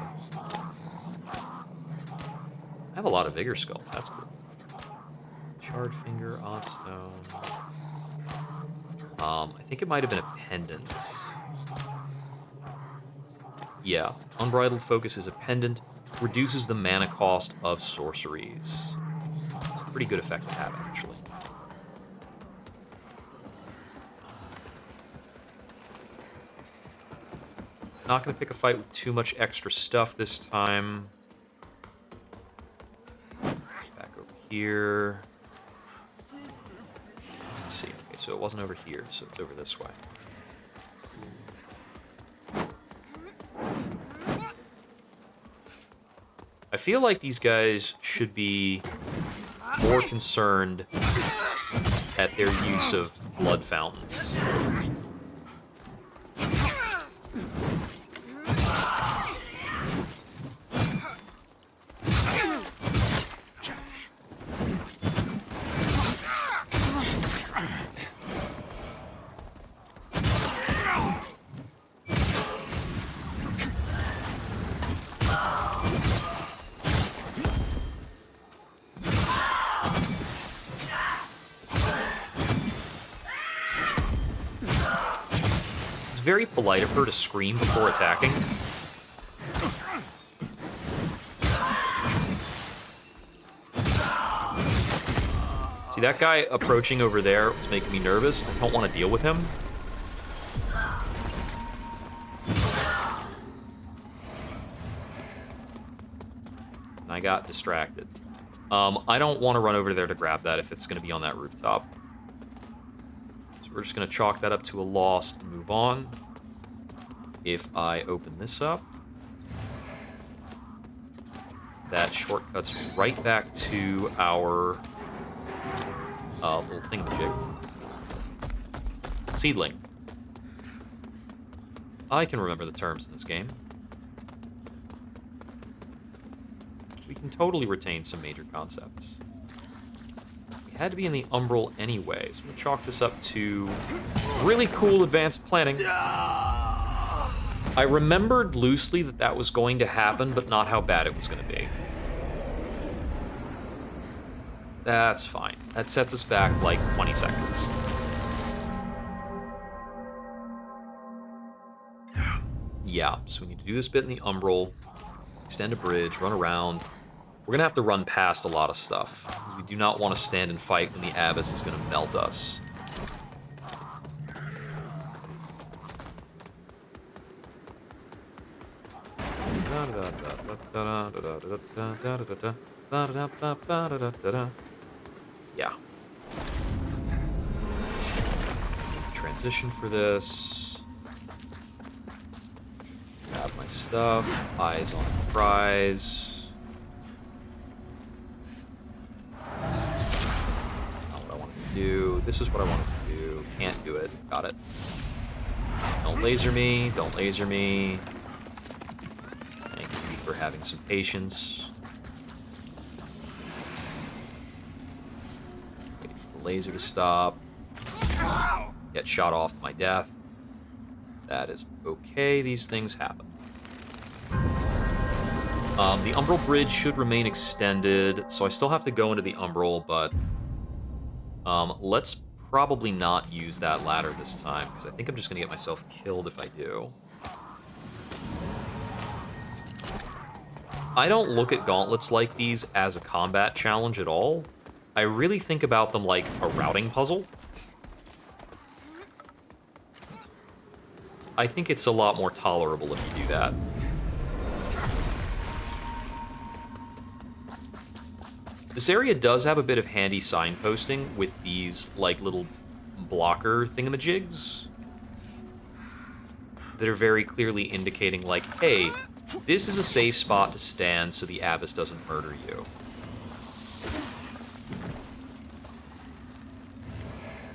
I have a lot of vigor skulls. That's cool. Charred finger, odd stone. I think it might have been a pendant. Yeah, Unbridled Focus is a pendant. Reduces the mana cost of sorceries. It's a pretty good effect to have, actually. Not going to pick a fight with too much extra stuff this time. Back over here. Let's see. Okay, so it wasn't over here, so it's over this way. I feel like these guys should be more concerned at their use of blood fountains. very polite of her to scream before attacking. See, that guy approaching over there was making me nervous. I don't want to deal with him. And I got distracted. I don't want to run over there to grab that if it's going to be on that rooftop. So we're just going to chalk that up to a loss and move on. If I open this up, that shortcuts right back to our little thingamajig. Seedling. I can remember the terms in this game. We can totally retain some major concepts. We had to be in the Umbral anyway, so we'll chalk this up to really cool advanced planning. I remembered loosely that that was going to happen, but not how bad it was going to be. That's fine. That sets us back like 20 seconds. Yeah, so we need to do this bit in the Umbral, extend a bridge, run around. We're gonna have to run past a lot of stuff. We do not want to stand and fight when the Abyss is gonna melt us. Yeah. Transition for this. Grab my stuff. Eyes on the prize. Not what I wanted to do. This is what I wanted to do. Can't do it. Got it. Don't laser me. Don't laser me. Thank you for having some patience. Wait for the laser to stop. Get shot off to my death. That is okay. These things happen. The Umbral Bridge should remain extended, so I still have to go into the Umbral, but let's probably not use that ladder this time, because I think I'm just going to get myself killed if I do. I don't look at gauntlets like these as a combat challenge at all. I really think about them like a routing puzzle. I think it's a lot more tolerable if you do that. This area does have a bit of handy signposting with these, like, little blocker thingamajigs that are very clearly indicating, like, hey, this is a safe spot to stand so the Abyss doesn't murder you.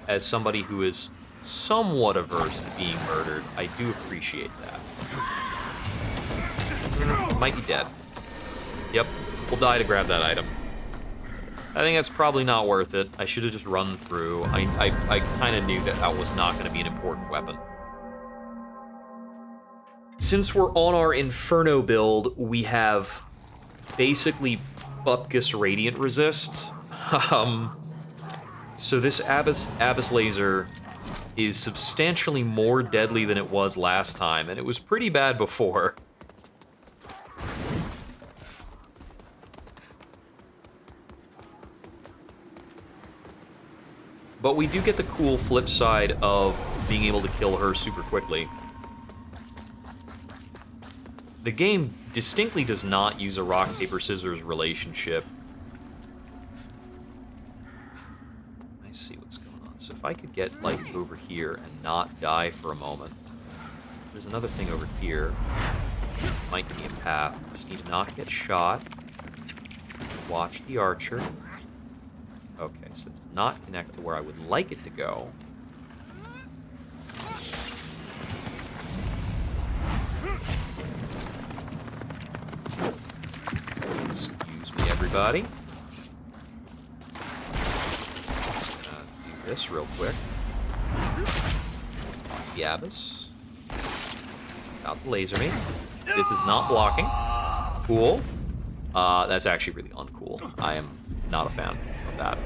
As somebody who is somewhat averse to being murdered, I do appreciate that. Might be dead. Yep, we'll die to grab that item. I think that's probably not worth it. I should have just run through. I kind of knew that that was not going to be an important weapon. Since we're on our Inferno build, we have basically Bupkis Radiant Resist. So this Abyss Laser is substantially more deadly than it was last time, and it was pretty bad before. But we do get the cool flip side of being able to kill her super quickly. The game distinctly does not use a rock, paper, scissors relationship. I see what's going on. So if I could get, like, over here and not die for a moment. There's another thing over here. Might give me a path. Just need to not get shot. Watch the archer. Okay, so it does not connect to where I would like it to go. Excuse me, everybody. Just gonna do this real quick. The Abyss. Got the laser me. This is not blocking. Cool. That's actually really uncool. I am not a fan of that.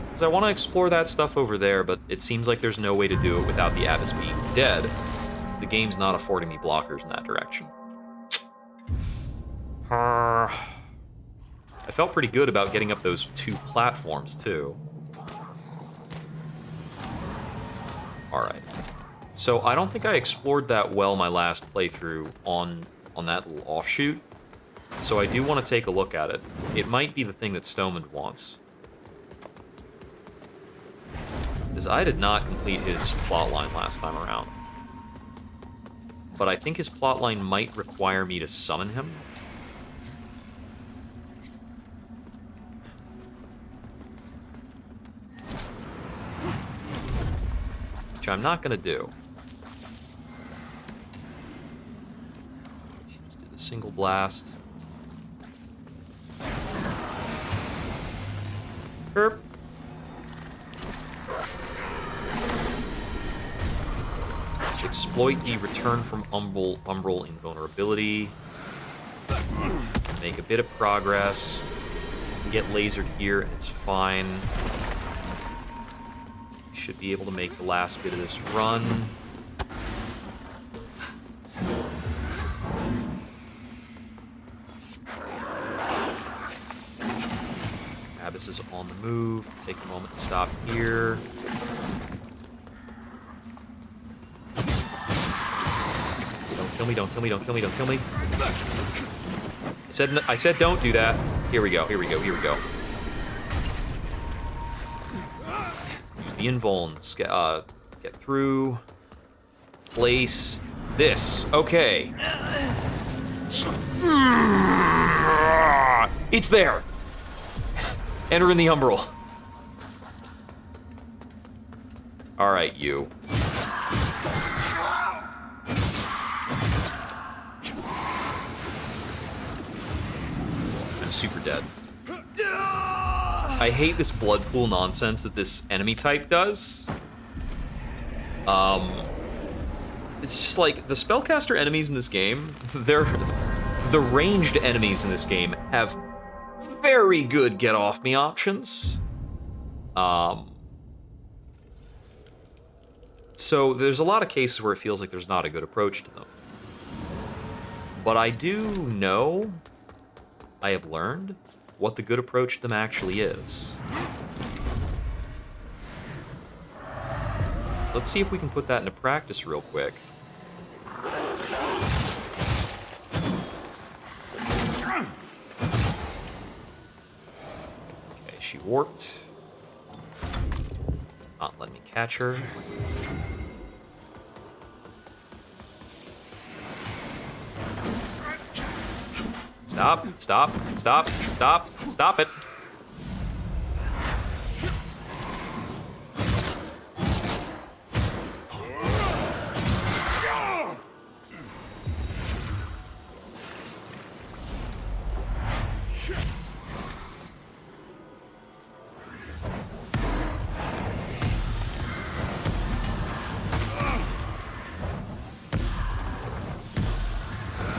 Because I want to explore that stuff over there, but it seems like there's no way to do it without the Abyss being dead. the game's not affording me blockers in that direction. I felt pretty good about getting up those 2 platforms, too. Alright. So I don't think I explored that well my last playthrough on that little offshoot. So I do want to take a look at it. It might be the thing that Stomand wants. Because I did not complete his plotline last time around. But I think his plotline might require me to summon him. Which I'm not going to do. Just do the single blast. Herp. Just exploit the return from umbral invulnerability. Make a bit of progress. Get lasered here, and it's fine. Should be able to make the last bit of this run. Abyss is on the move. Take a moment to stop here. Don't kill me, don't kill me, don't kill me, don't kill me. I said don't do that. Here we go, here we go, here we go. Use the invulns. Get through. Place this. Okay. It's there! Enter in the umbral. Alright, you. I'm super dead. I hate this blood pool nonsense that this enemy type does. It's just like, the spellcaster enemies in this game, the ranged enemies in this game have very good get-off-me options. So there's a lot of cases where it feels like there's not a good approach to them. But I do know, I have learned, what the good approach to them actually is. So let's see if we can put that into practice real quick. Okay, she warped. Not letting me catch her. Stop, stop, stop, stop, stop it.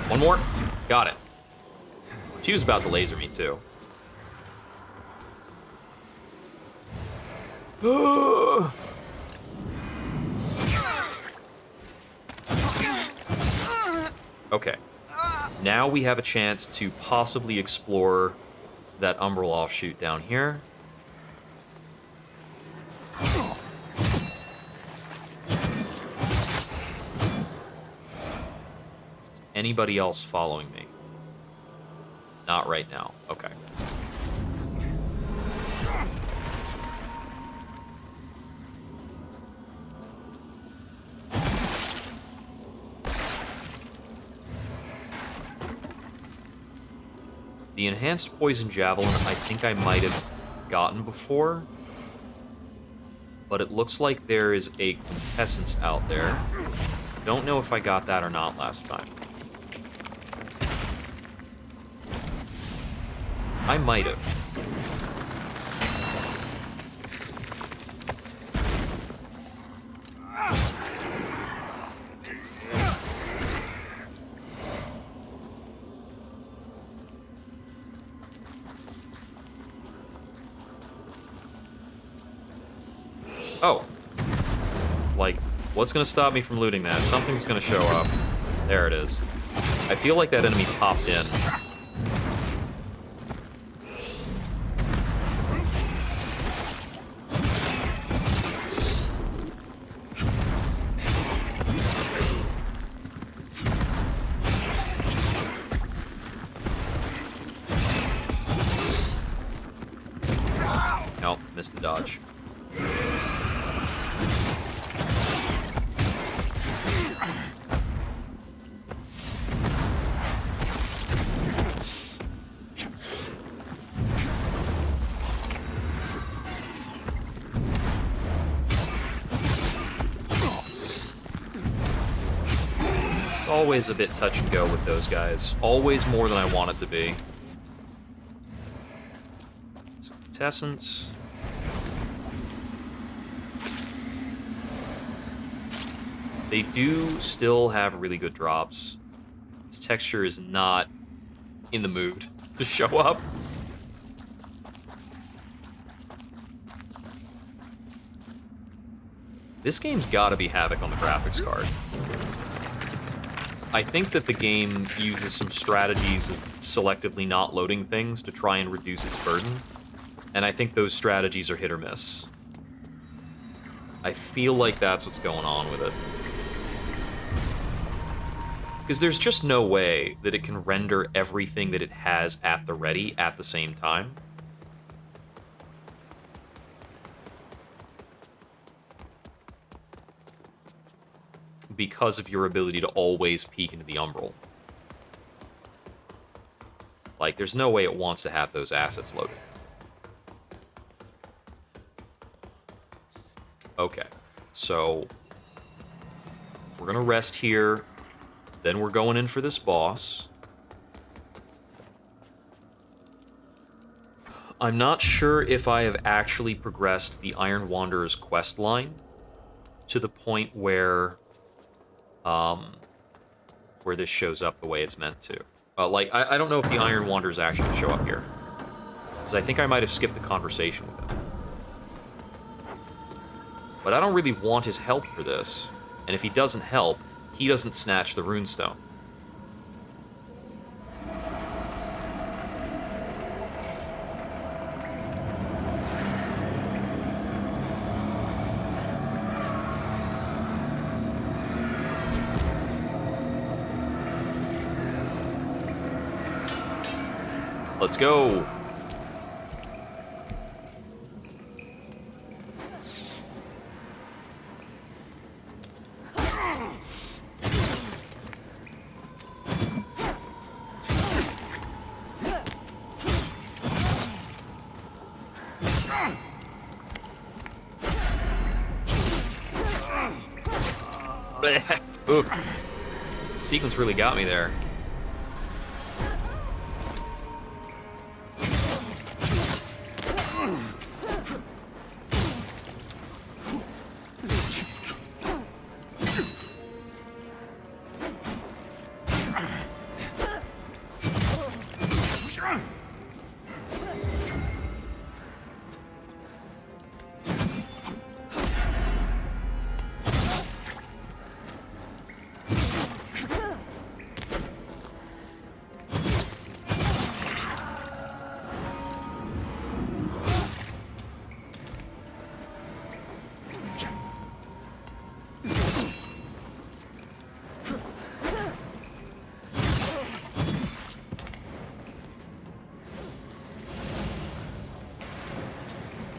One more. Got it. She was about to laser me, too. Okay. Now we have a chance to possibly explore that umbral offshoot down here. Is anybody else following me? Not right now. Okay. The enhanced poison javelin, I think I might have gotten before, but it looks like there is a quintessence out there. Don't know if I got that or not last time. I might have. Oh. Like, What's gonna stop me from looting that? Something's gonna show up. There it is. I feel like that enemy popped in. Nope, missed the dodge. It's always a bit touch and go with those guys. Always more than I want it to be. Essence. They do still have really good drops. This texture is not in the mood to show up. This game's gotta be Havoc on the graphics card. I think that the game uses some strategies of selectively not loading things to try and reduce its burden. And I think those strategies are hit or miss. I feel like that's what's going on with it. Because there's just no way that it can render everything that it has at the ready at the same time. Because of your ability to always peek into the umbral. Like, there's no way it wants to have those assets loaded. Okay, so we're gonna rest here, then we're going in for this boss. I'm not sure if I have actually progressed the Iron Wanderer's quest line to the point where this shows up the way it's meant to. Like, I don't know if the Iron Wanderers actually show up here, because I think I might have skipped the conversation with him. But I don't really want his help for this. And if he doesn't help, he doesn't snatch the runestone. Let's go. Ooh. Sequence really got me there.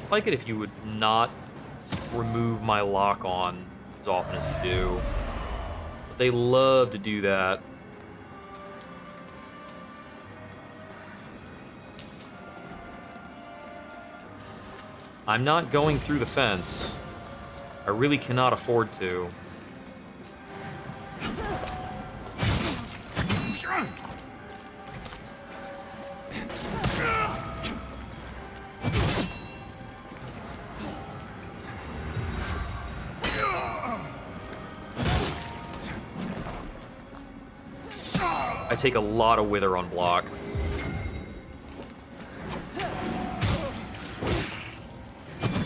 I'd like it if you would not remove my lock on as often as you do. But they love to do that. I'm not going through the fence. I really cannot afford to. I take a lot of wither on block.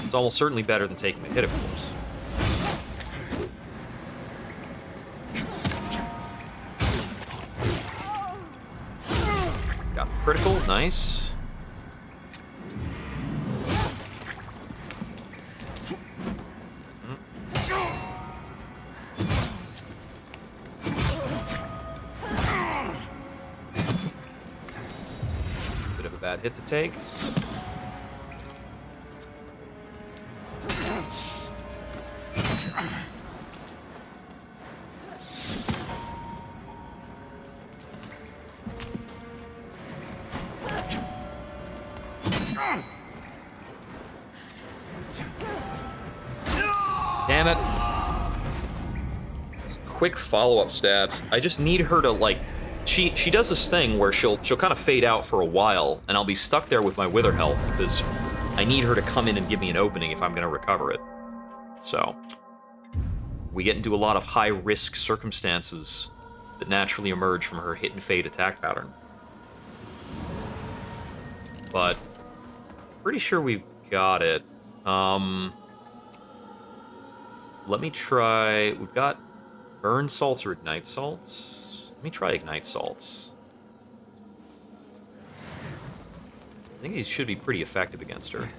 It's almost certainly better than taking the hit, of course. Nice. Bit of a bad hit to take. Damn it. Quick follow-up stabs. I just need her to, like... She does this thing where she'll kind of fade out for a while, and I'll be stuck there with my wither health, because I need her to come in and give me an opening if I'm going to recover it. So, we get into a lot of high-risk circumstances that naturally emerge from her hit and fade attack pattern. But, pretty sure we've got it. Let me try... We've got burn salts or ignite salts. Let me try ignite salts. I think these should be pretty effective against her.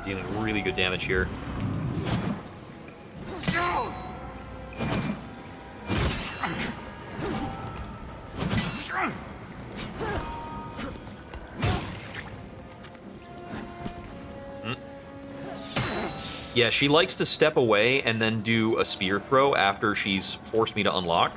Dealing really good damage here. Yeah, she likes to step away and then do a spear throw after she's forced me to unlock.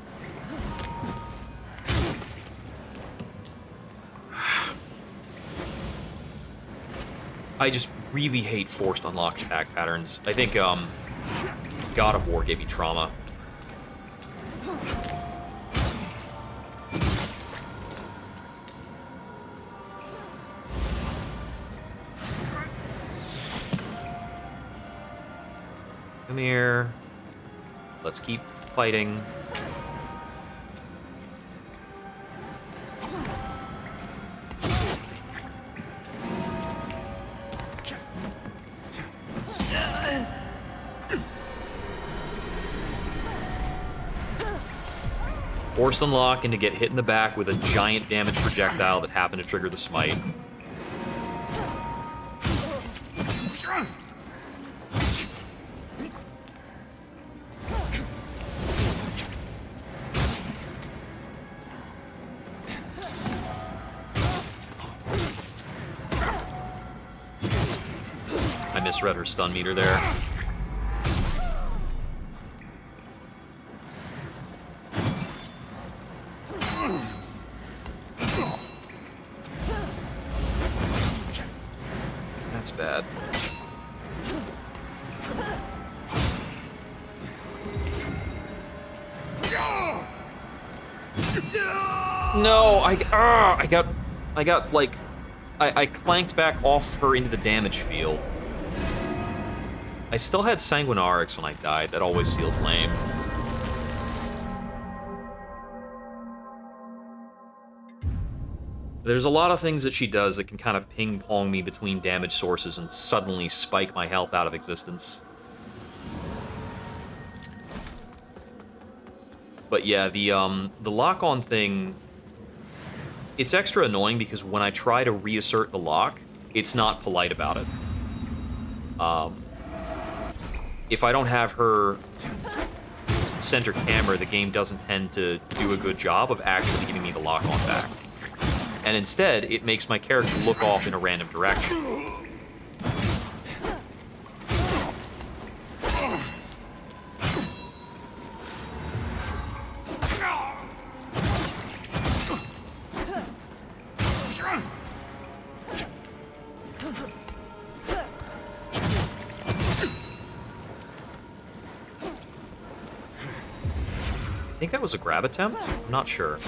I just really hate forced unlock attack patterns. I think God of War gave me trauma. Come here. Let's keep fighting. Forced unlock and to get hit in the back with a giant damage projectile that happened to trigger the smite. I misread her stun meter there. That's bad. No, I clanked back off her into the damage field. I still had Sanguinarix when I died. That always feels lame. There's a lot of things that she does that can kind of ping-pong me between damage sources and suddenly spike my health out of existence. But yeah, the lock-on thing, it's extra annoying because when I try to reassert the lock, it's not polite about it. If I don't have her center camera, the game doesn't tend to do a good job of actually giving me the lock-on back. And instead, it makes my character look off in a random direction. think that was a grab attempt? I'm not sure.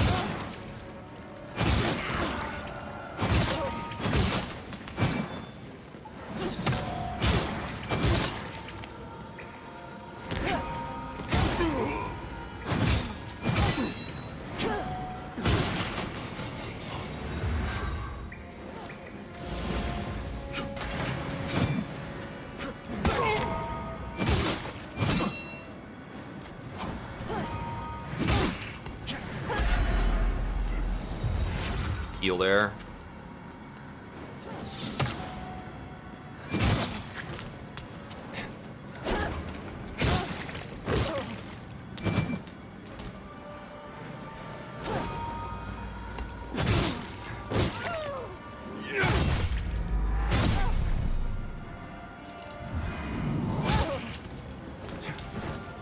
Heal there.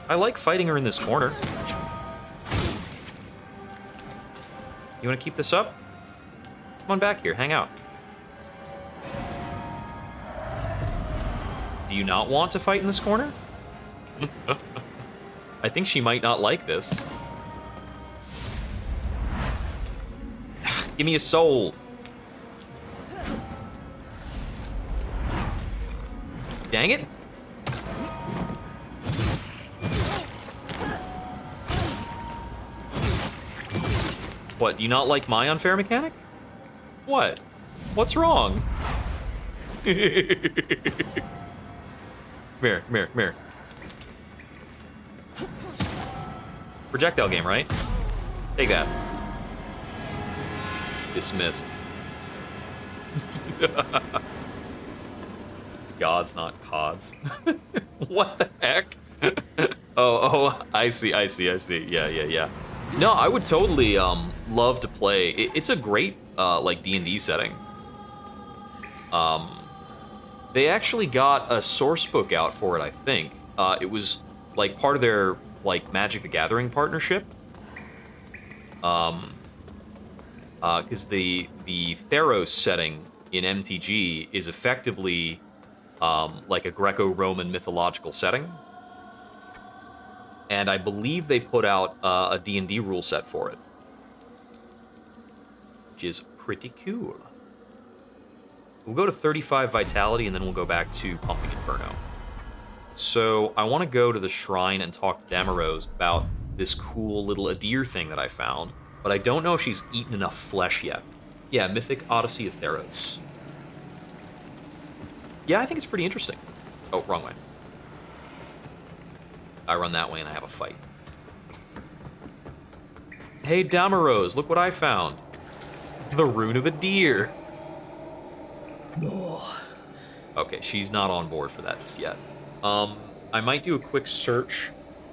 I like fighting her in this corner. You want to keep this up? Come on back here, hang out. Do you not want to fight in this corner? I think she might not like this. Give me a soul. Dang it. What, do you not like my unfair mechanic? What? What's wrong? Come here, come here, come here. Projectile game, right? Take that. Dismissed. Gods, not cods. What the heck? Oh, I see. Yeah. No, I would totally love to play. It's a great like D&D setting. They actually got a source book out for it, I think. It was like part of their like Magic the Gathering partnership. Because the Theros setting in MTG is effectively like a Greco-Roman mythological setting. And I believe they put out a D&D rule set for it, which is pretty cool. We'll go to 35 Vitality, and then we'll go back to Pumping Inferno. So I want to go to the shrine and talk to Damaros about this cool little Adir thing that I found, but I don't know if she's eaten enough flesh yet. Yeah, Mythic Odyssey of Theros. Yeah, I think it's pretty interesting. Oh, wrong way. I run that way and I have a fight. Hey, Damaros, look what I found. The Rune of Adir. No. Okay, she's not on board for that just yet. I might do a quick search.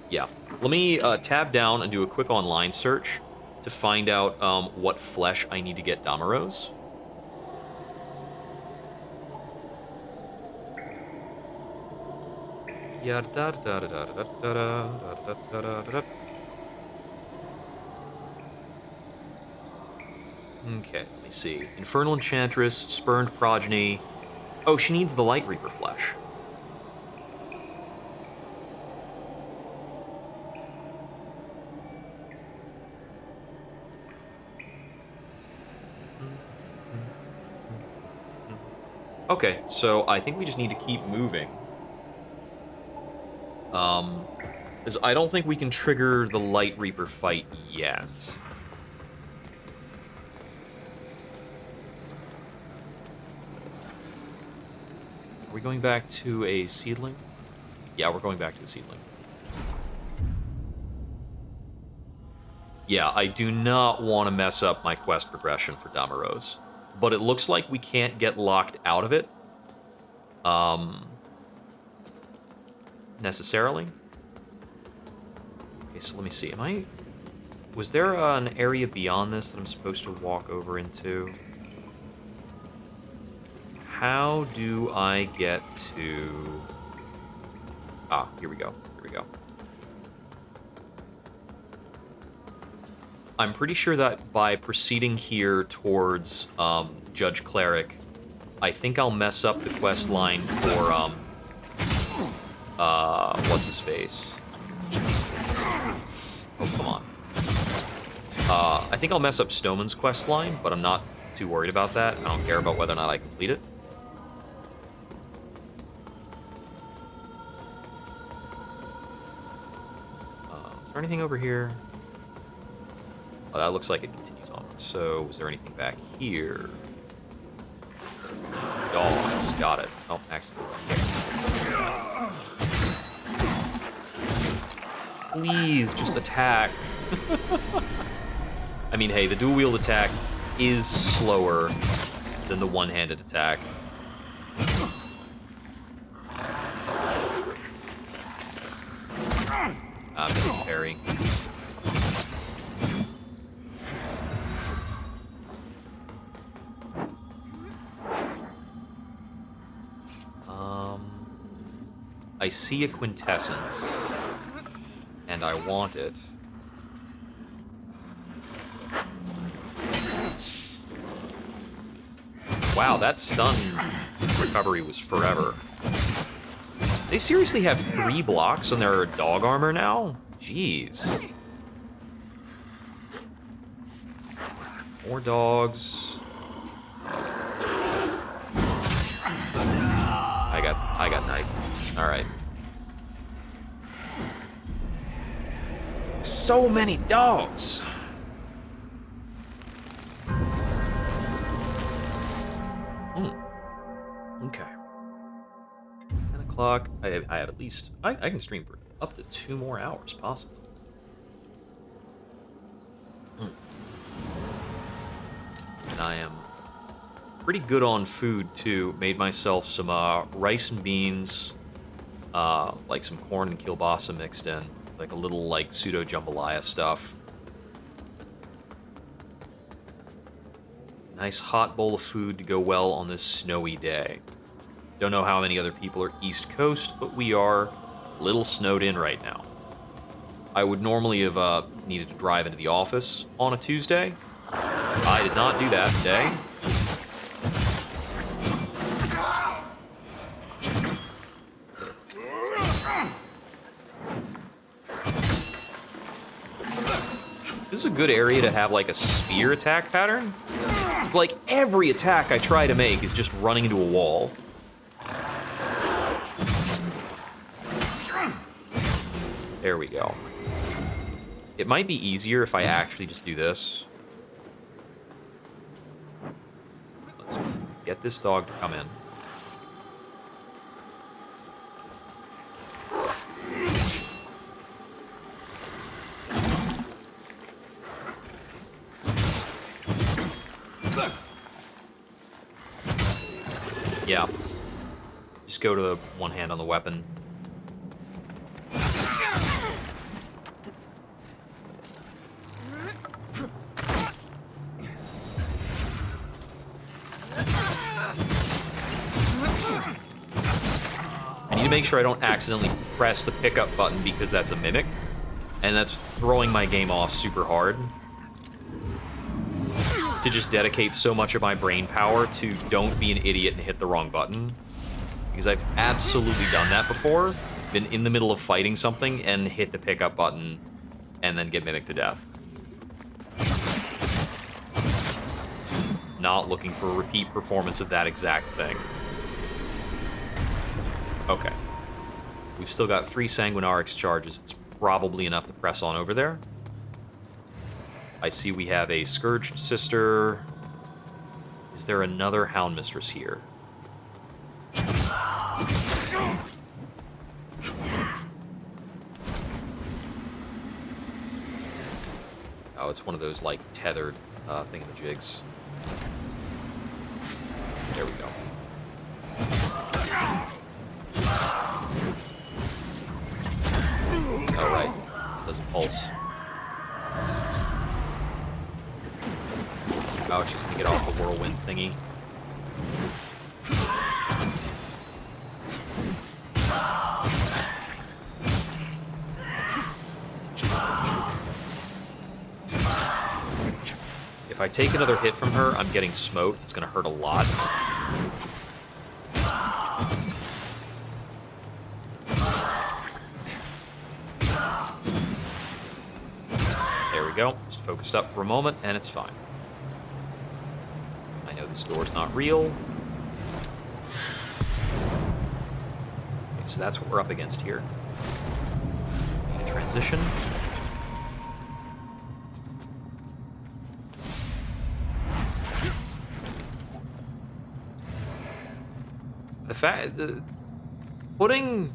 Yeah, let me tab down and do a quick online search to find out what flesh I need to get Damaros. Yeah, da da da da da da da da da. Okay, let me see. Infernal Enchantress, Spurned Progeny. Oh, she needs the Light Reaper flesh. Okay, so I think we just need to keep moving. Because I don't think we can trigger the Light Reaper fight yet. Are we going back to a seedling? Yeah, we're going back to a seedling. Yeah, I do not want to mess up my quest progression for Damaros. But it looks like we can't get locked out of it. Necessarily. Okay, so let me see. Was there an area beyond this that I'm supposed to walk over into? How do I get to... Ah, here we go. Here we go. I'm pretty sure that by proceeding here towards Judge Cleric, I think I'll mess up the quest line for what's his face? Oh, come on. I think I'll mess up Stoneman's quest line, but I'm not too worried about that. I don't care about whether or not I complete it. Is there anything over here? Oh, that looks like it continues on. So, is there anything back here? Dogs. Got it. Oh, accident. Please, just attack. I mean, hey, the dual-wield attack is slower than the one-handed attack. Missed the parry. I see a quintessence, and I want it. Wow, that stun recovery was forever. They seriously have 3 blocks on their dog armor now? Jeez. More dogs. I got knifed. Alright. So many dogs! Okay. It's 10 o'clock. I have at least... I can stream for up to 2 more hours, possibly. And I am pretty good on food, too. Made myself some rice and beans, like some corn and kielbasa mixed in. Like a little, like, pseudo-jambalaya stuff. Nice hot bowl of food to go well on this snowy day. Don't know how many other people are East Coast, but we are a little snowed in right now. I would normally have needed to drive into the office on a Tuesday. I did not do that today. This is a good area to have like a spear attack pattern. It's like every attack I try to make is just running into a wall. There we go. It might be easier if I actually just do this. Let's get this dog to come in. Yeah. Just go to the one hand on the weapon. I need to make sure I don't accidentally press the pickup button because that's a mimic. And that's throwing my game off super hard. To just dedicate so much of my brain power to don't be an idiot and hit the wrong button. Because I've absolutely done that before. Been in the middle of fighting something and hit the pickup button and then get mimicked to death. Not looking for a repeat performance of that exact thing. Okay. We've still got 3 Sanguinarix charges. It's probably enough to press on over there. I see we have a Scourged Sister. Is there another Hound Mistress here? Oh, it's one of those, like, tethered thingamajigs. There we go. Oh, right. Doesn't pulse. Oh, she's gonna get off the whirlwind thingy. If I take another hit from her, I'm getting smote. It's gonna hurt a lot. There we go. Just focused up for a moment, and it's fine. I know this door's not real. Okay, so that's what we're up against here. Need a transition. The fact... Putting...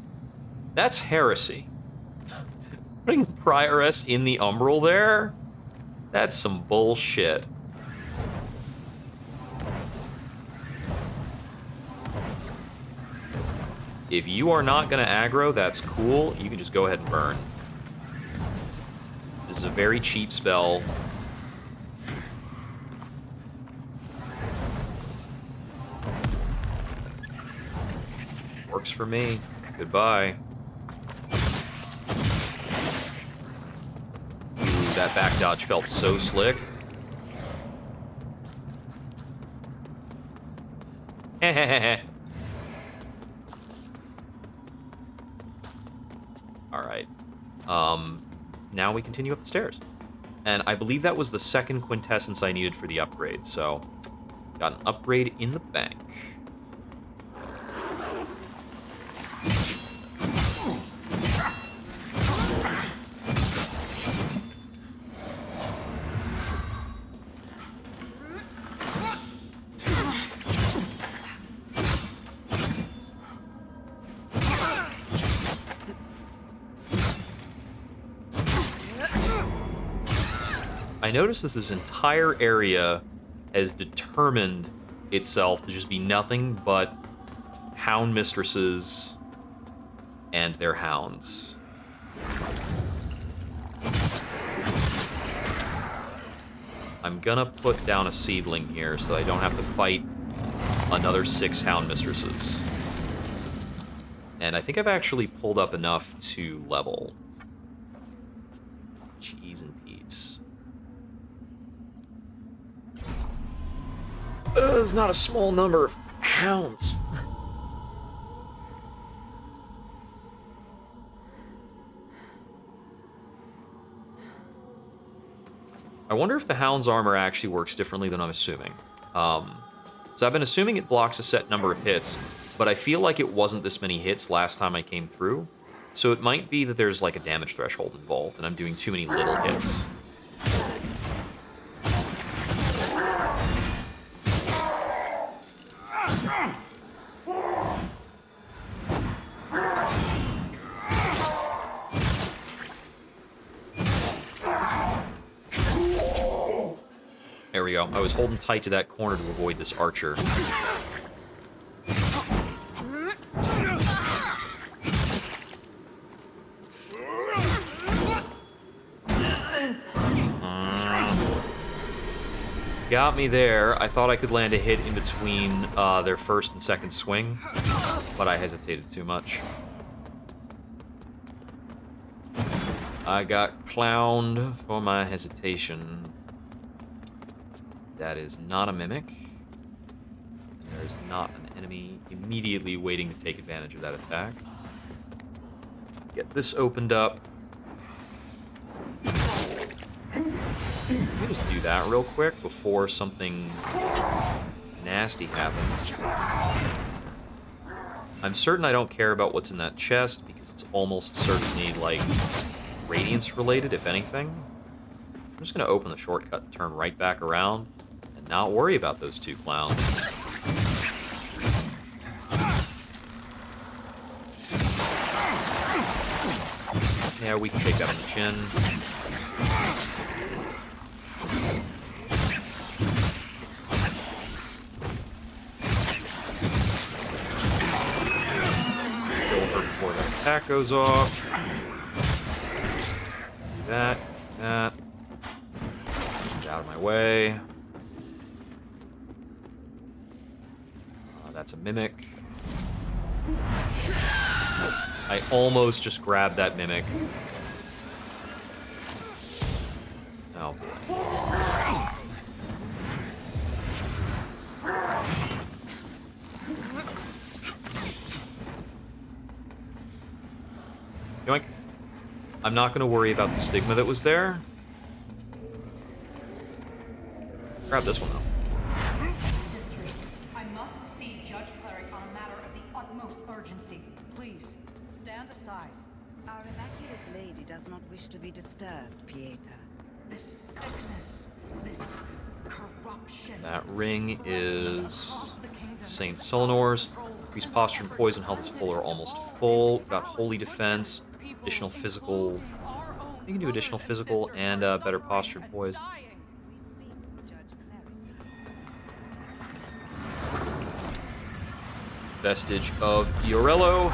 That's heresy. Putting Prioress in the Umbral there? That's some bullshit. If you are not gonna aggro, that's cool. You can just go ahead and burn. This is a very cheap spell. Works for me. Goodbye. Ooh, that back dodge felt so slick. Alright. Now we continue up the stairs. And I believe that was the second quintessence I needed for the upgrade, so... Got an upgrade in the bank. I noticed this entire area has determined itself to just be nothing but hound mistresses and their hounds. I'm gonna put down a seedling here so that I don't have to fight another 6 hound mistresses. And I think I've actually pulled up enough to level. Cheese and Pete's. There's not a small number of hounds. I wonder if the hound's armor actually works differently than I'm assuming. So I've been assuming it blocks a set number of hits, but I feel like it wasn't this many hits last time I came through. So it might be that there's like a damage threshold involved, and I'm doing too many little hits. There we go. I was holding tight to that corner to avoid this archer. Got me there. I thought I could land a hit in between their first and second swing, but I hesitated too much. I got clowned for my hesitation. That is not a mimic. There's not an enemy immediately waiting to take advantage of that attack. Get this opened up. Let me just do that real quick before something nasty happens. I'm certain I don't care about what's in that chest because it's almost certainly, like, Radiance related, if anything. I'm just gonna open the shortcut and turn right back around and not worry about those 2 clowns. Yeah, we can take that on the chin. Kill her before that attack goes off. Do that, that. Get out of my way. That's a mimic. I almost just grabbed that mimic. Oh boy. Yoink. I'm not going to worry about the stigma that was there. Grab this one, though. Sisters, I must see Judge Cleric on a matter of the utmost urgency. Please, stand aside. Our immaculate lady does not wish to be disturbed, Pieta. This sickness, this corruption. That ring is Saint Solinor's. Increased posture and poison. Health is full or almost full. Got holy defense. Additional physical. You can do additional physical and better posture and poison. Vestige of Iorello.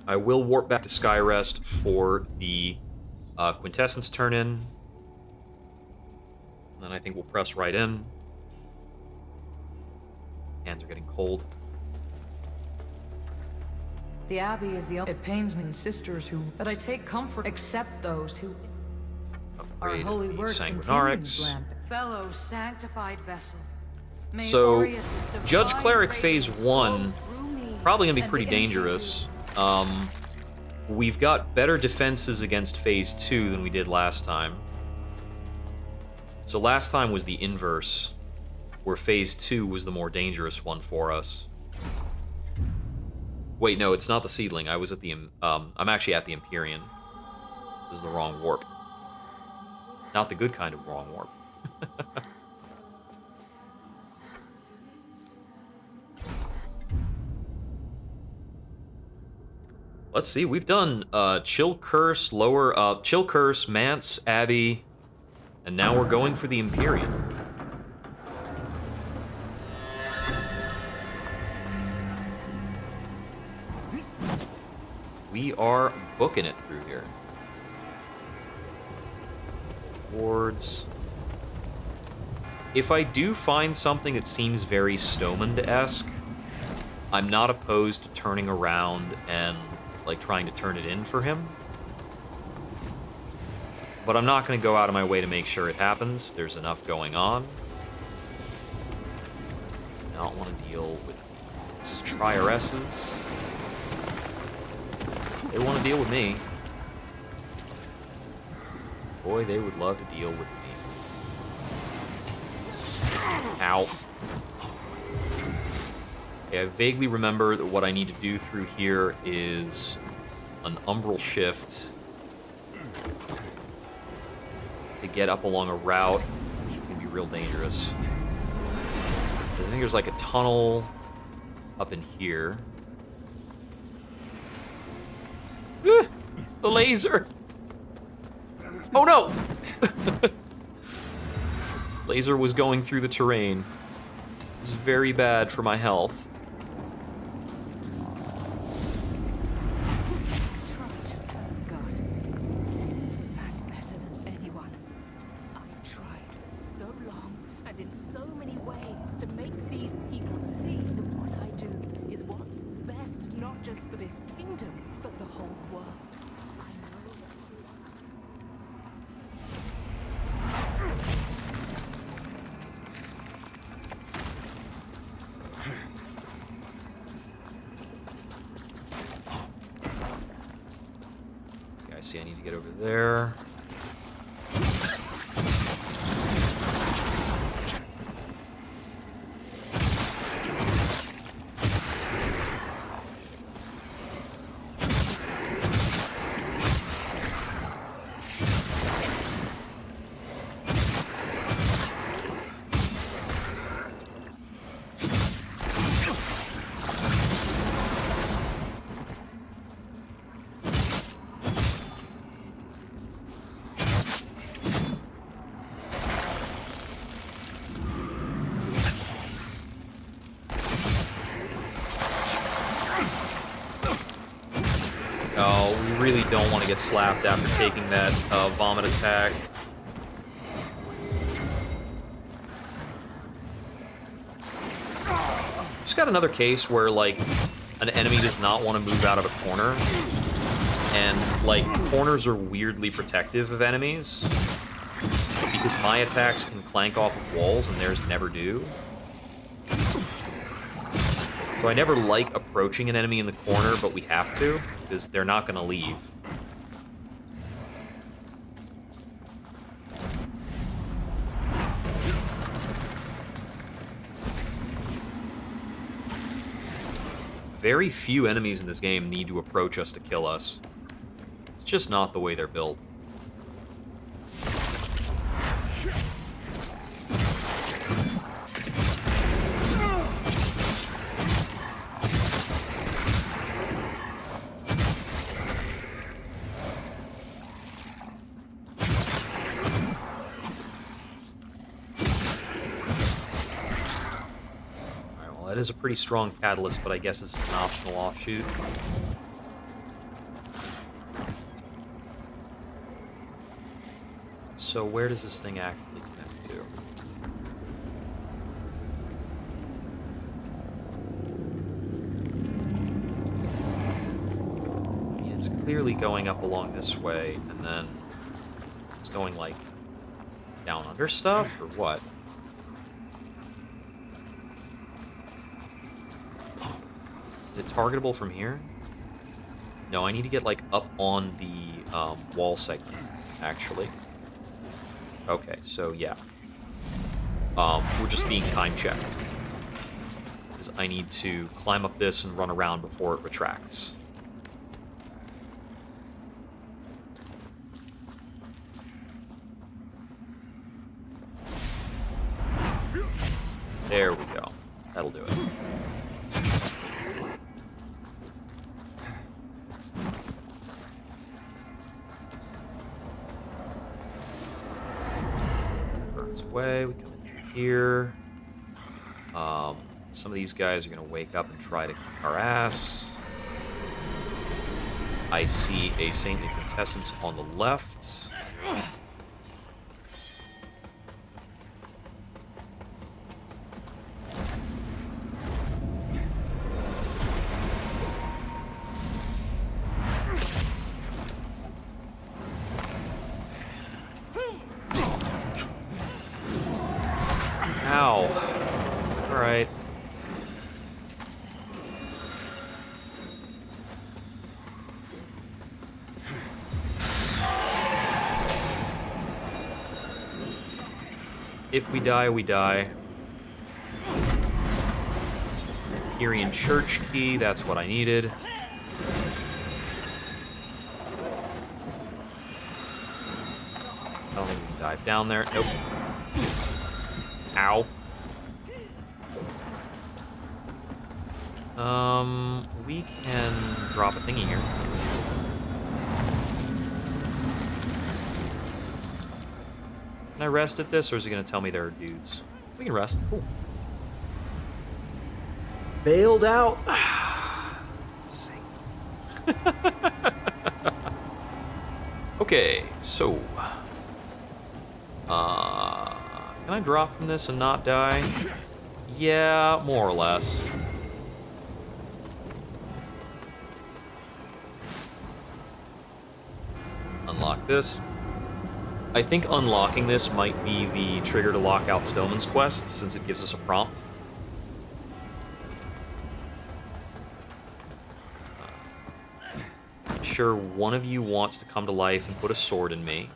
I will warp back to Skyrest for the Quintessence turn-in. Then I think we'll press right in. Hands are getting cold. The Abbey is the only... It pains me, sisters who... But I take comfort, except those who... Our holy work continues, Lamp. Fellow sanctified vessel. So, Judge Cleric Phase 1, probably going to be pretty dangerous. We've got better defenses against Phase 2 than we did last time. So last time was the inverse, where Phase 2 was the more dangerous one for us. Wait, no, it's not the Seedling. I was at the... I'm actually at the Empyrean. This is the wrong warp. Not the good kind of wrong warp. Let's see, we've done Chill Curse, Chill Curse, Mance, Abbey, and now we're going for the Empyrean. We are booking it through here. Wards. If I do find something that seems very Stomund-esque, I'm not opposed to turning around and like trying to turn it in for him. But I'm not going to go out of my way to make sure it happens. There's enough going on. I don't want to deal with these Prioresses. They want to deal with me. Boy, they would love to deal with me. Ow. Okay, I vaguely remember that what I need to do through here is an umbral shift to get up along a route. It's gonna be real dangerous. I think there's like a tunnel up in here. The laser! Oh no! Laser was going through the terrain. This is very bad for my health. See, I need to get over there. Really don't want to get slapped after taking that vomit attack. Just got another case where, like, an enemy does not want to move out of a corner. And, like, corners are weirdly protective of enemies. Because my attacks can clank off of walls and theirs never do. So I never like approaching an enemy in the corner, but we have to, because they're not going to leave. very few enemies in this game need to approach us to kill us. It's just not the way they're built. That is a pretty strong catalyst, but I guess it's an optional offshoot. So where does this thing actually connect to? I mean, it's clearly going up along this way, and then it's going, like, down under stuff, or what? Is it targetable from here? No, I need to get, like, up on the wall segment, actually. Okay, so, yeah. We're just being time-checked. Because I need to climb up this and run around before it retracts. There we go. That'll do it. Way we come in here. Some of these guys are gonna wake up and try to kick our ass. I see a saintly quintessence on the left. Ow. Alright. If we die, we die. Empyrean Church Key, that's what I needed. I don't think we can dive down there. Nope. Ow. We can drop a thingy here. Can I rest at this, or is it going to tell me there are dudes? We can rest. Cool. Bailed out. Okay, so... can I drop from this and not die? Yeah, more or less. Unlock this. I think unlocking this might be the trigger to lock out Stillman's quest, since it gives us a prompt. I'm sure one of you wants to come to life and put a sword in me.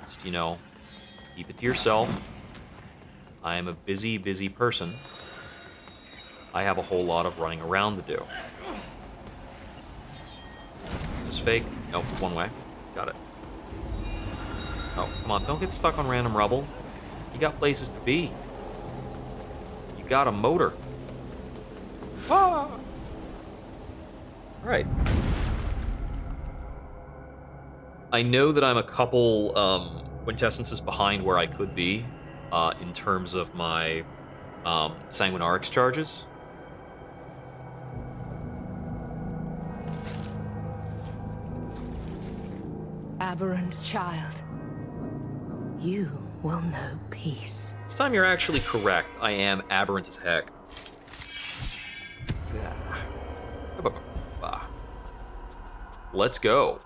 Just, you know, keep it to yourself. I am a busy, busy person. I have a whole lot of running around to do. Is this fake? Nope, one way. Got it. Oh, come on, don't get stuck on random rubble. You got places to be. You got a motor. Ah! Alright. I know that I'm a couple quintessences behind where I could be in terms of my Sanguinarix charges. Aberrant child, you will know peace. This time you're actually correct. I am aberrant as heck. Yeah. Let's go.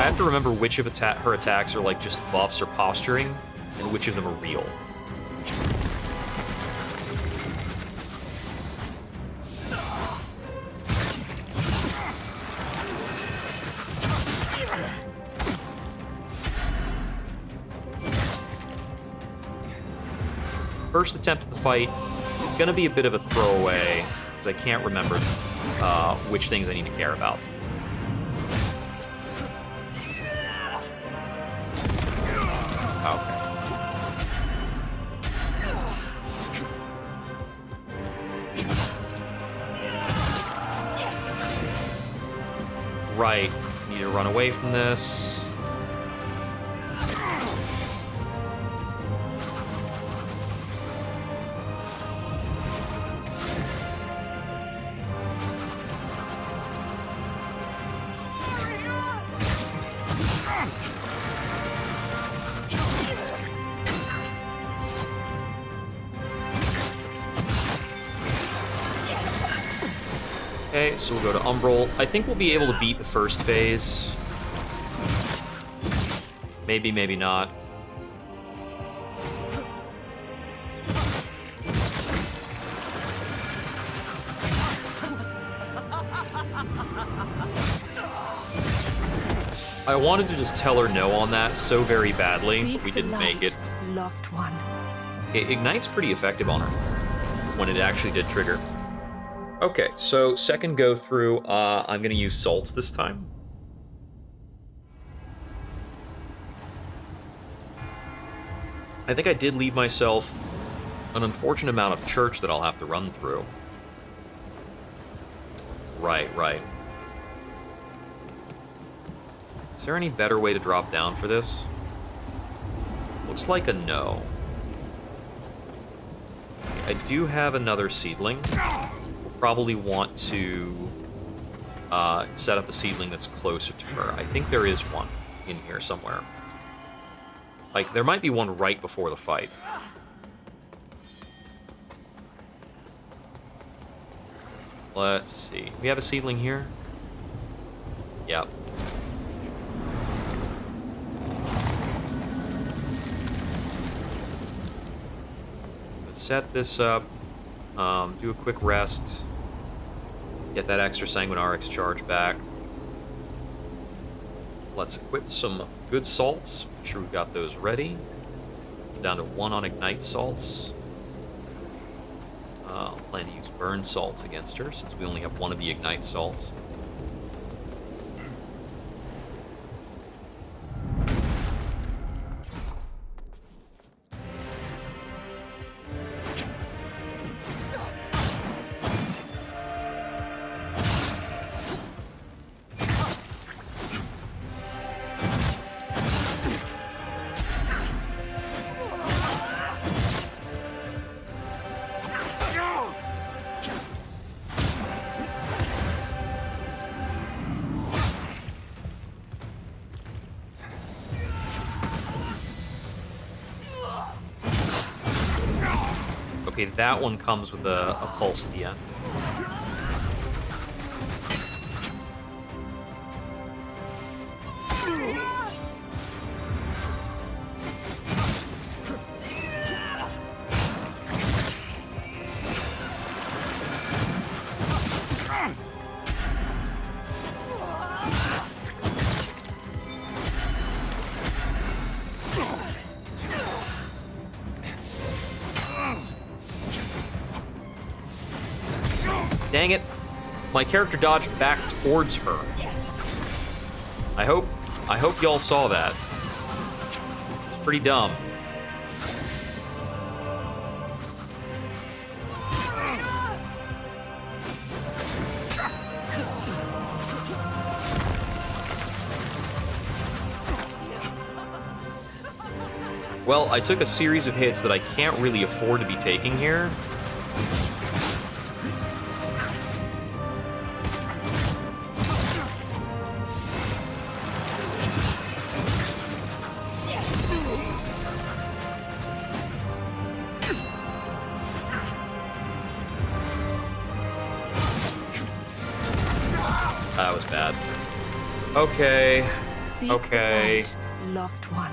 I have to remember which of her attacks are like just buffs or posturing, and which of them are real. First attempt at the fight, gonna be a bit of a throwaway, because I can't remember which things I need to care about. Okay. Right, need to run away from this. Okay, so we'll go to Umbral. I think we'll be able to beat the first phase. Maybe, maybe not. I wanted to just tell her no on that so very badly, but we didn't make it. Lost one. Ignite's pretty effective on her when it actually did trigger. Okay, so second go through, I'm gonna use salts this time. I think I did leave myself an unfortunate amount of church that I'll have to run through. Right, right. Is there any better way to drop down for this? Looks like a no. I do have another seedling. Probably want to set up a seedling that's closer to her. I think there is one in here somewhere. Like, there might be one right before the fight. Let's see. We have a seedling here? Yep. Let's set this up. Do a quick rest. Get that extra Sanguinarix charge back. Let's equip some good salts. Make sure we've got those ready. Down to 1 on Ignite salts. I'll plan to use Burn salts against her, since we only have 1 of the Ignite salts. Okay, that one comes with a pulse at the end. Dang it. My character dodged back towards her. I hope y'all saw that. It's pretty dumb. Well, I took a series of hits that I can't really afford to be taking here. That was bad. Okay. Seek Okay. the light, lost one.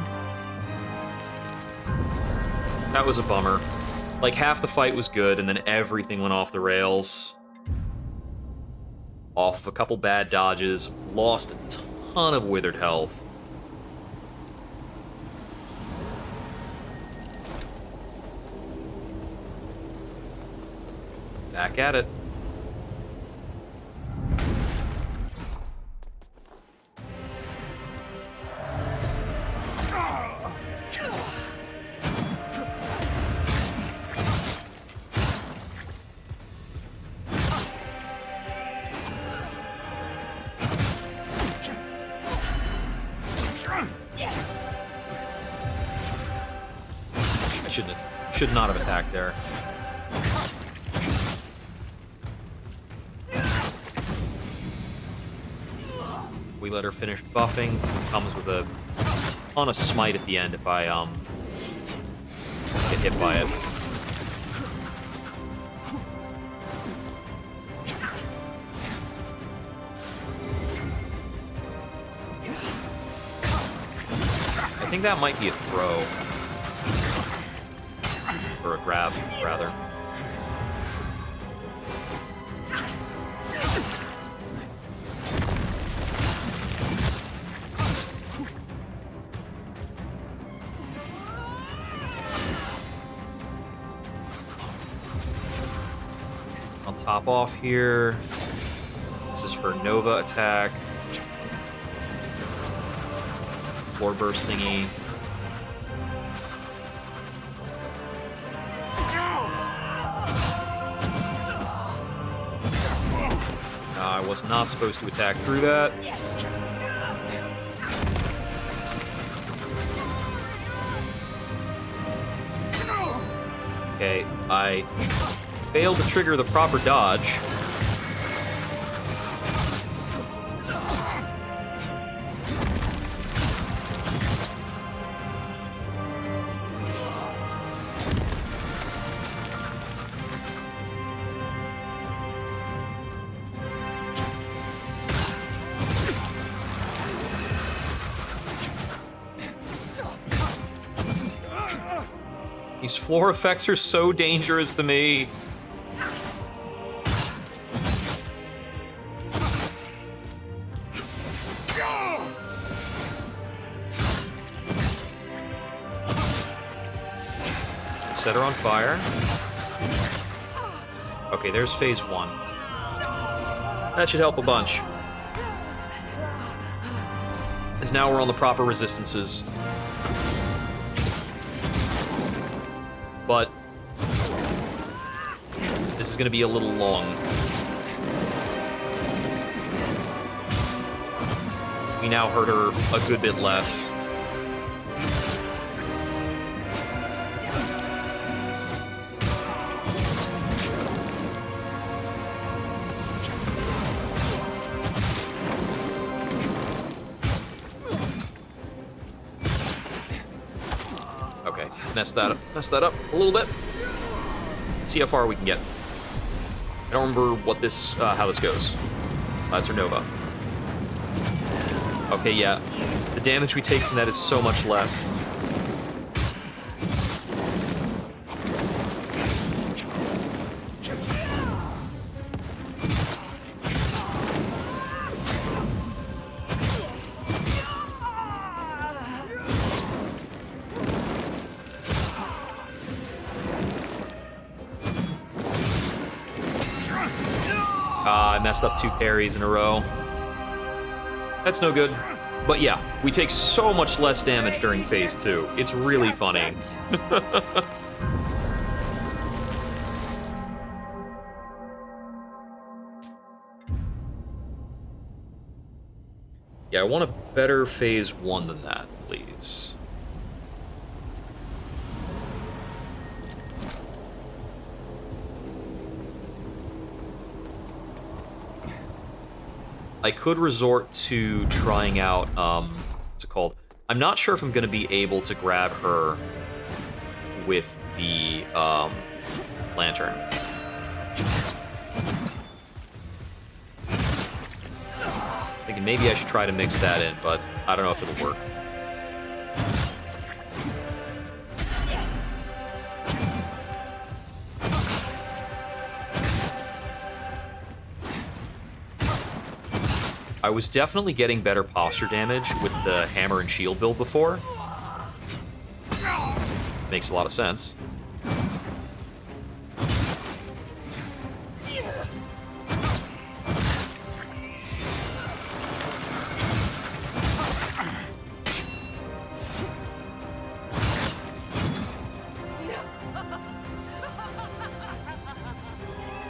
That was a bummer. Like, half the fight was good, and then everything went off the rails. Off a couple bad dodges, lost a ton of withered health. Back at it. Should not have attacked there. We let her finish buffing. Comes with a ton of smite at the end if I get hit by it. I think that might be a throw. Or a grab, rather. I'll top off here. This is her Nova attack. Floor burst thingy. I was not supposed to attack through that. Okay, I failed to trigger the proper dodge. These floor effects are so dangerous to me. Set her on fire. Okay, there's phase one. That should help a bunch. Because now we're on the proper resistances. But this is going to be a little long. We now hurt her a good bit less. Okay, mess that up a little bit. Let's see how far we can get. I don't remember what this, how this goes. That's her Nova. Okay, yeah. The damage we take from that is so much less. I messed up 2 parries in a row. That's no good. But yeah, we take so much less damage during phase 2. It's really funny. Yeah, I want a better phase 1 than that, please. I could resort to trying out, what's it called? I'm not sure if I'm going to be able to grab her with the lantern. Thinking maybe I should try to mix that in, but I don't know if it'll work. I was definitely getting better posture damage with the hammer and shield build before. Makes a lot of sense.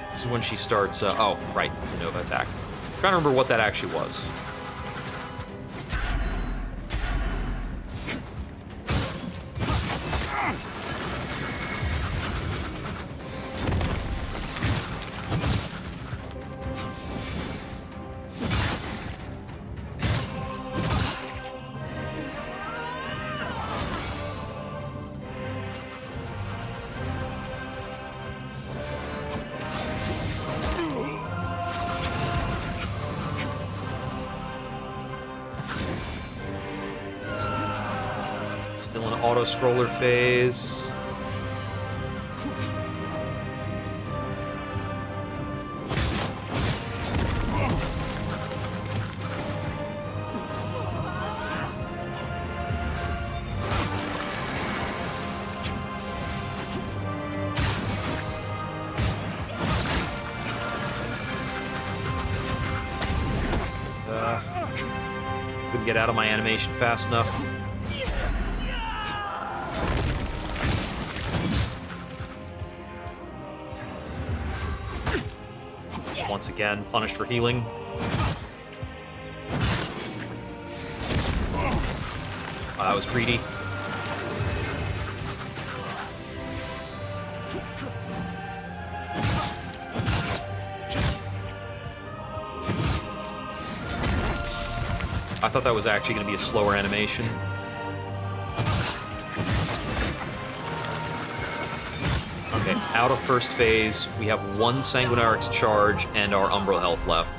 This is when she starts, oh, right, it's the Nova attack. I'm trying to remember what that actually was. Still in auto-scroller phase. Couldn't get out of my animation fast enough. Once again, punished for healing. That was greedy. I thought that was actually going to be a slower animation. Okay, out of first phase, we have one Sanguinarix charge and our Umbral health left.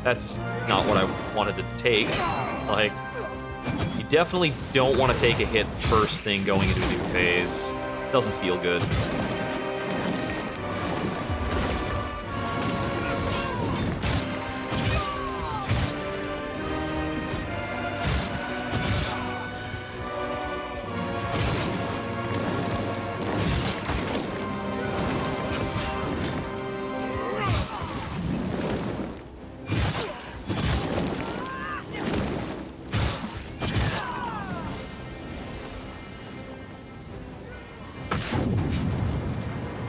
That's not what I wanted to take. Like, you definitely don't want to take a hit first thing going into a new phase. Doesn't feel good.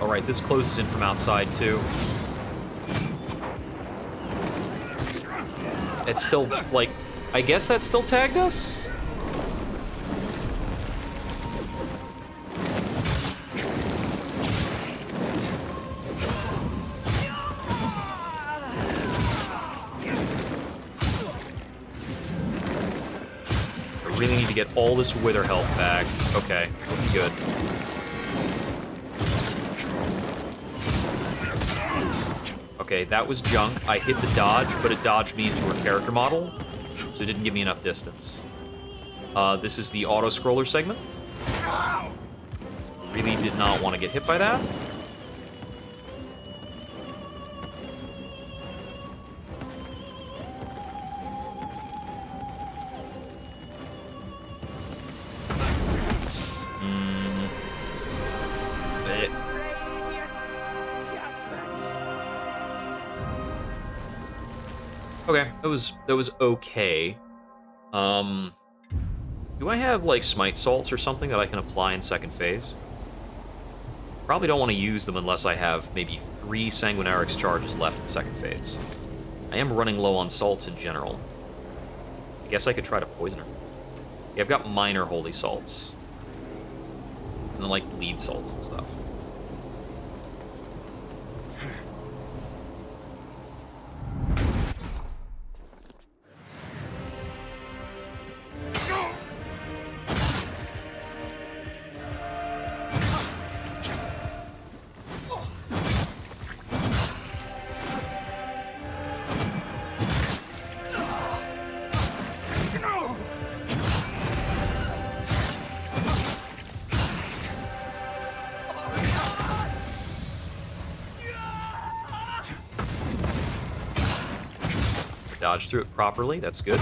Alright, this closes in from outside, too. It's still, like, I guess that still tagged us? I really need to get all this Wither health back. Okay, looking good. Okay, that was junk. I hit the dodge, but it dodged me into her character model, so it didn't give me enough distance. This is the auto-scroller segment. Really did not want to get hit by that. Okay, that was okay. Do I have, like, smite salts or something that I can apply in second phase? Probably don't want to use them unless I have maybe 3 Sanguinarix charges left in second phase. I am running low on salts in general. I guess I could try to poison her. Yeah, I've got minor holy salts. And then, like, lead salts and stuff. dodged through it properly. That's good.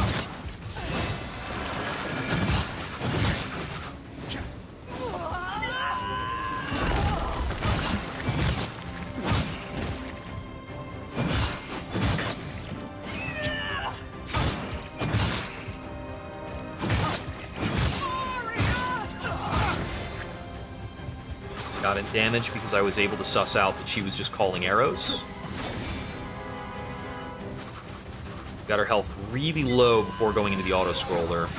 Got in damage because I was able to suss out that she was just calling arrows. Got her health really low before going into the auto-scroller.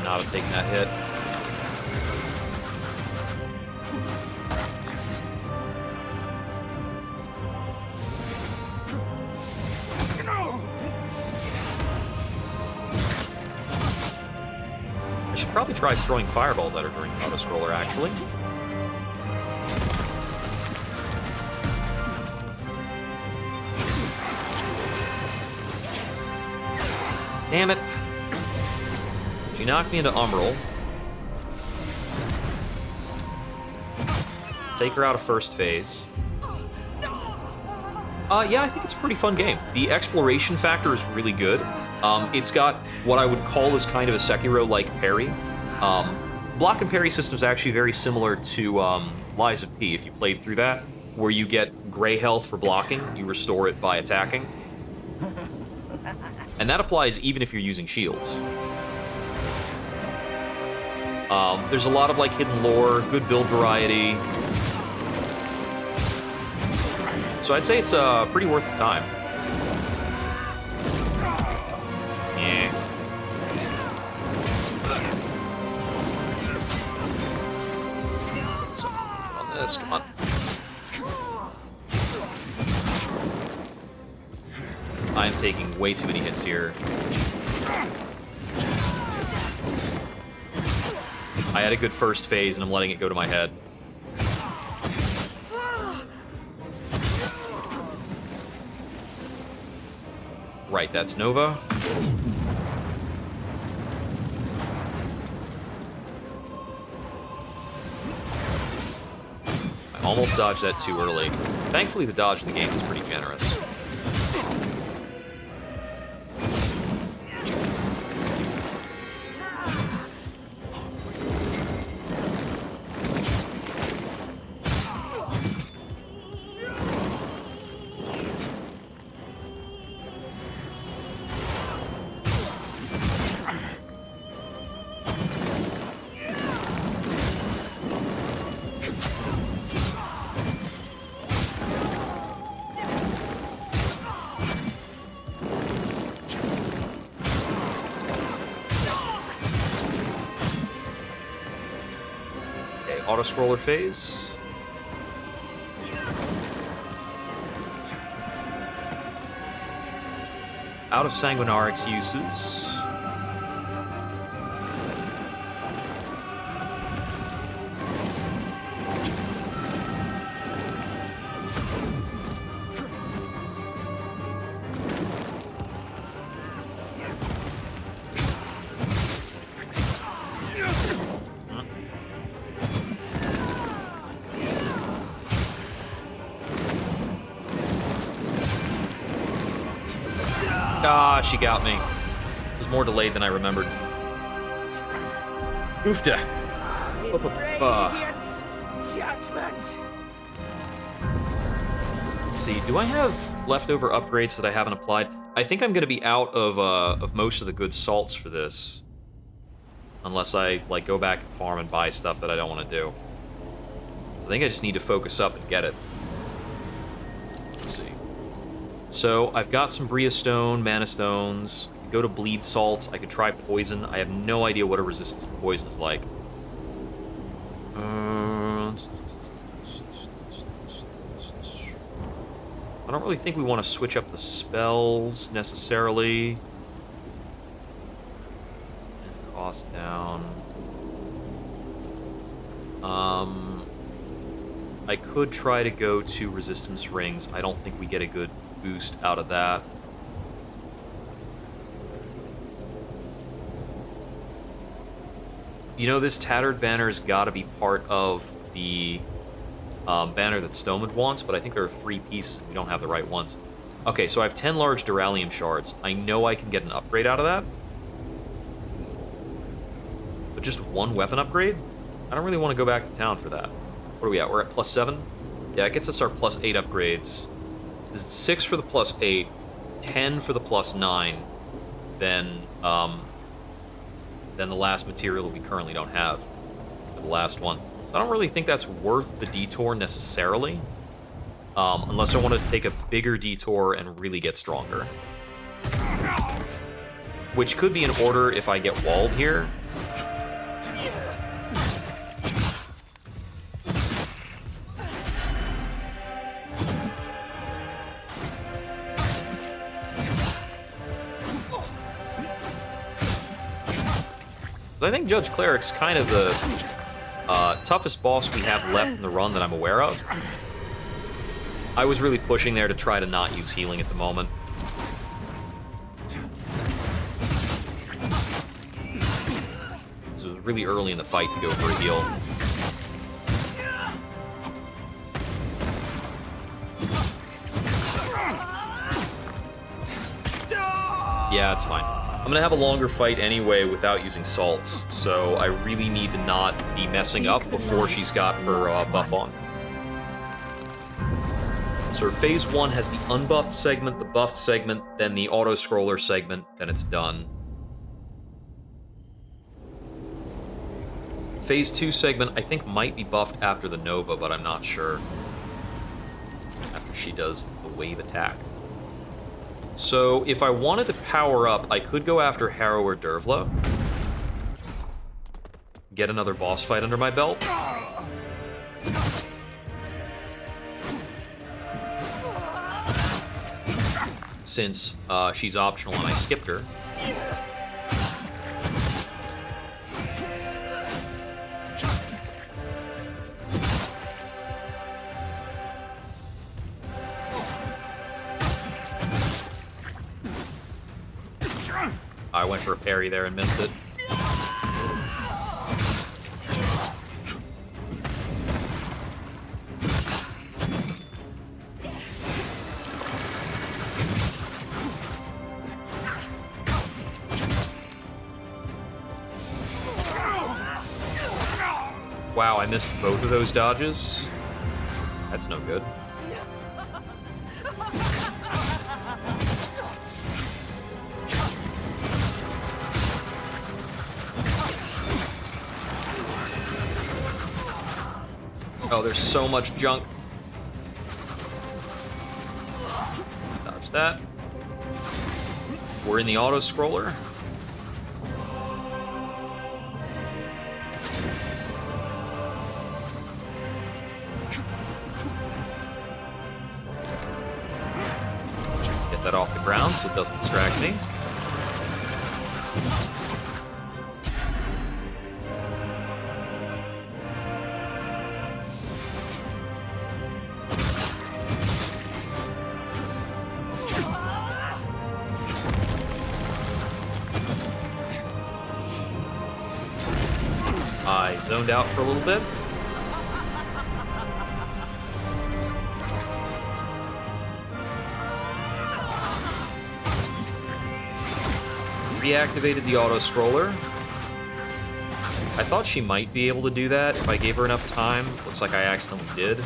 Not have taken that hit. I should probably try throwing fireballs at her during the auto-scroller, actually. Damn it. She knocked me into Umbral. Take her out of first phase. Yeah, I think it's a pretty fun game. The exploration factor is really good. It's got what I would call as kind of a Sekiro-like parry. Block and parry system is actually very similar to Lies of P, if you played through that, where you get gray health for blocking, you restore it by attacking. And that applies even if you're using shields. There's a lot of like hidden lore, good build variety. So I'd say it's pretty worth the time. Yeah. On this, come on. I'm taking way too many hits here. I had a good first phase, and I'm letting it go to my head. Right, that's Nova. I almost dodged that too early. Thankfully, the dodge in the game is pretty generous. Auto-scroller phase. Out of Sanguinaric's uses. Ah, she got me. It was more delayed than I remembered. Oofta. Let's see, do I have leftover upgrades that I haven't applied? I think I'm gonna be out of most of the good salts for this. Unless I like go back and farm and buy stuff that I don't want to do. So I think I just need to focus up and get it. Let's see. So, I've got some Bria Stone, Mana Stones, I could go to Bleed Salts, I could try Poison. I have no idea what a resistance to Poison is like. I don't really think we want to switch up the spells, necessarily. boss down. I could try to go to resistance rings. I don't think we get a good boost out of that. You know, this tattered banner's gotta be part of the banner that Stomad wants, but I think there are 3 pieces and we don't have the right ones. Okay, so I have 10 large Duralium shards. I know I can get an upgrade out of that. But just 1 weapon upgrade? I don't really want to go back to town for that. What are we at? We're at +7? Yeah, it gets us our +8 upgrades. This is 6 for the +8, 10 for the +9, then the last material we currently don't have for the last one. So I don't really think that's worth the detour necessarily, unless I want to take a bigger detour and really get stronger. Which could be in order if I get walled here. I think Judge Cleric's kind of the toughest boss we have left in the run that I'm aware of. I was really pushing there to try to not use healing at the moment. This was really early in the fight to go for a heal. Yeah, it's fine. I'm gonna have a longer fight anyway without using salts, so I really need to not be messing up before she's got her buff on. So phase 1 has the unbuffed segment, the buffed segment, then the auto-scroller segment, then it's done. Phase 2 segment, I think, might be buffed after the Nova, but I'm not sure. After she does the wave attack. So, if I wanted to power up, I could go after Harrow or Dervla. Get another boss fight under my belt. Since she's optional and I skipped her. I went for a parry there and missed it. Wow, I missed both of those dodges. That's no good. Oh, there's so much junk. Dodge that. We're in the auto-scroller. Get that off the ground so it doesn't distract me. I zoned out for a little bit. Reactivated the auto-scroller. I thought she might be able to do that if I gave her enough time. Looks like I accidentally did.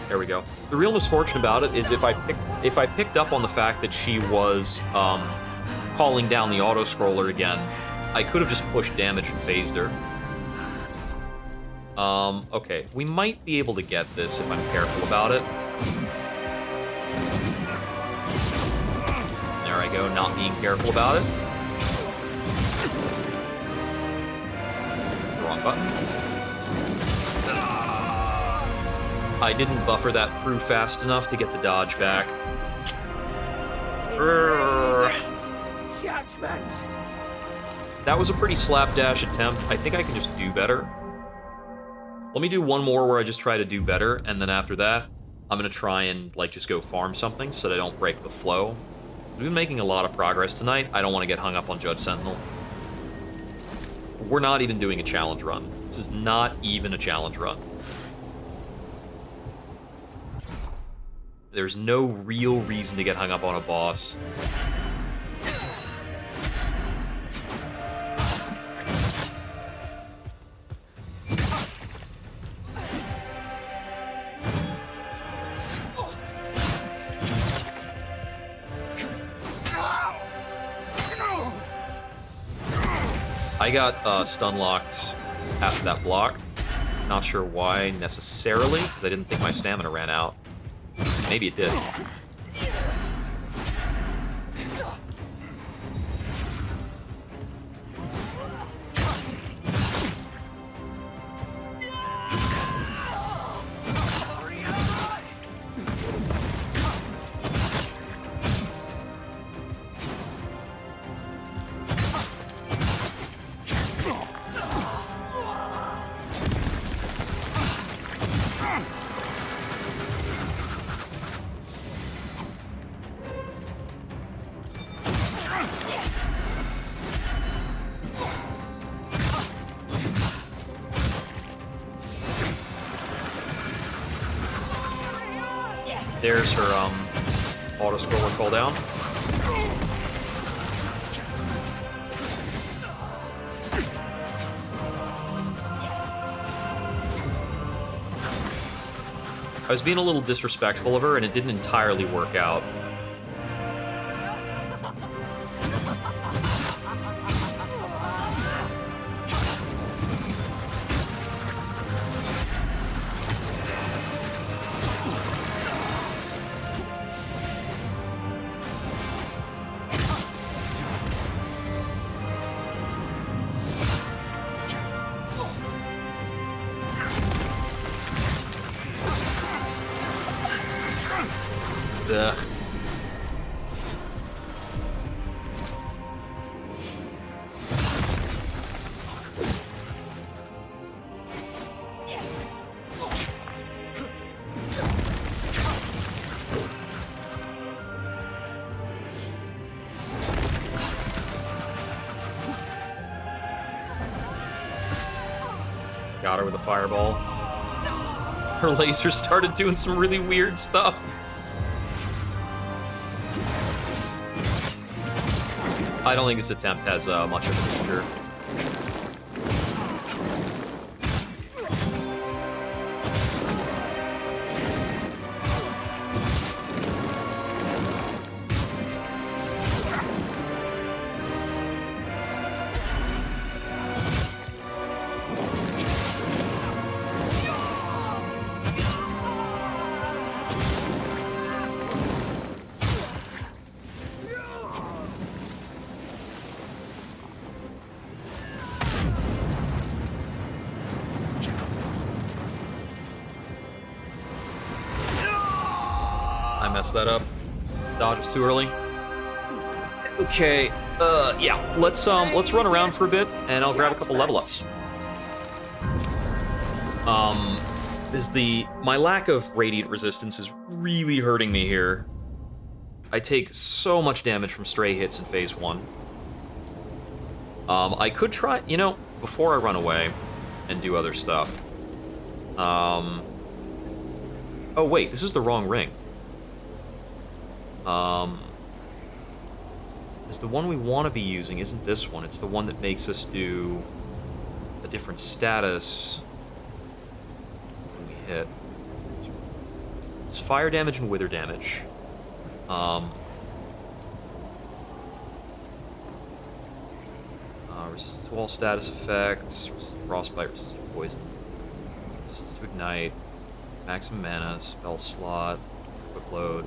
There we go. The real misfortune about it is if I picked up on the fact that she was calling down the auto-scroller again, I could have just pushed damage and phased her. Okay. We might be able to get this if I'm careful about it. There I go, not being careful about it. Wrong button. I didn't buffer that through fast enough to get the dodge back. Judgment. That was a pretty slapdash attempt. I think I can just do better. Let me do one more where I just try to do better, and then after that, I'm gonna try and like just go farm something so that I don't break the flow. We've been making a lot of progress tonight. I don't want to get hung up on Judge Sentinel. We're not even doing a challenge run. This is not even a challenge run. There's no real reason to get hung up on a boss. I got stun locked after that block. Not sure why necessarily, because I didn't think my stamina ran out. Maybe it did. There's her auto scroller cooldown. I was being a little disrespectful of her, and it didn't entirely work out. Ugh. Got her with a fireball. Her laser started doing some really weird stuff. I don't think this attempt has much of a future. Messed that up. Dodge is too early. Okay, yeah. Let's run around for a bit, and I'll grab a couple level ups. My lack of radiant resistance is really hurting me here. I take so much damage from stray hits in phase 1. I could try, before I run away and do other stuff. Oh wait, this is the wrong ring. Is the one we want to be using isn't this one. It's the one that makes us do a different status when we hit. It's fire damage and wither damage. Resistance to all status effects, resistance to frostbite, resistance to poison, resistance to ignite, maximum mana, spell slot, quick load.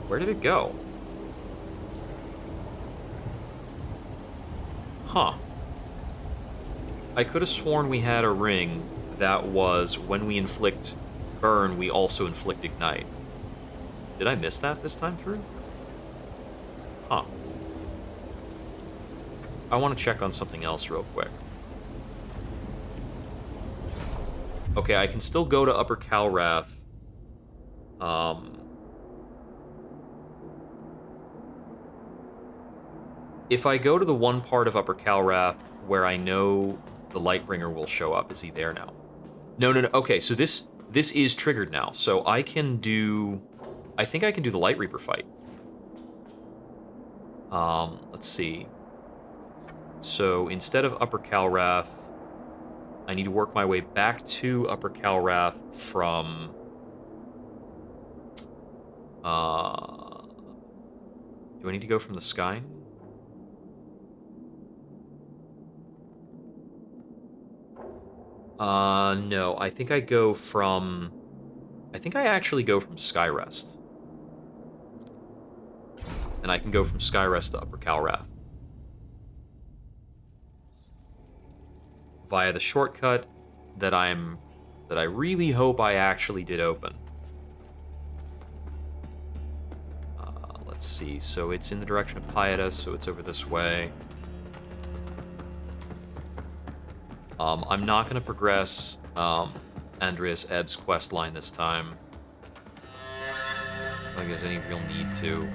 Where did it go? Huh. I could have sworn we had a ring that was when we inflict burn, we also inflict ignite. Did I miss that this time through? Huh. I want to check on something else real quick. Okay, I can still go to Upper Calrath. If I go to the one part of Upper Calrath where I know the Lightbringer will show up, is he there now? No. Okay, so this is triggered now. So I can do... I think I can do the Light Reaper fight. Let's see. So instead of Upper Calrath, I need to work my way back to Upper Calrath from... do I need to go from the sky? No. I think I go from... I think I actually go from Skyrest. And I can go from Skyrest to Upper Calrath. Via the shortcut that I really hope I actually did open. Let's see. So it's in the direction of Pieta, so it's over this way. I'm not going to progress Andreas Ebb's quest line this time. I don't think there's any real need to.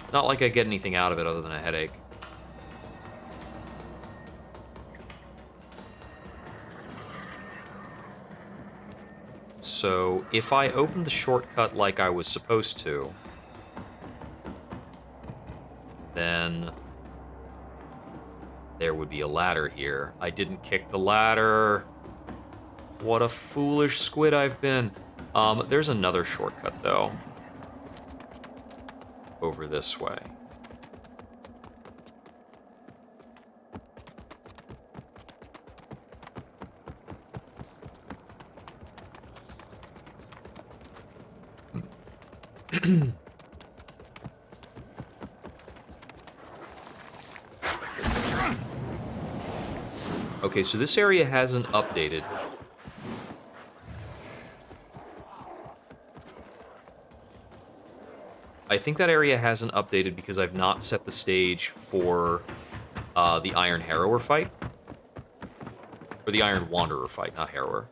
It's not like I get anything out of it other than a headache. So, if I open the shortcut like I was supposed to, then there would be a ladder here. I didn't kick the ladder. What a foolish squid I've been. There's another shortcut, though. Over this way. Okay, so this area hasn't updated. I think that area hasn't updated because I've not set the stage for the Iron Harrower fight. Or the Iron Wanderer fight, not Harrower.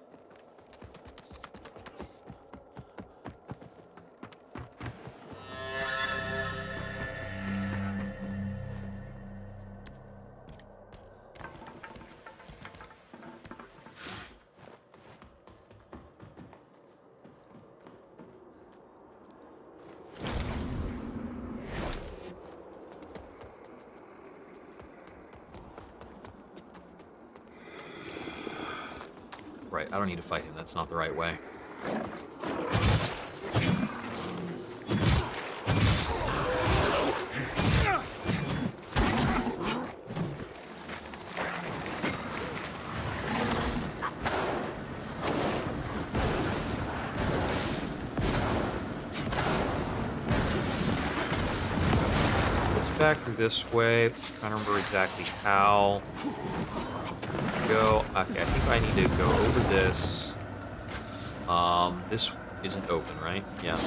Right, I don't need to fight him. That's not the right way. Let's back through this way. I'm trying to remember exactly how. Go. Okay, I think I need to go over this. This isn't open, right? Yeah.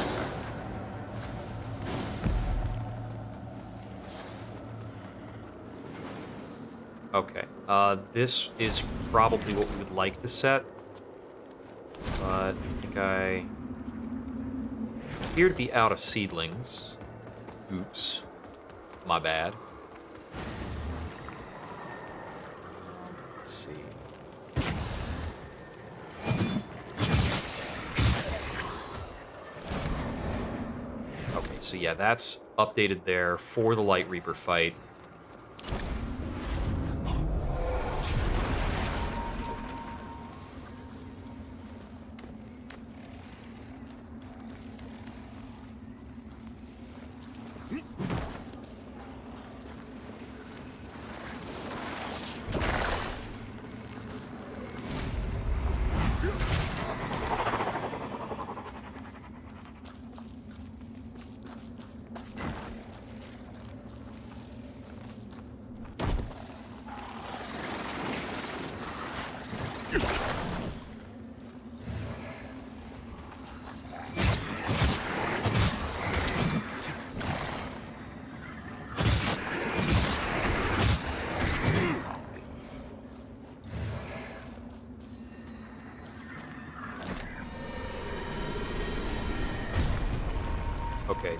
Okay. This is probably what we would like to set. But I think I appear to be out of seedlings. Oops. My bad. Let's see. Okay, so yeah, that's updated there for the Light Reaper fight.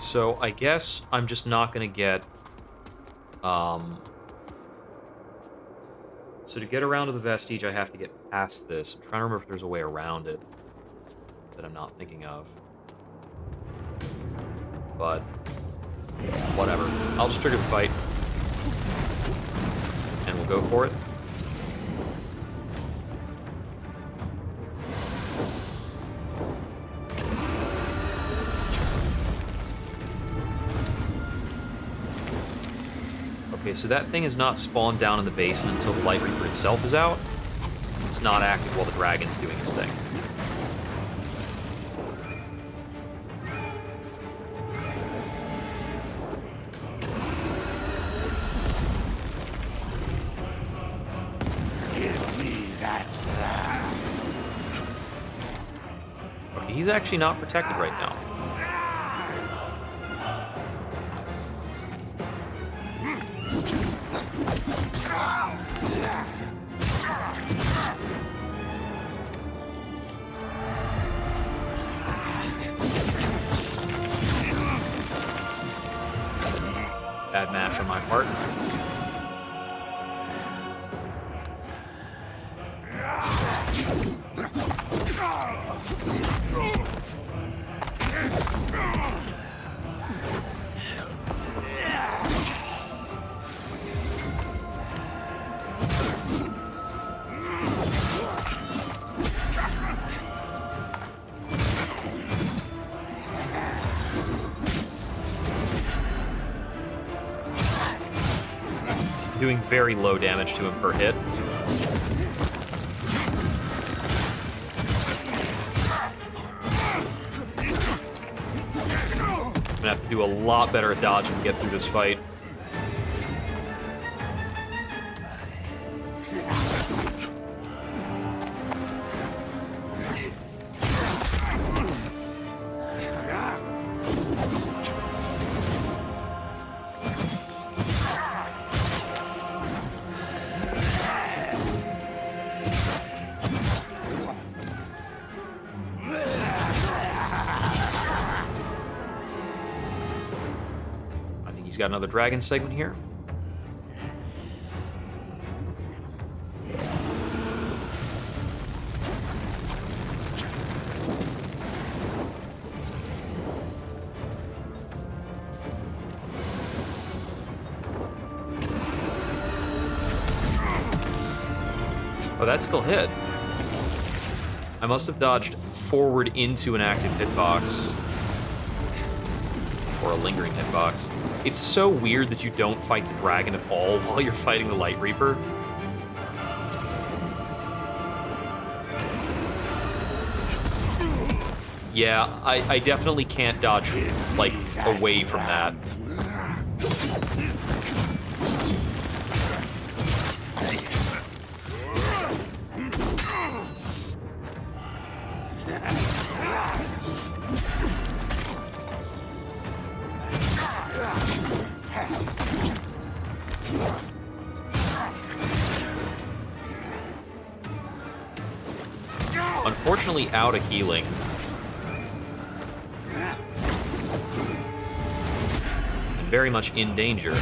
so I guess I'm just not gonna get... So to get around to the vestige, I have to get past this. I'm trying to remember if there's a way around it that I'm not thinking of. But whatever. I'll just trigger the fight. And we'll go for it. Okay, so that thing is not spawned down in the basin until the Light Reaper itself is out. It's not active while the dragon's doing his thing. Give me that. Okay, he's actually not protected right now. Bad match on my part. Doing very low damage to him per hit. I'm gonna have to do a lot better at dodging to get through this fight. He's got another dragon segment here. Oh, that still hit. I must have dodged forward into an active hitbox. Or a lingering hitbox. It's so weird that you don't fight the dragon at all while you're fighting the Light Reaper. Yeah, I definitely can't dodge, like, away from that. Unfortunately, out of healing. And very much in danger.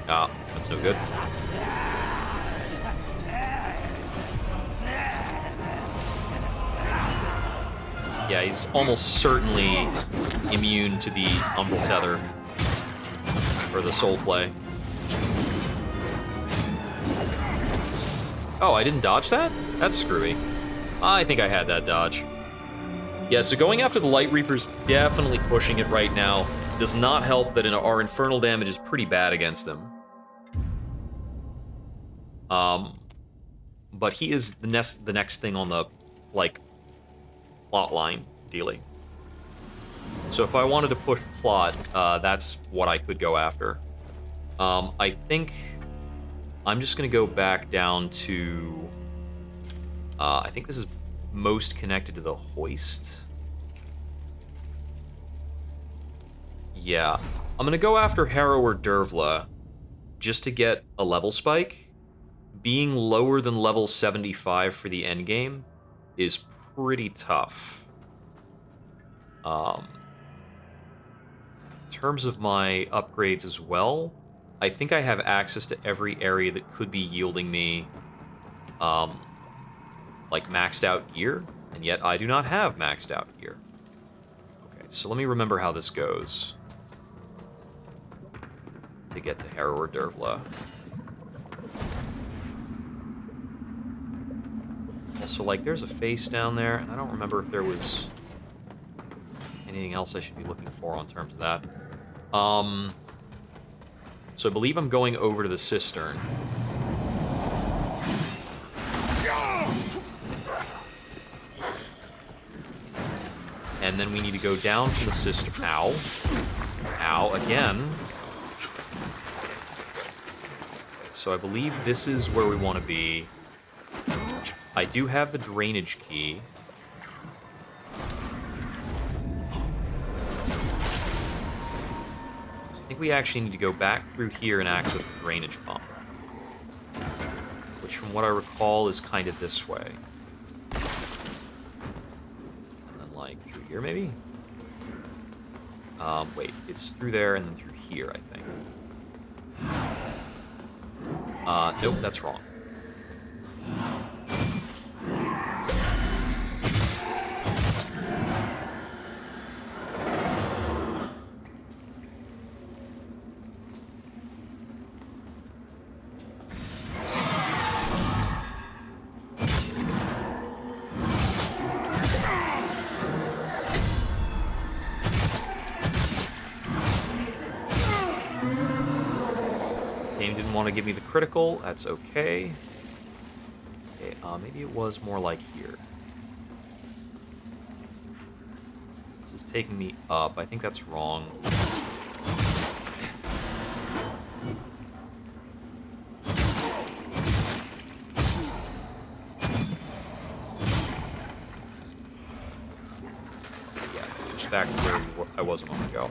Ah, that's no good. Yeah, he's almost certainly immune to the Umbral Tether. Or the Soul Flay. Oh, I didn't dodge that? That's screwy. I think I had that dodge. Yeah, so going after the Light Reaper's definitely pushing it right now. Does not help that our Infernal damage is pretty bad against him. But he is the next thing on the, like, plot line dealing. So if I wanted to push plot, that's what I could go after. I think I'm just gonna go back down to, I think this is most connected to the hoist. Yeah, I'm gonna go after Harrow or Dervla just to get a level spike. Being lower than level 75 for the endgame is pretty tough. In terms of my upgrades as well, I think I have access to every area that could be yielding me, like, maxed out gear, and yet I do not have maxed out gear. Okay, so let me remember how this goes to get to Harrower Dervla. Also, like, there's a face down there, and I don't remember if there was anything else I should be looking for in terms of that. So I believe I'm going over to the cistern. And then we need to go down to the cistern. Ow. Ow, again. So I believe this is where we want to be. I do have the drainage key. So I think we actually need to go back through here and access the drainage pump. Which, from what I recall, is kind of this way. And then, like, through here, maybe? Wait, it's through there and then through here, I think. Nope, that's wrong. Want to give me the critical, that's okay. Okay, maybe it was more like here. This is taking me up. I think that's wrong. Yeah, this is back to where I was a moment ago.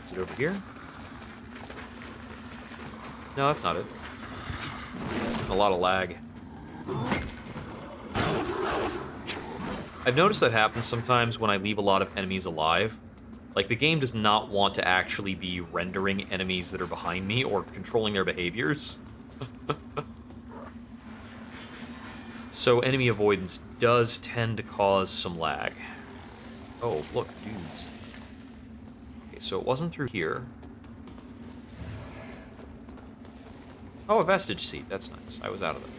Is it over here? No, that's not it. A lot of lag. I've noticed that happens sometimes when I leave a lot of enemies alive. Like, the game does not want to actually be rendering enemies that are behind me or controlling their behaviors. So enemy avoidance does tend to cause some lag. Oh, look, dudes. Okay, so it wasn't through here. Oh, a vestige seat. That's nice. I was out of those.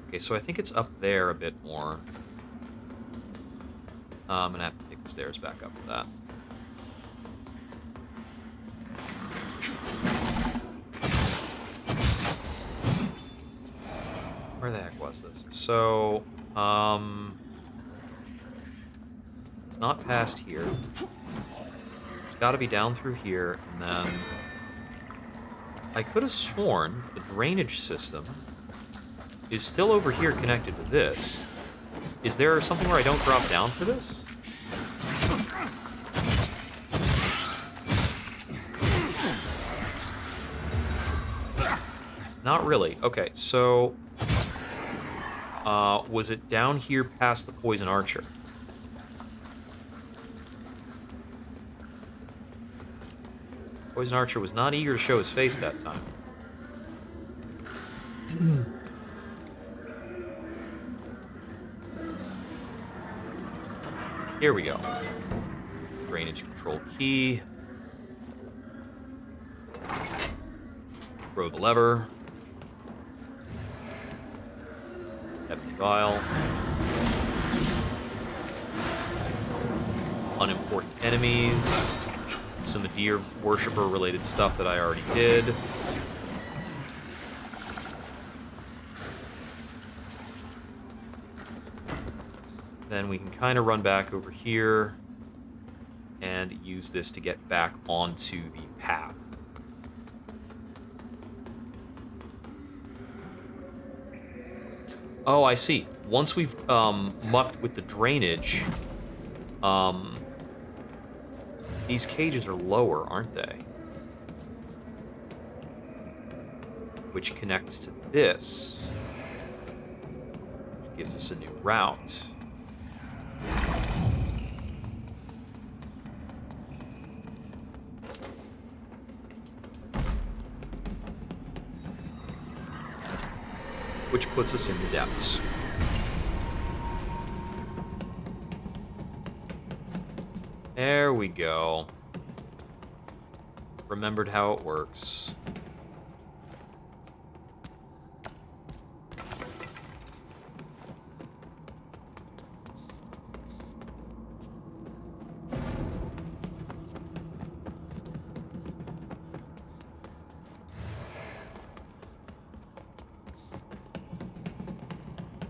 Okay, so I think it's up there a bit more. I'm gonna have to take the stairs back up for that. Where the heck was this? So, it's not past here. It's got to be down through here, and then I could have sworn the drainage system is still over here connected to this. Is there something where I don't drop down for this? Not really. Okay, so was it down here past the poison archer? Poison archer was not eager to show his face that time. Here we go. Drainage control key. Throw the lever. Empty vial. Unimportant enemies. Some deer worshiper related stuff that I already did. Then we can kind of run back over here and use this to get back onto the path. Oh, I see. Once we've mucked with the drainage, These cages are lower, aren't they? Which connects to this. Which gives us a new route. Which puts us in the depths. There we go. Remembered how it works.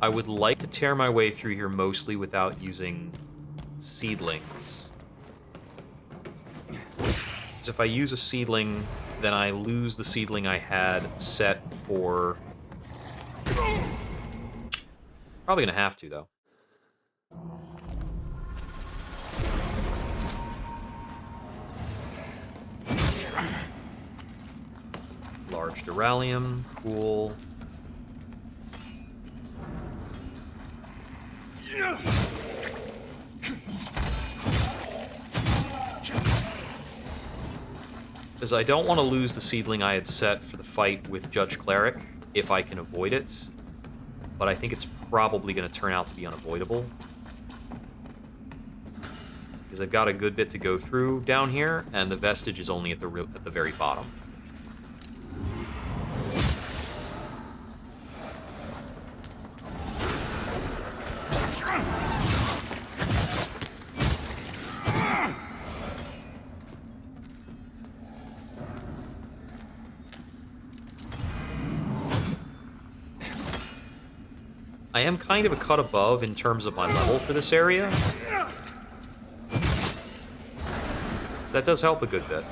I would like to tear my way through here mostly without using seedlings. Because if I use a seedling, then I lose the seedling I had set for... Probably gonna have to, though. Large Duralium, cool. Because I don't want to lose the seedling I had set for the fight with Judge Cleric, if I can avoid it. But I think it's probably going to turn out to be unavoidable. Because I've got a good bit to go through down here, and the vestige is only at the very bottom. I am kind of a cut above in terms of my level for this area. So that does help a good bit.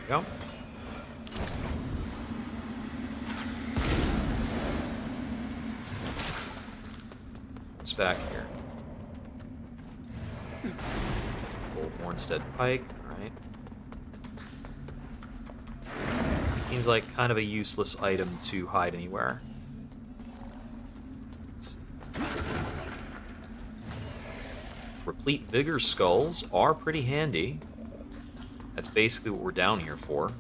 Go. What's back here? Old Hornstead Pike, alright. Seems like kind of a useless item to hide anywhere. Replete Vigor Skulls are pretty handy. That's basically what we're down here for.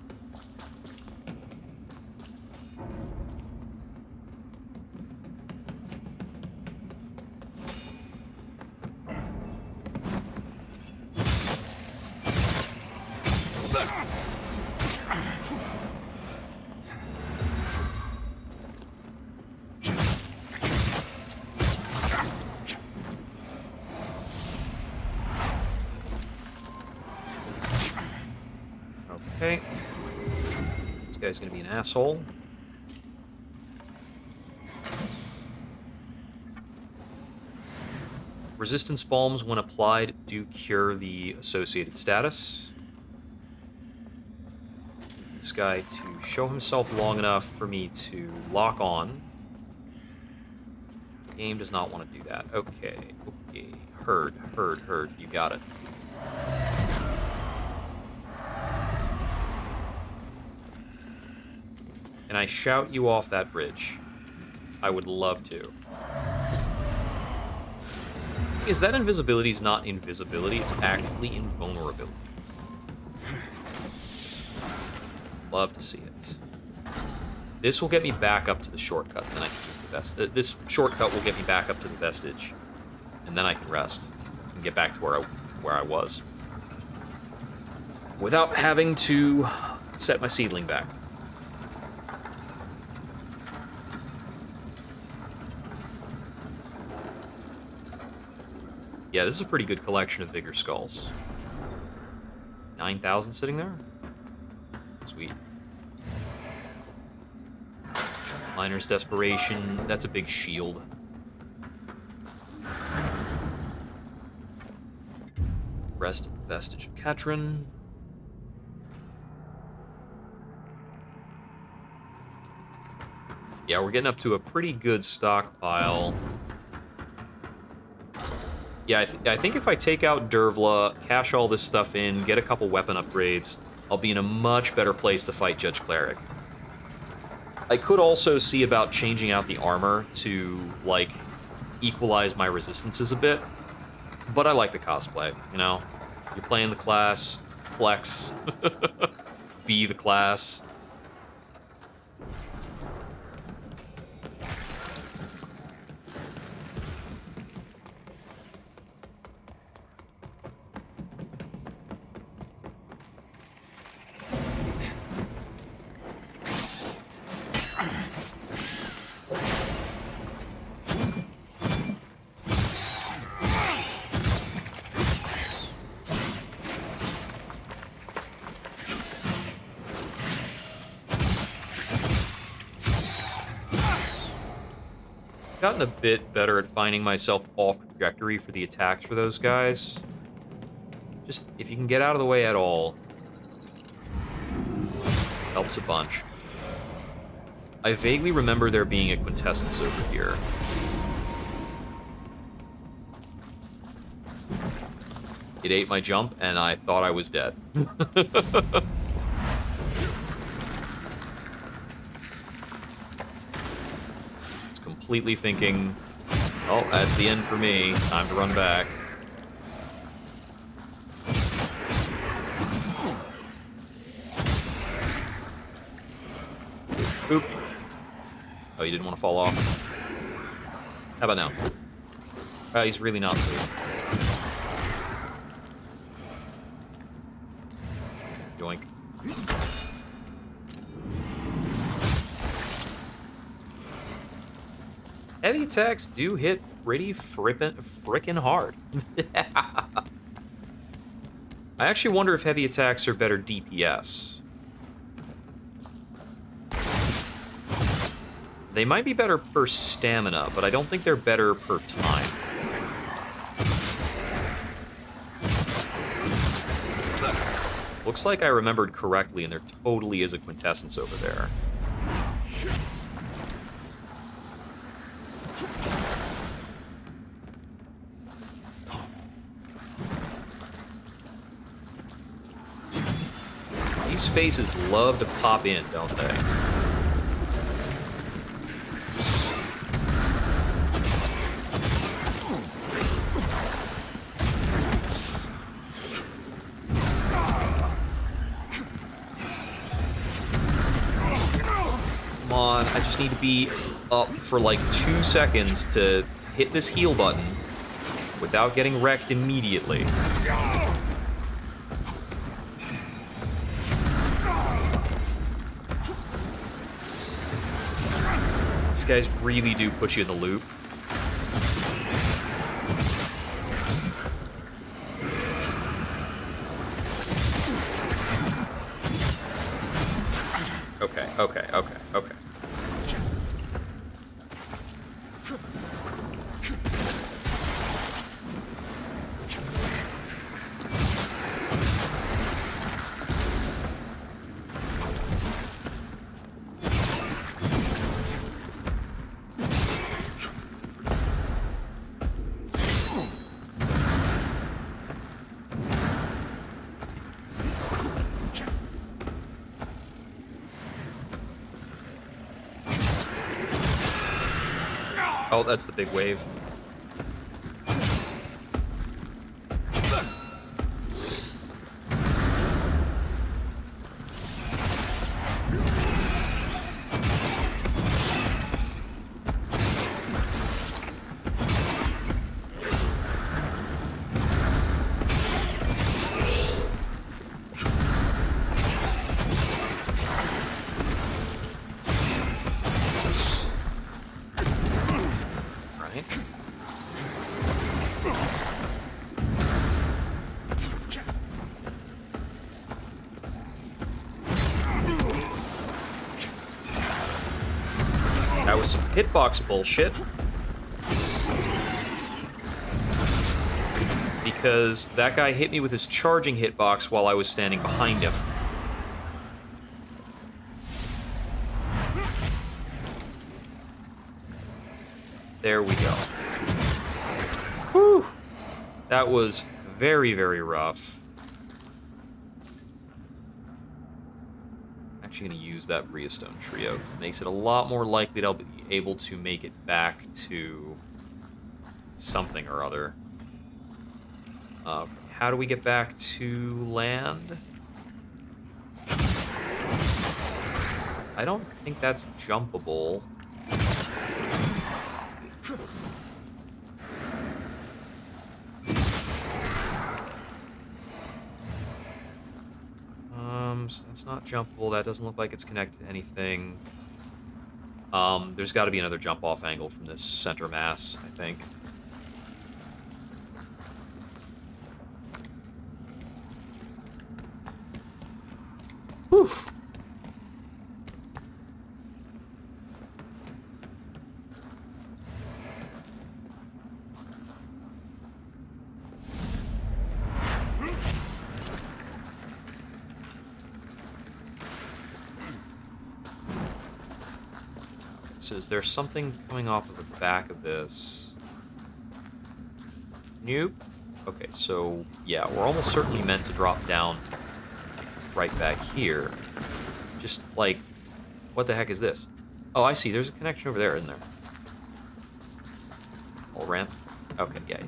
Okay. This guy's gonna be an asshole. Resistance bombs, when applied, do cure the associated status. This guy to show himself long enough for me to lock on. The game does not want to do that. Okay, okay. Herd. You got it. Can I shout you off that bridge? I would love to. Is that invisibility is not invisibility, it's actually invulnerability. Love to see it. This will get me back up to the shortcut, then I can use the vestige. This shortcut will get me back up to the vestige, and then I can rest and get back to where I was. Without having to set my seedling back. Yeah, this is a pretty good collection of Vigor Skulls. 9,000 sitting there? Sweet. Miner's Desperation. That's a big shield. Rest of the Vestige of Ketron. Yeah, we're getting up to a pretty good stockpile. Yeah, I think if I take out Dervla, cash all this stuff in, get a couple weapon upgrades, I'll be in a much better place to fight Judge Cleric. I could also see about changing out the armor to, like, equalize my resistances a bit. But I like the cosplay, you know? You're playing the class, flex, be the class. Gotten a bit better at finding myself off trajectory for the attacks for those guys. Just, if you can get out of the way at all, helps a bunch. I vaguely remember there being a quintessence over here. It ate my jump, and I thought I was dead. Completely thinking, oh, that's the end for me. Time to run back. Oop. Oh, you didn't want to fall off. How about now? He's really not moving. Yoink. Heavy attacks do hit pretty frickin' hard. I actually wonder if heavy attacks are better DPS. They might be better per stamina, but I don't think they're better per time. Looks like I remembered correctly, and there totally is a quintessence over there. These faces love to pop in, don't they? Come on, I just need to be up for like 2 seconds to hit this heal button without getting wrecked immediately. These guys really do put you in the loop. Okay. Oh, that's the big wave. That was some hitbox bullshit. Because that guy hit me with his charging hitbox while I was standing behind him. There we go. Whew! That was very, very rough. I'm actually going to use that Briastone Trio. It makes it a lot more likely that I'll be able to make it back to something or other. How do we get back to land? I don't think that's jumpable. So that's not jumpable. That doesn't look like it's connected to anything. There's got to be another jump-off angle from this center mass, I think. Whew. So is there something coming off of the back of this? Nope. Okay, so yeah, we're almost certainly meant to drop down right back here. Just like, what the heck is this? Oh, I see. There's a connection over there, isn't there? All ramp. Okay, yeah.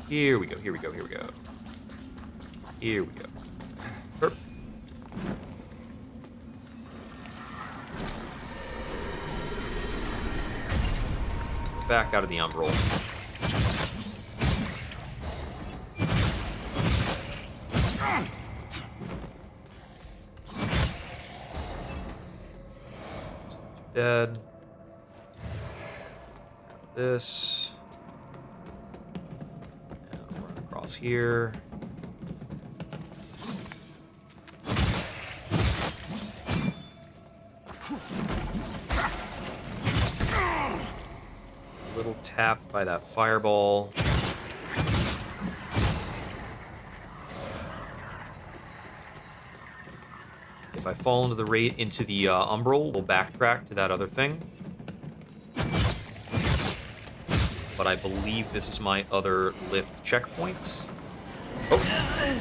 Here we go. Here we go. Burp. Back out of the umbral. Dead. This. And I'll run across here. A little tapped by that fireball. If I fall into the umbral, we'll backtrack to that other thing. But I believe this is my other lift checkpoint. Oh!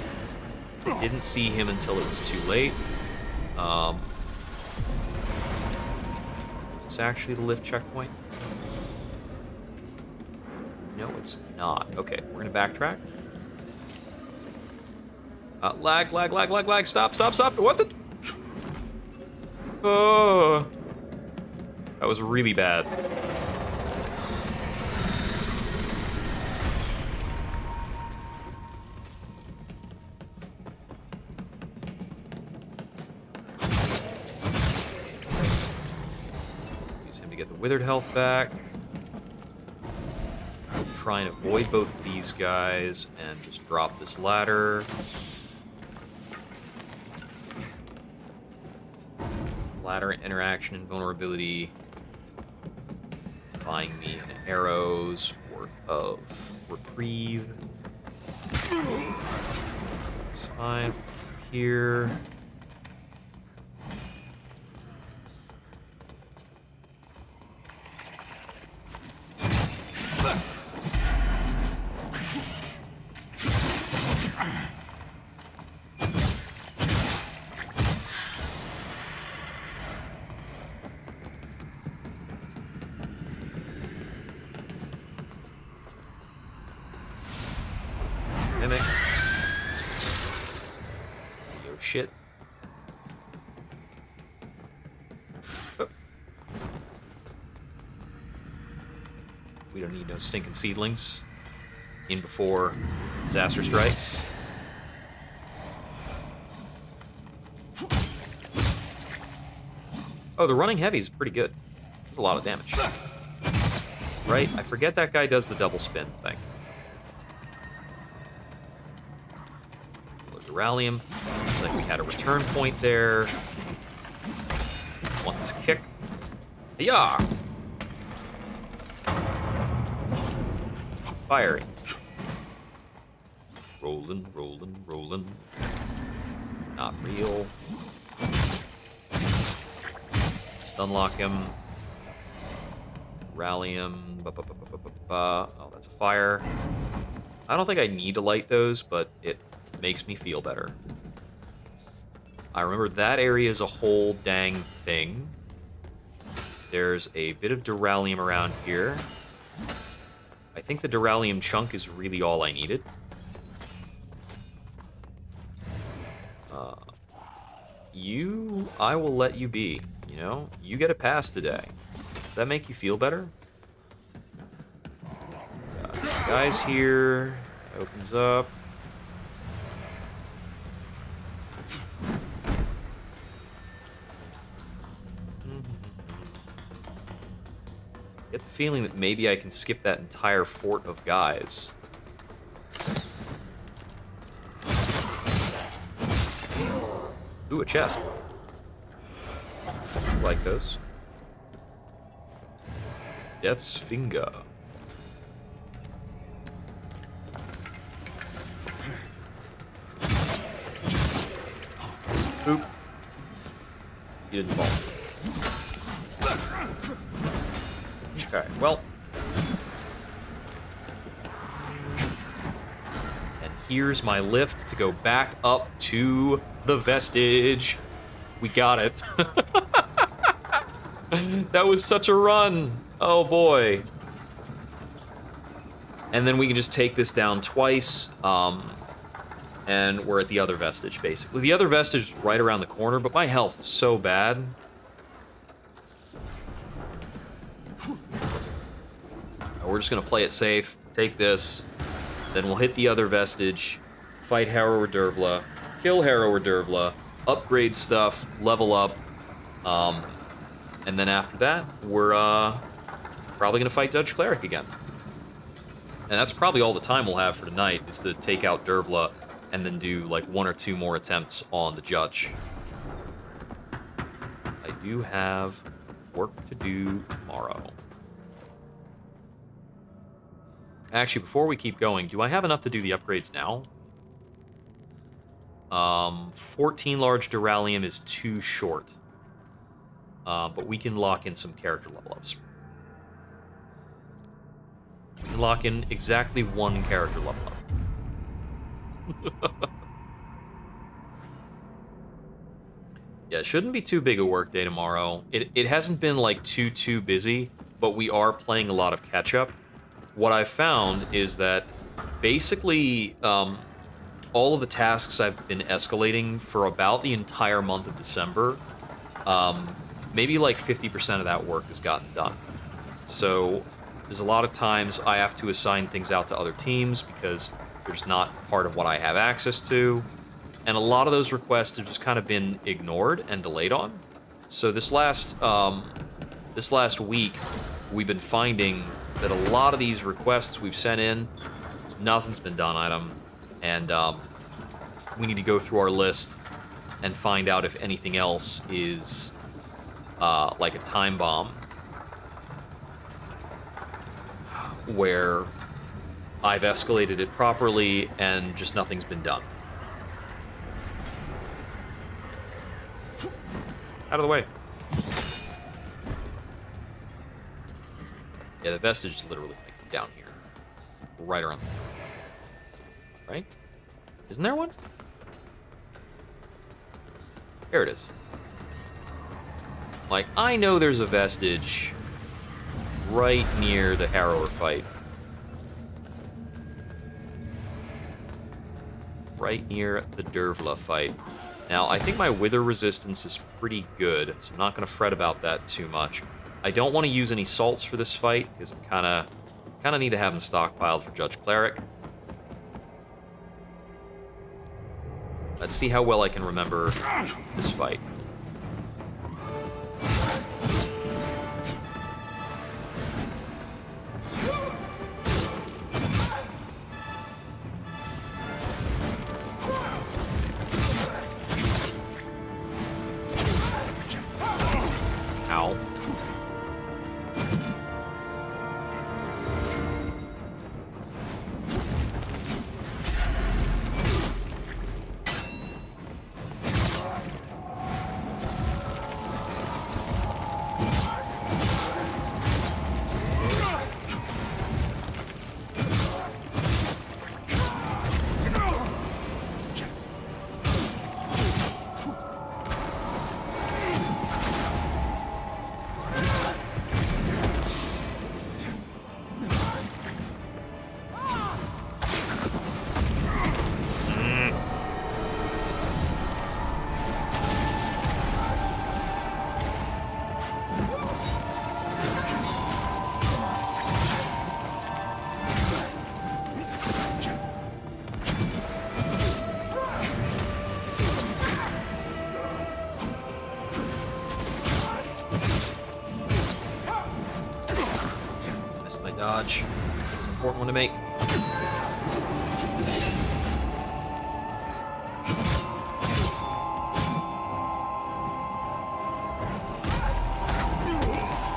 I didn't see him until it was too late. Is this actually the lift checkpoint? No, it's not. Okay, we're gonna backtrack. Lag. Stop. What the? Oh, that was really bad. Use him to get the withered health back. Try and avoid both of these guys and just drop this ladder. Ladder interaction and vulnerability. Buying me an arrow's worth of reprieve. That's fine. Here. Mimic. Yo, shit. Oh. We don't need no stinking seedlings. In before disaster strikes. Oh, the running heavy is pretty good. That's a lot of damage. Right? I forget that guy does the double spin thing. Rallium. Looks like we had a return point there. Want this kick. Yeah. firing. Rolling, rolling, rolling. Not real. Stunlock him. Rally him. Oh, that's a fire. I don't think I need to light those, but it makes me feel better. I remember that area is a whole dang thing. There's a bit of Duralium around here. I think the Duralium chunk is really all I needed. I will let you be, you know? You get a pass today. Does that make you feel better? Got some guys here. Opens up. Get the feeling that maybe I can skip that entire fort of guys. Ooh, a chest. Like those. Death's Finger. Oop. He didn't fall. Okay, well. And here's my lift to go back up to the vestige. We got it. That was such a run. Oh boy. And then we can just take this down twice. And we're at the other vestige, basically. The other vestige is right around the corner, but my health is so bad. We're just gonna play it safe, take this, then we'll hit the other vestige, fight Harrower Dervla, kill Harrower Dervla, upgrade stuff, level up, and then after that, we're probably gonna fight Judge Cleric again. And that's probably all the time we'll have for tonight, is to take out Dervla and then do like 1 or 2 more attempts on the Judge. I do have work to do tomorrow. Actually, before we keep going, do I have enough to do the upgrades now? 14 large Duralium is too short. But we can lock in some character level ups. We can lock in exactly 1 character level up. Yeah, it shouldn't be too big a work day tomorrow. It hasn't been like too busy, but we are playing a lot of catch up. What I've found is that basically all of the tasks I've been escalating for about the entire month of December, maybe like 50% of that work has gotten done. So there's a lot of times I have to assign things out to other teams because they're just not part of what I have access to. And a lot of those requests have just kind of been ignored and delayed on. So this last week, we've been finding that a lot of these requests we've sent in, nothing's been done on them, and we need to go through our list and find out if anything else is like a time bomb, where I've escalated it properly and just nothing's been done. Out of the way. Yeah, the vestige is literally like down here. Right around there. Right? Isn't there one? There it is. Like, I know there's a vestige right near the Harrower fight. Right near the Dervla fight. Now, I think my Wither resistance is pretty good, so I'm not going to fret about that too much. I don't want to use any salts for this fight, because I kind of need to have them stockpiled for Judge Cleric. Let's see how well I can remember this fight. Ow. Dodge. That's an important one to make.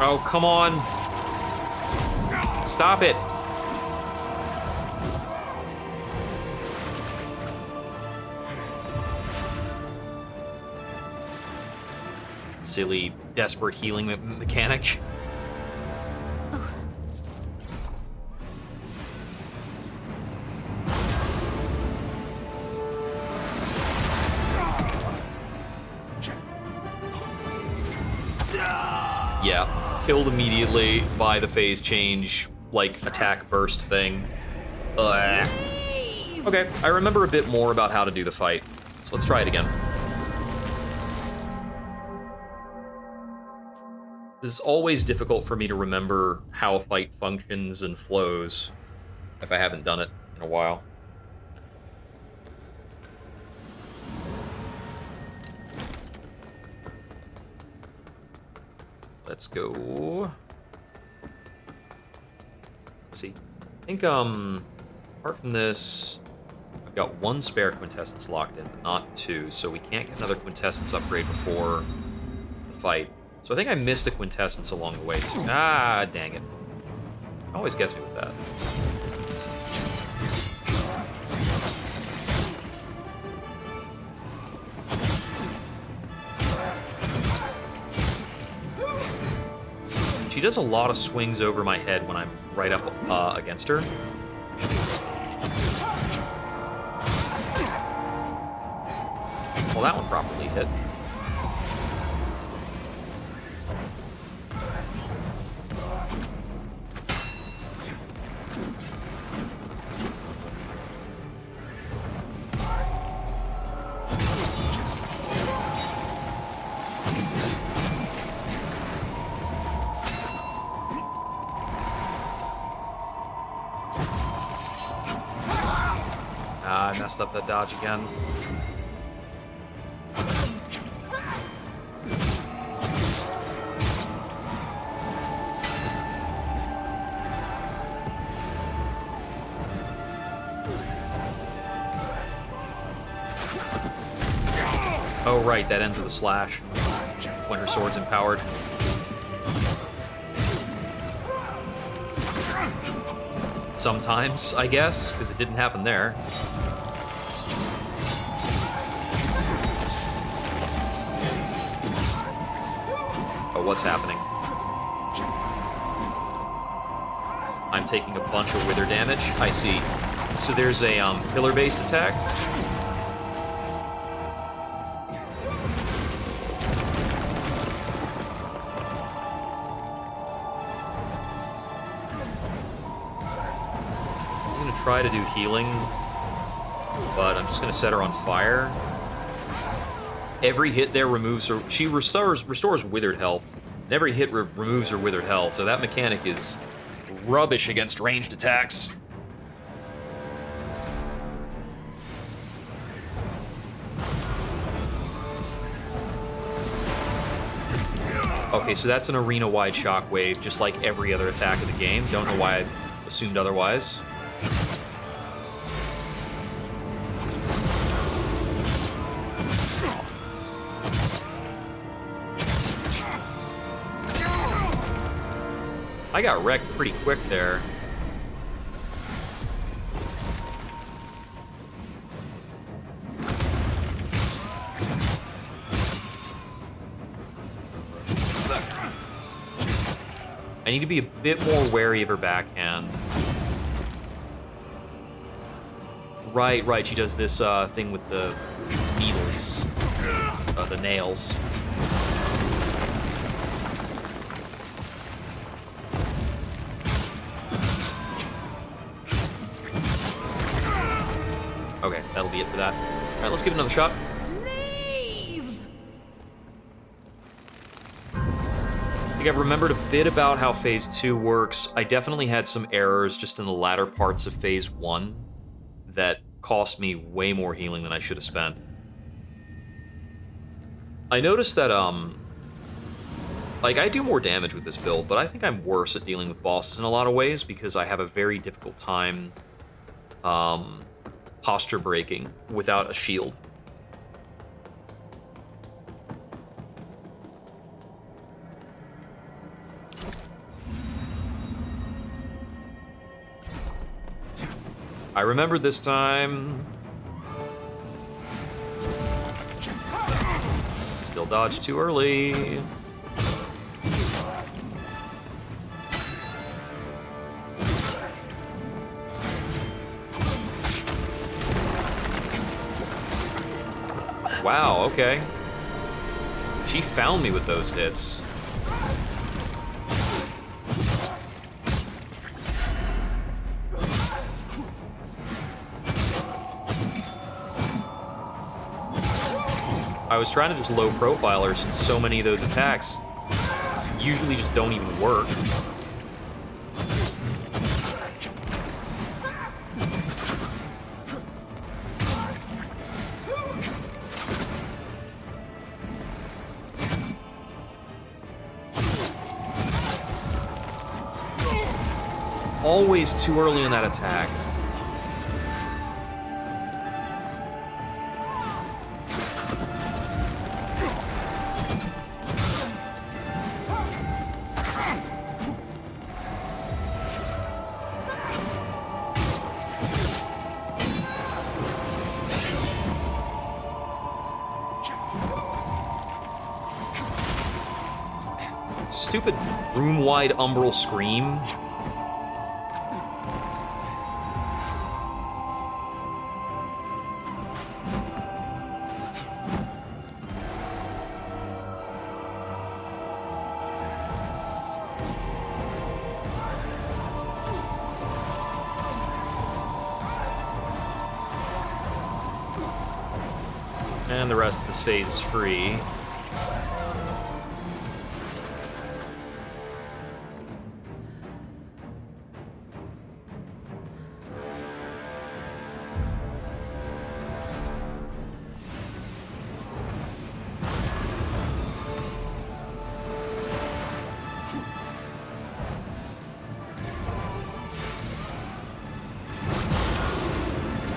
Oh, come on. Stop it. Silly, desperate healing mechanic. Yeah, killed immediately by the phase change, like, attack burst thing. Ugh. Okay, I remember a bit more about how to do the fight, so let's try it again. This is always difficult for me to remember how a fight functions and flows if I haven't done it in a while. Let's go. Let's see. I think, apart from this, I've got one spare quintessence locked in, but not two, so we can't get another quintessence upgrade before the fight. So I think I missed a quintessence along the way, too. Ah, dang it. Always gets me with that. She does a lot of swings over my head when I'm right up against her. Well, that one properly hit. I messed up that dodge again. Oh, right, that ends with a slash when her sword's empowered. Sometimes, I guess, because it didn't happen there. Oh, what's happening? I'm taking a bunch of wither damage. I see. So there's a pillar-based attack. I'm gonna try to do healing, but I'm just gonna set her on fire. Every hit there removes her. She restores withered health, and every hit removes her withered health. So that mechanic is rubbish against ranged attacks. Okay, so that's an arena-wide shockwave, just like every other attack of the game. Don't know why I assumed otherwise. I got wrecked pretty quick there. I need to be a bit more wary of her backhand. Right, she does this thing with the needles, the nails. Okay, that'll be it for that. All right, let's give it another shot. Leave! I think I've remembered a bit about how Phase 2 works. I definitely had some errors just in the latter parts of Phase 1 that cost me way more healing than I should have spent. I noticed that, Like, I do more damage with this build, but I think I'm worse at dealing with bosses in a lot of ways because I have a very difficult time posture breaking without a shield. I remember this time. Still dodged too early. Wow, okay. She found me with those hits. I was trying to just low profile her since so many of those attacks usually just don't even work. Always too early in that attack. Stupid room-wide umbral scream. And the rest of this phase is free.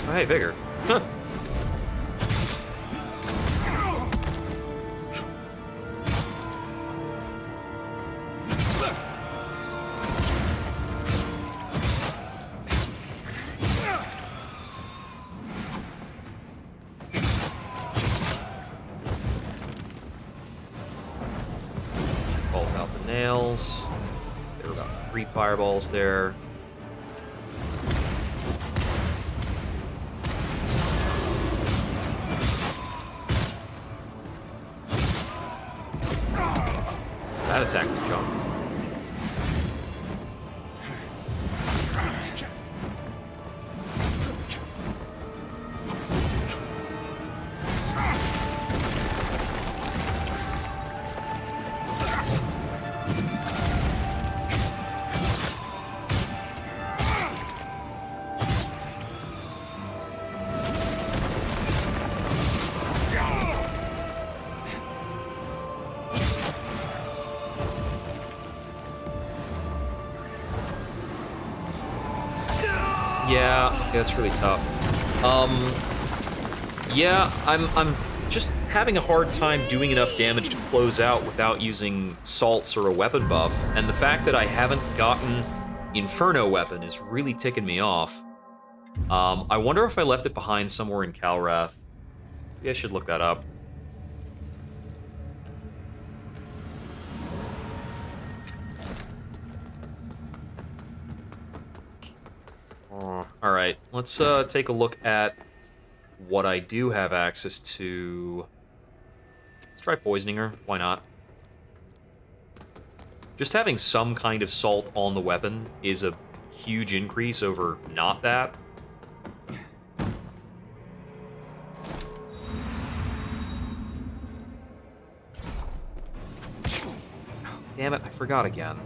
Oh, hey, Vigor. Huh. Bolt out the nails. There were about 3 fireballs there. That attack was junk. Yeah, that's really tough. Yeah, I'm just having a hard time doing enough damage to close out without using salts or a weapon buff, and the fact that I haven't gotten Inferno weapon is really ticking me off. I wonder if I left it behind somewhere in Calrath. Maybe I should look that up. Alright, let's take a look at what I do have access to. Let's try poisoning her. Why not? Just having some kind of salt on the weapon is a huge increase over not that. Damn it, I forgot again.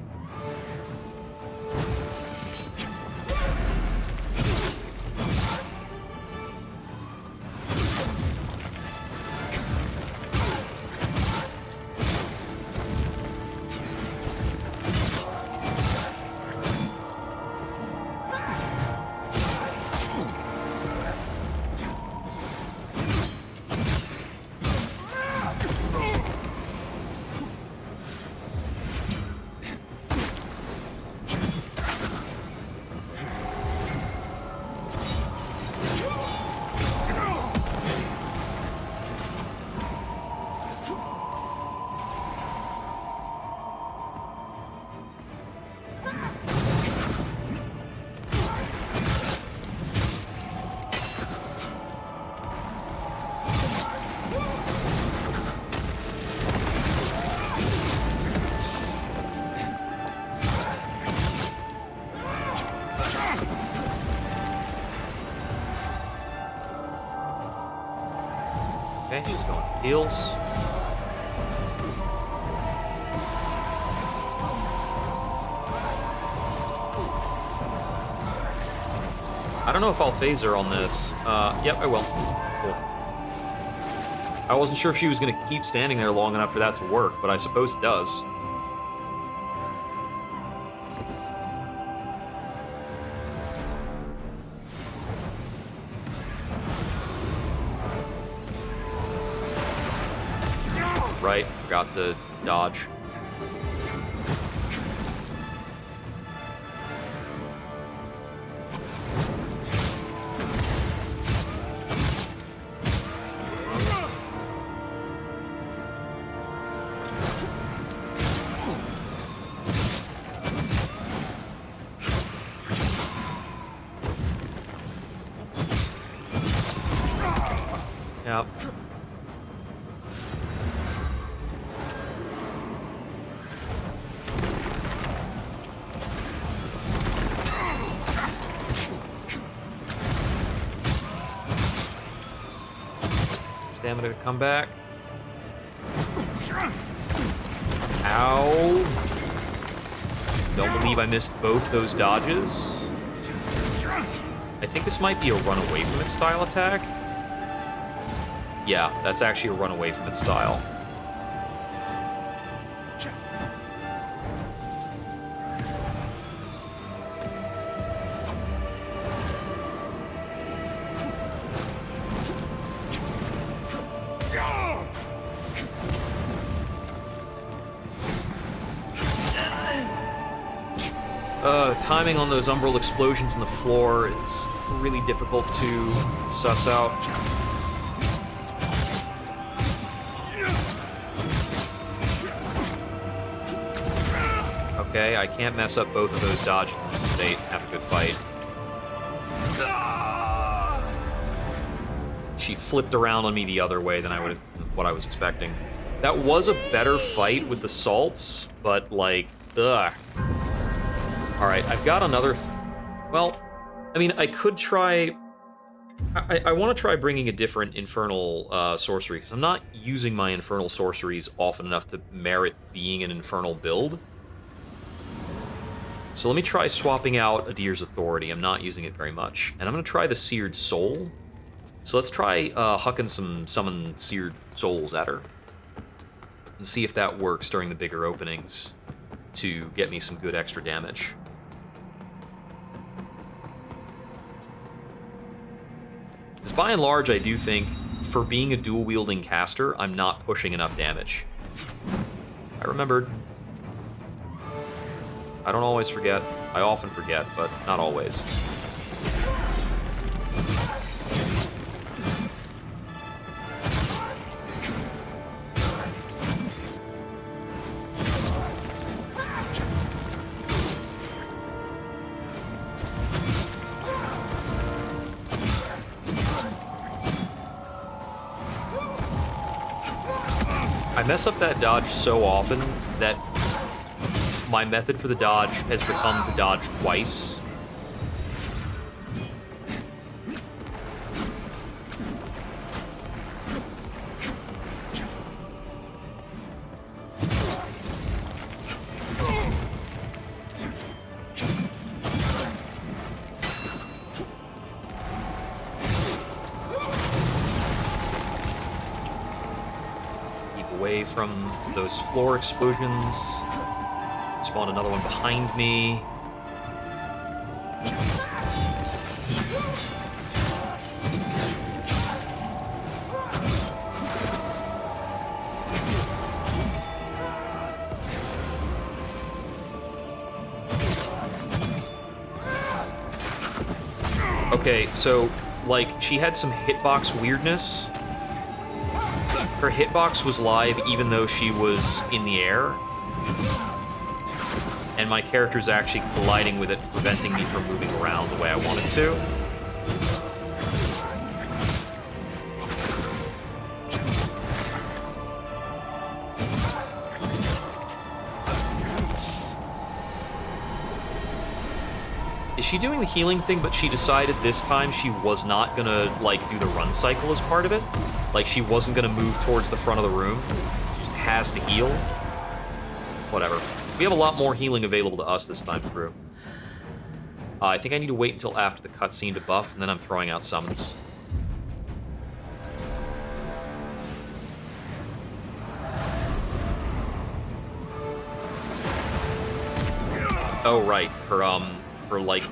Okay, she's going for heals. I don't know if I'll phase her on this. Yep, I will. Cool. I wasn't sure if she was going to keep standing there long enough for that to work, but I suppose it does. Right, forgot to dodge. Yep. Stamina to come back. Ow. Don't believe I missed both those dodges. I think this might be a run away from it style attack. Yeah, that's actually a run away from its style. Timing on those umbral explosions in the floor is really difficult to suss out. Okay, I can't mess up both of those dodges in this state. Have a good fight. She flipped around on me the other way than what I was expecting. That was a better fight with the salts, but like, ugh. Alright, I've got another... well, I mean, I could try... I want to try bringing a different Infernal sorcery, because I'm not using my Infernal sorceries often enough to merit being an Infernal build. So let me try swapping out Adir's Authority. I'm not using it very much. And I'm going to try the Seared Soul. So let's try hucking some Summon Seared Souls at her. And see if that works during the bigger openings to get me some good extra damage. Because by and large, I do think, for being a dual-wielding caster, I'm not pushing enough damage. I remembered. I don't always forget. I often forget, but not always. I mess up that dodge so often that my method for the dodge has become to dodge twice. Away from those floor explosions. Spawned another one behind me. Okay, so, like, she had some hitbox weirdness. Her hitbox was live even though she was in the air. And my character's actually colliding with it, preventing me from moving around the way I wanted to. Is she doing the healing thing, but she decided this time she was not gonna, like, do the run cycle as part of it? Like, she wasn't gonna move towards the front of the room? She just has to heal? Whatever. We have a lot more healing available to us this time through. I think I need to wait until after the cutscene to buff, and then I'm throwing out summons. Oh, right. Her, like,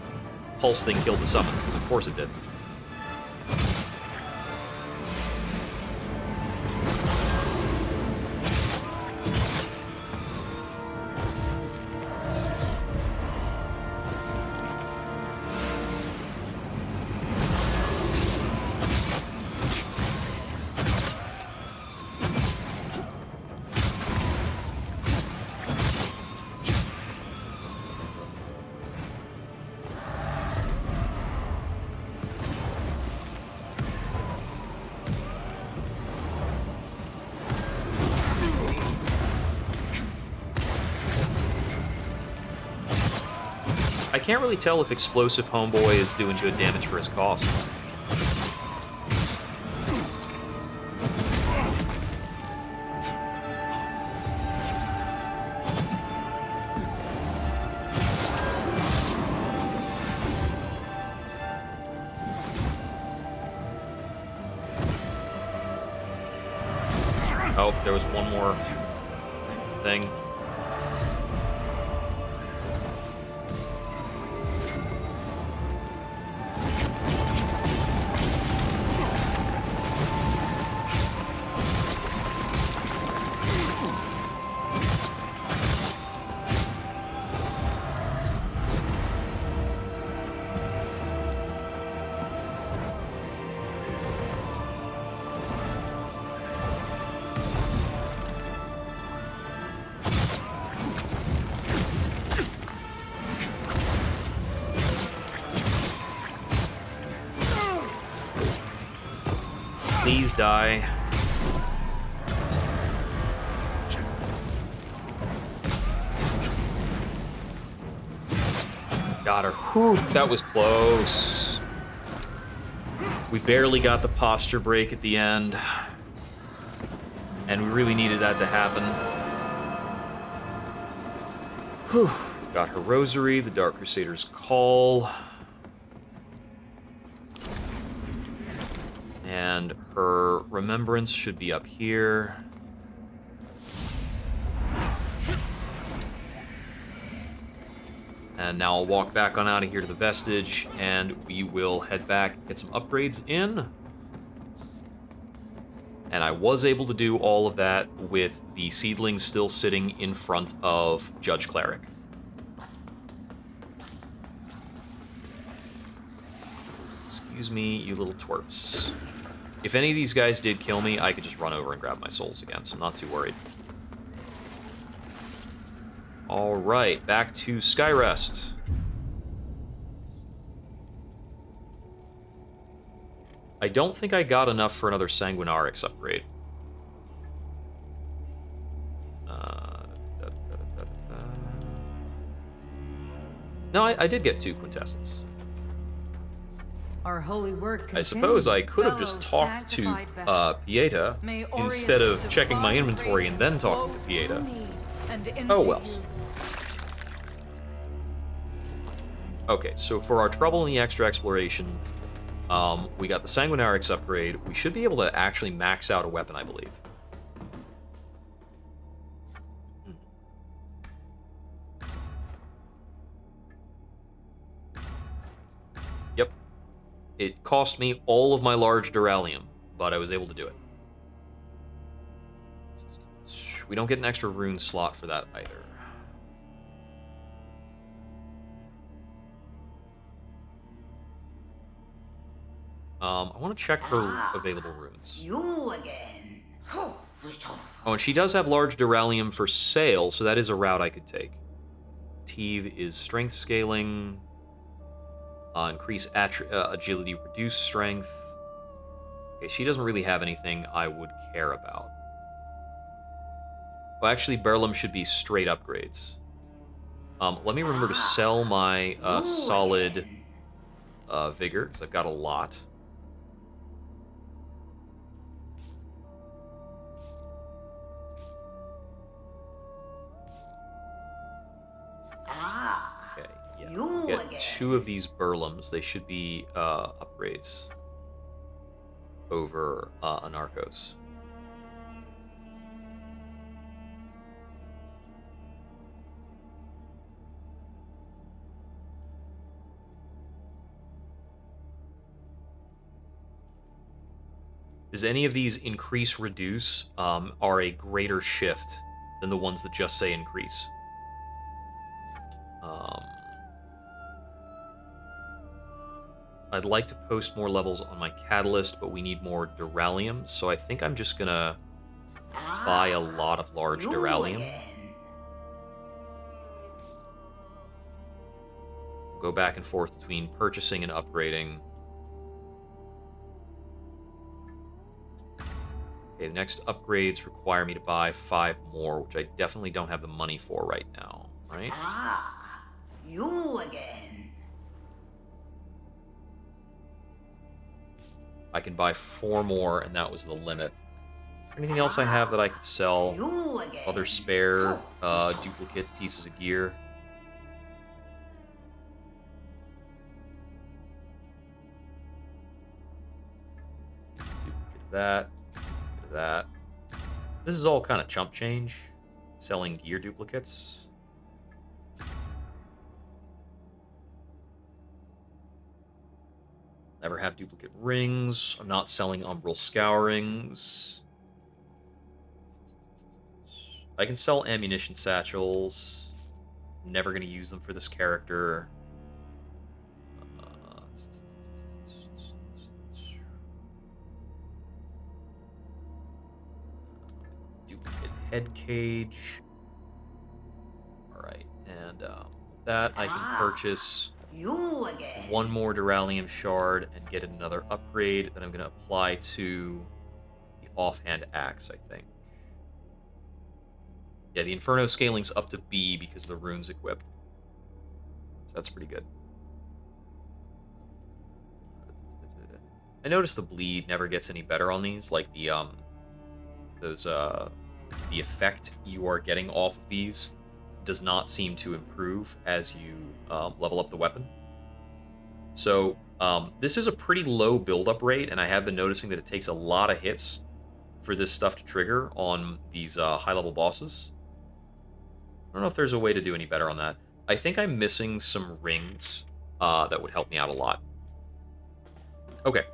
pulse thing killed the summon. Of course it did. I can't really tell if Explosive Homeboy is doing good damage for his cost. Oh, there was one more thing. Please die. Got her. Whew, that was close. We barely got the posture break at the end. And we really needed that to happen. Whew. Got her rosary, the Dark Crusader's Call. And her remembrance should be up here. And now I'll walk back on out of here to the Vestige, and we will head back, get some upgrades in. And I was able to do all of that with the seedlings still sitting in front of Judge Cleric. Excuse me, you little twerps. If any of these guys did kill me, I could just run over and grab my souls again, so I'm not too worried. Alright, back to Skyrest. I don't think I got enough for another Sanguinarix upgrade. No, I did get 2 quintessence. Our holy work I suppose I could have just talked to Pieta instead of checking my inventory and then talking to Pieta. Oh well. Okay, so for our trouble in the extra exploration, we got the Sanguinarix upgrade. We should be able to actually max out a weapon, I believe. Yep. It cost me all of my large Duralium, but I was able to do it. We don't get an extra rune slot for that either. I want to check her available runes. You again. Oh, and she does have large Duralium for sale, so that is a route I could take. Teve is strength scaling. Increase agility, reduce strength. Okay, she doesn't really have anything I would care about. Well, actually, Berlum should be straight upgrades. Let me remember to sell my solid vigor, because I've got a lot. Okay, yeah. We'll get 2 of these burlums. They should be upgrades over Anarchos. Does any of these increase, reduce, are a greater shift than the ones that just say increase? I'd like to post more levels on my catalyst, but we need more duralium, so I think I'm just gonna buy a lot of large duralium. We'll go back and forth between purchasing and upgrading. Okay, the next upgrades require me to buy 5 more, which I definitely don't have the money for right now, right? You again. I can buy 4 more, and that was the limit. Anything else I have that I could sell? Other spare duplicate pieces of gear? Duplicate that. That. This is all kind of chump change. Selling gear duplicates. Never have duplicate rings. I'm not selling umbral scourings. I can sell ammunition satchels. Never going to use them for this character. Duplicate head cage. Alright, and that I can purchase 1 more duralium shard and get another upgrade that I'm going to apply to the offhand axe, I think. Yeah, the Inferno scaling's up to B because the rune's equipped. So that's pretty good. I noticed the bleed never gets any better on these, like the the effect you are getting off of these does not seem to improve as you level up the weapon. So this is a pretty low build-up rate, and I have been noticing that it takes a lot of hits for this stuff to trigger on these high-level bosses. I don't know if there's a way to do any better on that. I think I'm missing some rings that would help me out a lot. Okay.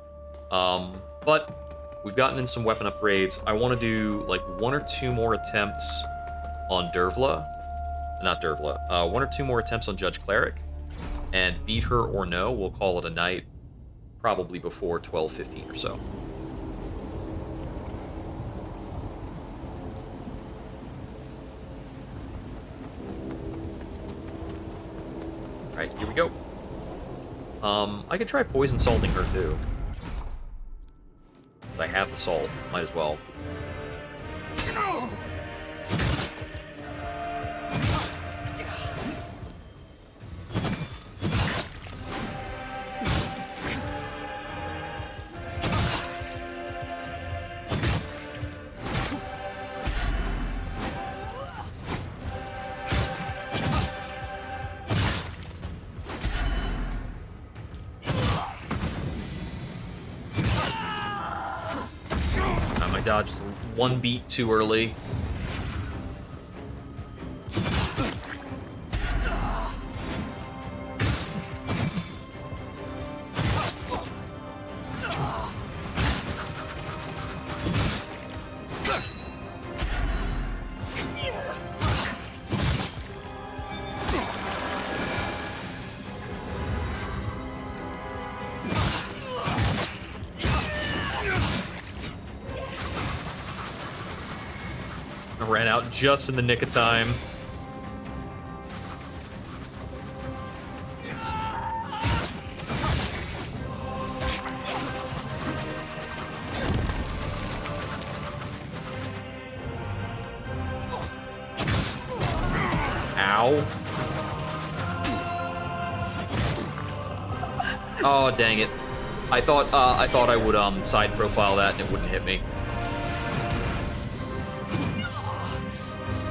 But we've gotten in some weapon upgrades. I want to do like 1 or 2 more attempts on Dervla. Not Dervla. 1 or 2 more attempts on Judge Cleric. And beat her or no, we'll call it a night. Probably before 12:15 or so. Alright, here we go. I could try poison salting her too. Since I have the salt, might as well. Dodge is 1 beat too early. Ran out just in the nick of time. Ow. Oh, dang it. I thought I would side profile that and it wouldn't hit me.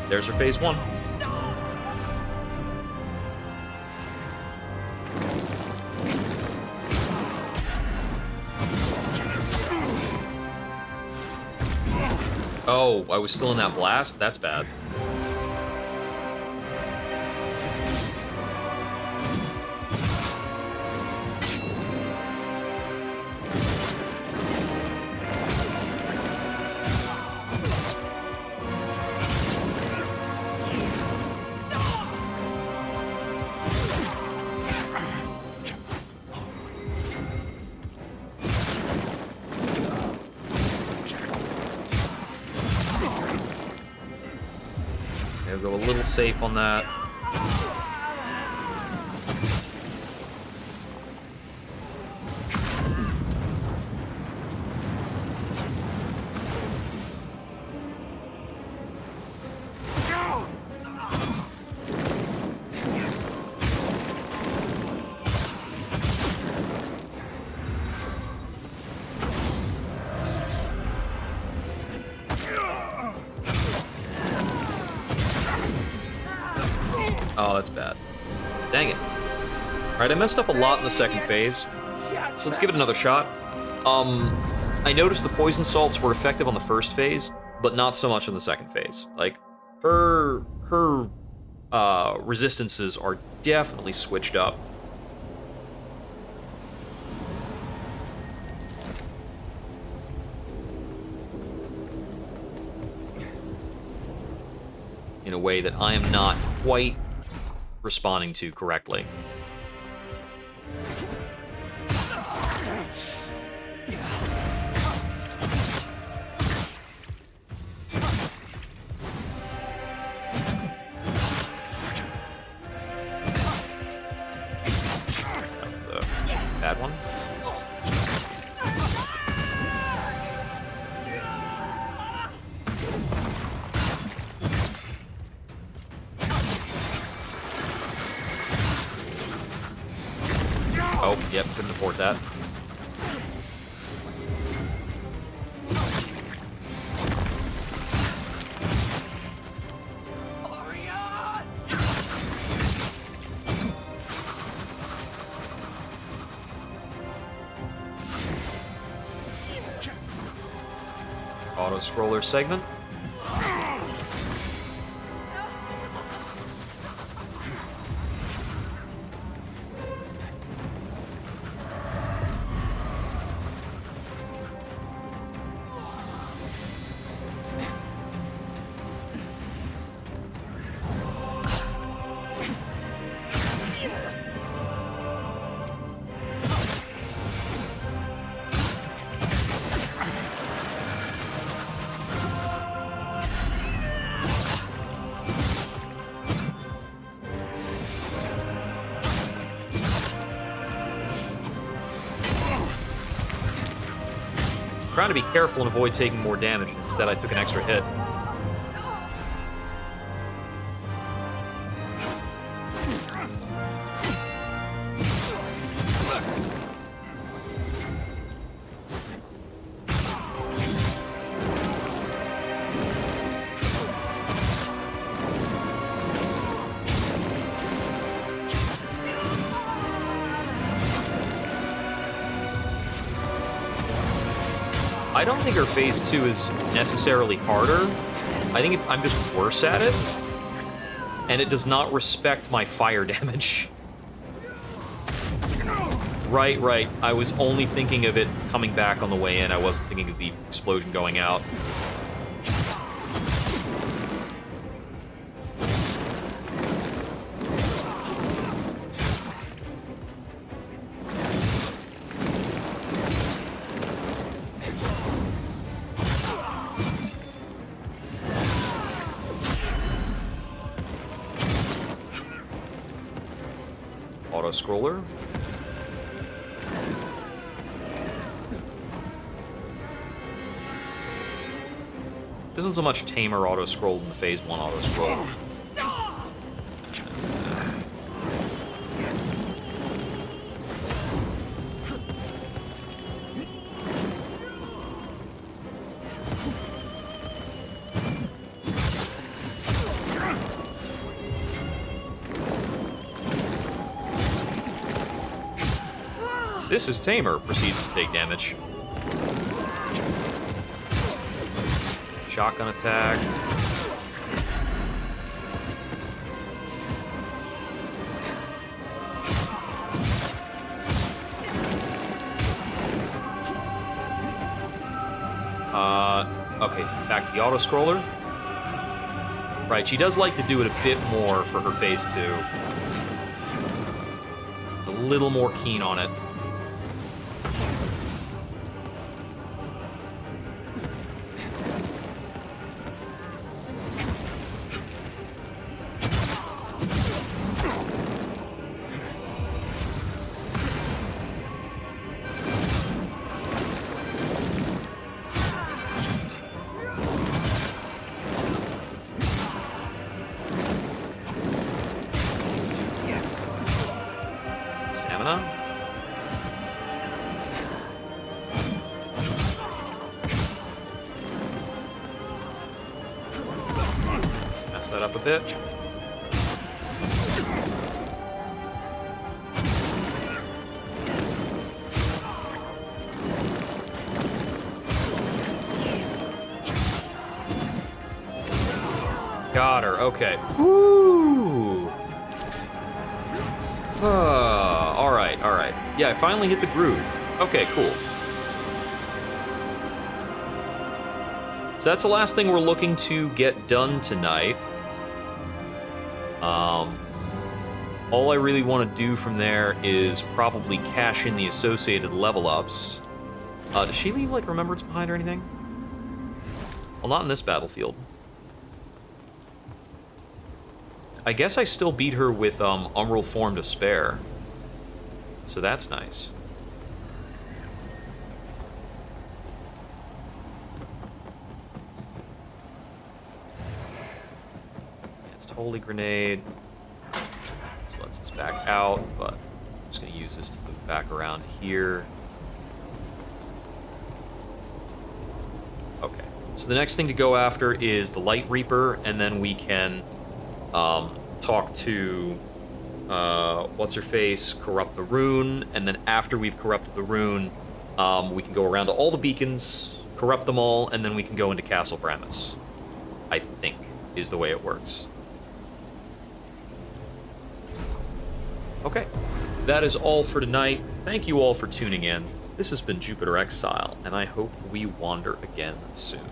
There's her phase 1. Oh, I was still in that blast? That's bad. Go a little safe on that. Oh, that's bad. Dang it. Alright, I messed up a lot in the second phase, so let's give it another shot. I noticed the poison salts were effective on the first phase, but not so much in the second phase. Like, her resistances are definitely switched up. In a way that I am not quite responding to correctly. Bad one. Oh, yep, couldn't afford that. Auto-scroller segment. Trying to be careful and avoid taking more damage. Instead, I took an extra hit. I don't think her phase 2 is necessarily harder. I think I'm just worse at it. And it does not respect my fire damage. Right. I was only thinking of it coming back on the way in. I wasn't thinking of the explosion going out. Auto-scroller. Isn't so much tamer auto-scroll in the phase 1 auto-scroll. This is Tamer. Proceeds to take damage. Shotgun attack. Okay, back to the auto-scroller. Right, she does like to do it a bit more for her phase 2. It's a little more keen on it. Mess that up a bit. Got her, okay. Woo! Alright. Yeah, I finally hit the groove. Okay, cool. So that's the last thing we're looking to get done tonight. All I really want to do from there is probably cash in the associated level ups. Does she leave, like, Remembrance behind or anything? Well, not in this battlefield. I guess I still beat her with Umbral Form to spare. So that's nice. It's Holy Grenade. This lets us back out, but I'm just going to use this to loop back around here. Okay. So the next thing to go after is the Light Reaper, and then we can talk to what's-her-face, corrupt the rune, and then after we've corrupted the rune, we can go around to all the beacons, corrupt them all, and then we can go into Castle Bramis. I think is the way it works. Okay, that is all for tonight. Thank you all for tuning in. This has been Jupiter Exile, and I hope we wander again soon.